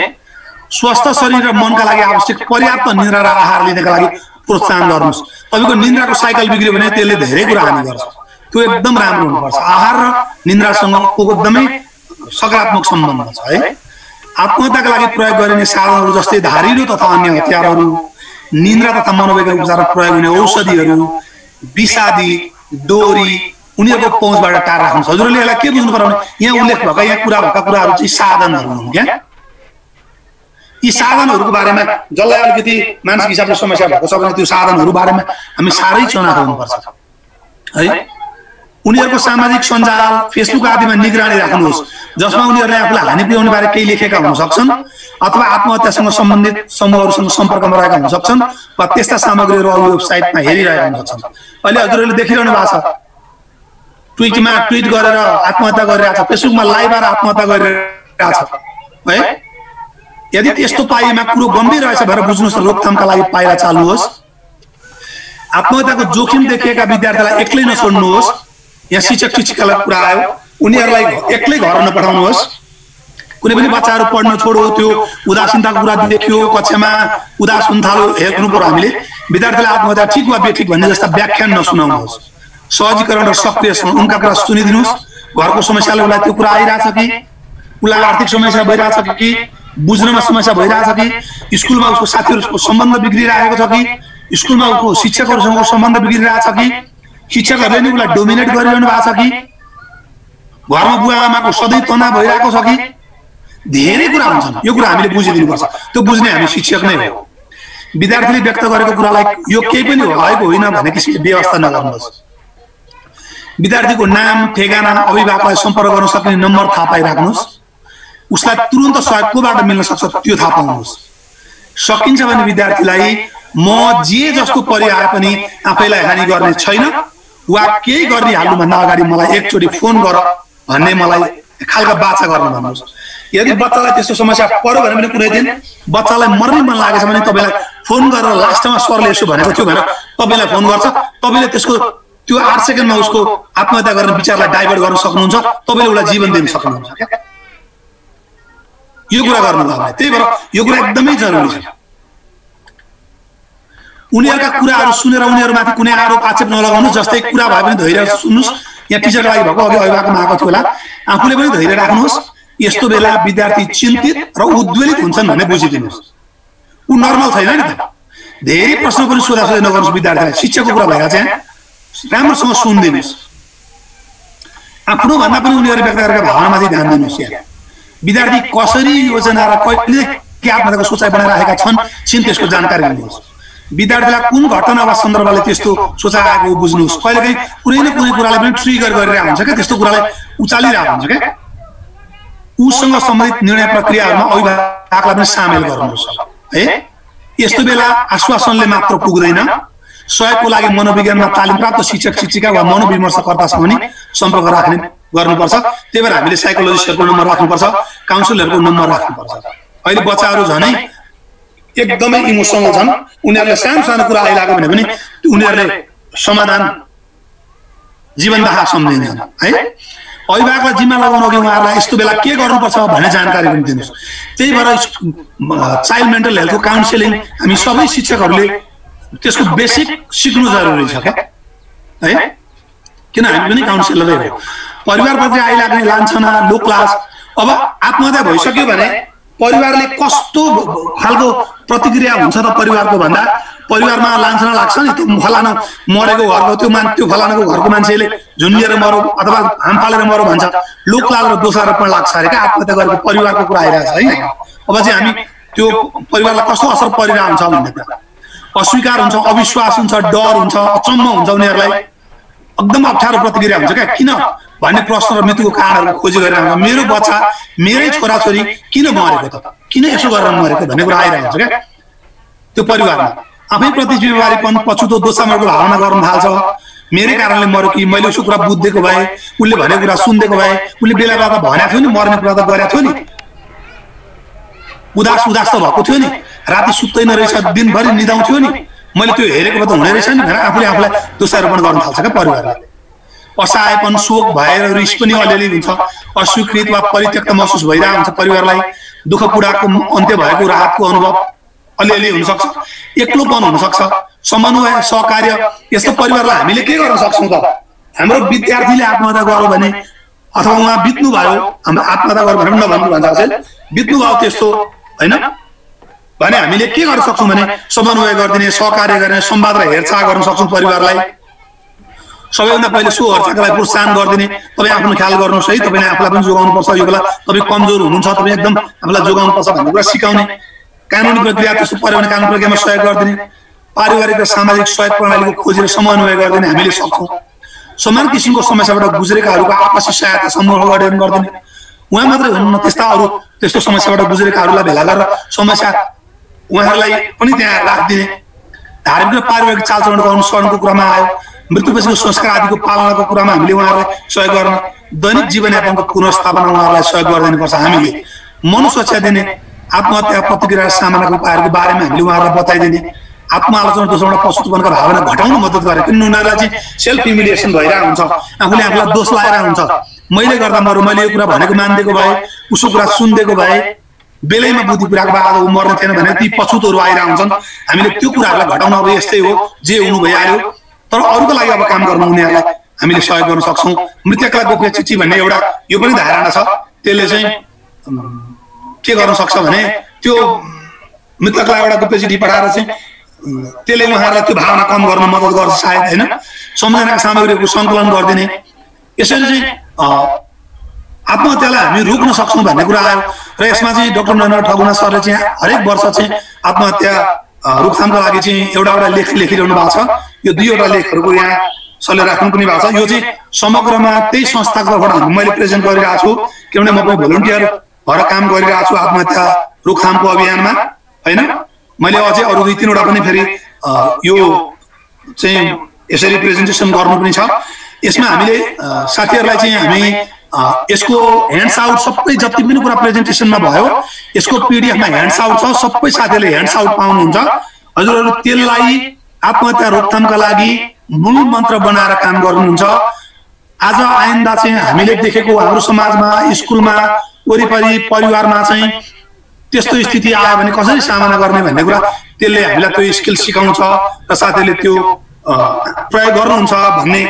स्वस्थ शरीर र मनका लागि आवश्यक पर्याप्त निद्रा र आहार लिनका लागि प्रोत्साहन गर्नुहोस् तपाईँको निद्राको साइकल बिग्रियो भने त्यसले धेरै कुरा हानि गर्छ त्यो एकदम राम्रो हुनुपर्छ आहार र निद्रासँग एकदमै सकारात्मक सम्बन्ध छ है आत्महत्याका लागि प्रयोग गरिने साधनहरू जस्तै धारिलो तथा अन्य हतियारहरू निद्रा तथा मनोवैज्ञानिक उपचारमा प्रयोग हुने औषधिहरू विषादी डोरी उनीहरूको पहुँचबाट टाढा राख्नुहोस् हजुरले यसलाई के बुझ्नु पर्यो भने यहाँ उल्लेख भएका यहाँ कुरा भएका कुराहरू चाहिँ साधनहरू हुन् क्या यी साधनहरूको बारेमा जसलाई अलिकति मानसिक हिसाबले समस्या भएको छ भने त्यो साधनहरू बारेमा हामी साह्रै चनाखो हुनुपर्छ है उनीहरूको सामाजिक सञ्जाल फेसबुक आदिमा निगरानी राख्नुहोस् जसमा उनीहरूले आफूलाई हानि पुर्याउने बारे केही लेखेका हुन सक्छन् अथवा आत्महत्यासँग सम्बन्धित समूहहरूसँग सम्पर्कमा रहेका हुन सक्छन् वा त्यस्ता सामग्रीहरू अरू वेबसाइटमा हेरिरहेका हुन सक्छन् अहिले हजुरहरूले देखिरहनु भएको छ ट्विटमा ट्विट गरेर आत्महत्या गरिरहेको छ फेसबुकमा लाइभ आएर आत्महत्या गरिरहेको छ है यदि त्यस्तो पाइएमा कुरो गम्भीर रहेछ भनेर बुझ्नुहोस् र रोकथामका लागि पाइला चाल्नुहोस् आत्महत्याको जोखिम देखिएका विद्यार्थीलाई एक्लै नछोड्नुहोस् यहाँ शिक्षक शिक्षिकालाई कुरा आयो उनीहरूलाई एक्लै घर नपठाउनुहोस् कुनै पनि बच्चाहरू पढ्न छोडो त्यो उदासीनताको कुरा देखियो कक्षामा उदास हुन थाल्यो हेर्नु पर्यो हामीले विद्यार्थीलाई आत्महत्या ठिक वा बेठिक भन्ने जस्ता व्याख्यान नसुनाउनुहोस् सहजीकरण र सक्रिय उनका कुरा सुनिदिनुहोस् घरको समस्याले उसलाई त्यो कुरा आइरहेछ कि उसलाई आर्थिक समस्या भइरहेछ कि बुझ्नमा समस्या भइरहेछ कि स्कुलमा उसको साथीहरूको सम्बन्ध बिग्रिरहेको छ कि स्कुलमा उसको शिक्षकहरूसँग सम्बन्ध बिग्रिरहेछ कि शिक्षकहरूले नै उसलाई डोमिनेट गरिरहनु भएको छ कि घरमा बुवा आमाको सधैँ तनाव भइरहेको छ कि धेरै कुरा हुन्छन् यो कुरा हामीले बुझिदिनुपर्छ त्यो बुझ्ने हामी शिक्षक नै हो विद्यार्थीले व्यक्त गरेको कुरालाई यो केही पनि भएको होइन भने किसिमले व्यवस्था नगर्नुहोस् विद्यार्थीको नाम ठेगाना अभिभावकलाई सम्पर्क गर्न सक्ने नम्बर थाहा पाइराख्नुहोस् उसलाई तुरुन्त सहयोग कोबाट मिल्न सक्छ त्यो थाहा पाउनुहोस् सकिन्छ भने विद्यार्थीलाई म जे जस्तो परिआए पनि आफैलाई हानि गर्ने छैन वा केही गरिहाल्नु भन्दा अगाडि मलाई एकचोटि फोन गर भन्ने मलाई खालका बाचा गर्न भन्नुहोस् यदि बच्चालाई त्यस्तो समस्या पर्यो भने पनि कुनै दिन बच्चालाई मर्नै मन लागेछ भने तपाईलाई फोन गरेर लास्टमा सरले यसो भनेको थियो भनेर तपाईलाई फोन गर्छ तपाईले त्यसको त्यो 8 सेकेन्डमा उसको आत्महत्या गर्ने विचारलाई डाइभर्ट गर्न सक्नुहुन्छ तपाईले उसलाई जीवन दिन सक्नुहुन्छ यो कुरा गर्नुभयो भने त्यही भएर यो कुरा एकदमै जरुरी छ उनीहरूका कुराहरू सुनेर उनीहरूमाथि कुनै आरोप आक्षेप नलगाउनु जस्तै कुरा भए पनि धैर्य सुन्नुस् यहाँ टिचरको लागि भएको अघि अभिभावकमा आएको थियो होला, आफूले पनि धैर्य राख्नुहोस्। यस्तो बेला विद्यार्थी चिन्तित र उद्वेलित हुन्छन् भन्ने बुझिदिनुहोस्। ऊ नर्मल छैन नि त। धेरै प्रश्न पनि सोधासोधी नगर्नुहोस् विद्यार्थीलाई। शिक्षकको कुरा भएर चाहिँ राम्रोसँग सुनिदिनुहोस्। आफ्नो भन्दा पनि उनीहरू व्यक्त गरेका भावनामाथि ध्यान दिनुहोस्। यहाँ विद्यार्थी कसरी योजना र कहिले के आत्महत्याको सोचाइ बनाइराखेका छन् त्यसको जानकारी दिनुहोस्। विद्यार्थीलाई कुन घटना वा सन्दर्भले त्यस्तो सोचाइ आएको बुझ्नुहोस्। कहिलेकाहीँ कुनै न कुनै कुराले पनि ट्रिगर गरिरहेको हुन्छ क्या, त्यस्तो कुरालाई उचालिरहेको हुन्छ क्या। उसँग सम्बन्धित निर्णय प्रक्रियाहरूमा अभिभावकलाई पनि सामेल गर्नुहोस् है। यस्तो बेला आश्वासनले मात्र पुग्दैन, सहयोगको लागि मनोविज्ञानमा तालिम प्राप्त शिक्षक शिक्षिका वा मनोविमर्शकर्तासँग पनि सम्पर्क गर्नुपर्छ। त्यही भएर हामीले साइकोलोजिस्टहरूको नम्बर राख्नुपर्छ, काउन्सिलरको नम्बर राख्नुपर्छ। अहिले बच्चाहरू झनै एकदमै इमोसनल छन्। उनीहरूले सानो सानो कुरा आइरहेको भने पनि उनीहरूले समाधान जीवनदाहा सम्झिन्छन् है। अभिभावकलाई जिम्मा लगाउनु अघि उहाँहरूलाई यस्तो बेला के गर्नुपर्छ भन्ने जानकारी पनि दिनुहोस्। त्यही भएर चाइल्ड मेन्टल हेल्थको काउन्सिलिङ हामी सबै शिक्षकहरूले त्यसको बेसिक सिक्नु जरुरी छ क्या है, किन हामी पनि काउन्सिलरै हो। परिवारप्रति आइलाग्ने लान्छना, लो क्लास, अब आत्महत्या भइसक्यो भने परिवारले कस्तो खालको प्रतिक्रिया हुन्छ त परिवारको भन्दा परिवारमा लान्छना लाग्छ नि। त्यो फलाना मरेको घरको त्यो फलानाको घरको मान्छेले झुन्डिएर मरो अथवा हाम फालेर मरो भन्छ। लो क्लास र दोषारोपण लाग्छ अरे क्या आत्महत्या गरेको परिवारको कुरा आइरहेको छ है। अब चाहिँ हामी त्यो परिवारलाई कस्तो असर परिरहेको हुन्छ भन्ने कुरा, अस्वीकार हुन्छ, अविश्वास हुन्छ, डर हुन्छ, अचम्म हुन्छ, उनीहरूलाई एकदम अप्ठ्यारो प्रतिक्रिया हुन्छ क्या। किन भन्ने प्रश्न र मृत्युको कारणहरू खोजी गरेर मेरो बच्चा मेरै छोराछोरी किन मरेको त, किन यसो गरेर मरेको भन्ने कुरा आइरहेको हुन्छ क्या। त्यो परिवारमा आफैप्रति जिम्मेवारीपन, पछुतो, दोषामर्को भावना गर्न थाल्छ। मेरै कारणले मर्यो कि, मैले उसको कुरा बुझ्देको भए, उसले भनेको कुरा सुनिदिएको भए, उसले बेला बेला त भनेको थियो नि, मर्ने कुरा त गरेको थियो नि, उदास त भएको थियो नि, राति सुत्दैन रहेछ, दिनभरि निदाउँथ्यो नि, मैले त्यो हेरेको त हुने रहेछ नि भनेर आफूले आफूलाई दोषारोपण गर्न थाल्छ क्या परिवारले। असहायपन, शोक भएर रिस पनि अलिअलि हुन्छ, अस्वीकृत वा परित्यक्त महसुस भइरहेको हुन्छ परिवारलाई। दुःख पीडाको अन्त्य भएको राहतको अनुभव अलिअलि हुनसक्छ, एक्लोपन हुनसक्छ, समन्वय, सहकार्य। यस्तो परिवारलाई हामीले के गर्न सक्छौँ त? हाम्रो विद्यार्थीले आत्महत्या गर्यो भने अथवा उहाँ बित्नु भयो, हाम्रो आत्महत्या गर्यो भने नभन्नु भन्छ अचेल, बित्नु भयो त्यस्तो होइन भने हामीले के गर्न सक्छौँ भने समन्वय गरिदिने, सहकार्य गर्ने, संवाद र हेरचाह गर्न सक्छौँ परिवारलाई। सबैभन्दा पहिले सो हेरचाहलाई प्रोत्साहन गरिदिने, तपाईँ आफ्नो ख्याल गर्नुहोस् है, तपाईँले आफूलाई पनि जोगाउनुपर्छ, यो बेला तपाईँ कमजोर हुनुहुन्छ, तपाईँ एकदम आफूलाई जोगाउनुपर्छ भन्ने कुरा सिकाउने। कानुनी प्रक्रिया त्यस्तो पर्यो भने कानुनी प्रक्रियामा सहयोग गरिदिने, पारिवारिक र सामाजिक सहयोग प्रणालीको खोजी र समन्वय गरिदिने हामीले सक्छौँ। समान किसिमको समस्याबाट गुज्रेकाहरूको आपसी सहायता समूह गरिदिने। उहाँ मात्रै हुनुहुन्न, त्यस्ता अरू त्यस्तो समस्याबाट गुज्रेकाहरूलाई भेला गरेर समस्या उहाँहरूलाई पनि त्यहाँ राखिदिने। धार्मिक र पारिवारिक चालचलनको अनुसरणको कुरामा आयो, मृत्युपछिको संस्कार आदिको पालनाको कुरामा हामीले उहाँहरूलाई सहयोग गर्न, दैनिक जीवनयापनको पुनर्स्थापना उहाँहरूलाई सहयोग गरिदिनुपर्छ। हामीले मनोस्वच्छता दिने, आत्महत्या प्रतिक्रिया सामनाको उपायहरूको बारेमा हामीले उहाँहरूलाई बताइदिने, आत्मआलोचना दोषबाट पछुतपनका भावना घटाउन मद्दत गरे। किन उनीहरूलाई चाहिँ सेल्फ ह्युमिलिएसन भइरहेको हुन्छ, आफूले आफूलाई दोष लगाइरहेको हुन्छ। मैले गर्दा मरु, मैले यो कुरा भनेको मानिदिएको भए, उसको कुरा सुनिदिएको भए, बेलैमा बुद्धि पुऱ्याएको भए आज ऊ मर्ने थिएन भने ती पछुतहरू आइरहेको हुन्छन्। हामीले त्यो कुराहरूलाई घटाउन अब यस्तै हो, जे हुनु भइहाल्यो, तर अरूको लागि अब काम गर्नु उनीहरूलाई हामीले सहयोग गर्न सक्छौँ। मृतकलाई गोप्य चिठी भन्ने एउटा यो पनि धारणा छ, त्यसले चाहिँ के गर्न सक्छ भने त्यो मृतकलाई एउटा गोप्य चिठी पठाएर चाहिँ त्यसले उहाँहरूलाई त्यो भावना कम गर्न मद्दत गर्छ सायद होइन। सम्झनाका सामग्रीहरूको सङ्कलन गरिदिने, यसरी चाहिँ आत्महत्यालाई हामी रोक्न सक्छौँ भन्ने कुरा आयो। र यसमा चाहिँ डाक्टर नरेन्द्र ठगुना सरले चाहिँ हरेक वर्ष चाहिँ आत्महत्या रोकथामको लागि चाहिँ एउटा लेख लेखिरहनु भएको छ। यो 2वटा लेखहरूको यहाँ सरले राख्नु पनि भएको छ। यो चाहिँ समग्रमा त्यही संस्थाको तर्फबाट मैले प्रेजेन्ट गरिरहेको छु, किनभने म पनि भोलिन्टियर भएर काम गरिरहेको छु आत्महत्या रोकथामको अभियानमा होइन। मैले अझै अरू 2-3वटा पनि फेरि यो चाहिँ यसरी प्रेजेन्टेसन गर्नु पनि छ। यसमा हामीले साथीहरूलाई चाहिँ हामी यसको ह्यान्ड्स आउट सबै जति पनि कुरा प्रेजेन्टेसनमा भयो यसको पिडिएफमा ह्यान्ड्स आउट छ, सबै साथीहरूले ह्यान्ड्स आउट पाउनुहुन्छ। हजुरहरू त्यसलाई आत्महत्या रोकथामका लागि मूल मन्त्र बनाएर काम गर्नुहुन्छ। आज आइन्दा चाहिँ हामीले देखेको हाम्रो समाजमा, स्कुलमा, वरिपरि परिवारमा चाहिँ त्यस्तो स्थिति आयो भने कसरी सामना गर्ने भन्ने कुरा त्यसले हामीलाई त्यो स्किल सिकाउँछ र साथीहरूले त्यो प्रयोग गर्नुहुन्छ भन्ने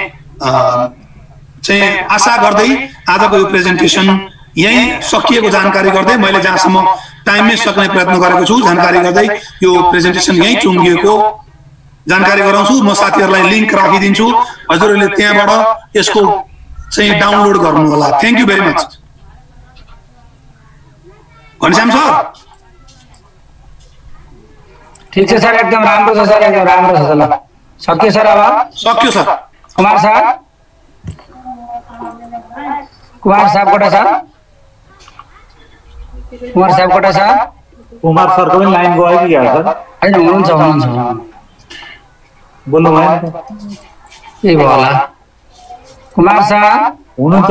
चाहिँ आशा गर्दै आजको यो प्रेजेन्टेसन यही सकिएको जानकारी गर्दै मैले जहाँसम्म टाइममै सक्ने प्रयत्न गरेको छु जानकारी गर्दै यो प्रेजेन्टेसन यही टुङ्गिएको जानकारी गराउँछु। म साथीहरूलाई लिङ्क राखिदिन्छु, हजुरहरूले त्यहाँबाट यसको चाहिँ डाउनलोड गर्नु होला। Thank you very much. Ghanshyam sir ठिक छ सर, एकदम राम्रो छ सर, एकदम राम्रो छ। ल सक्यो सर, अब सक्यो सर। कुमार साहब कोटा सर, कुमार साहब कोटा सर, कुमार सरको पनि लाइन गयो कि क्या सर? होइन हुनुहुन्छ बोल्नु भएन के भयो होला कुमार साहब? हुनुहुन्छ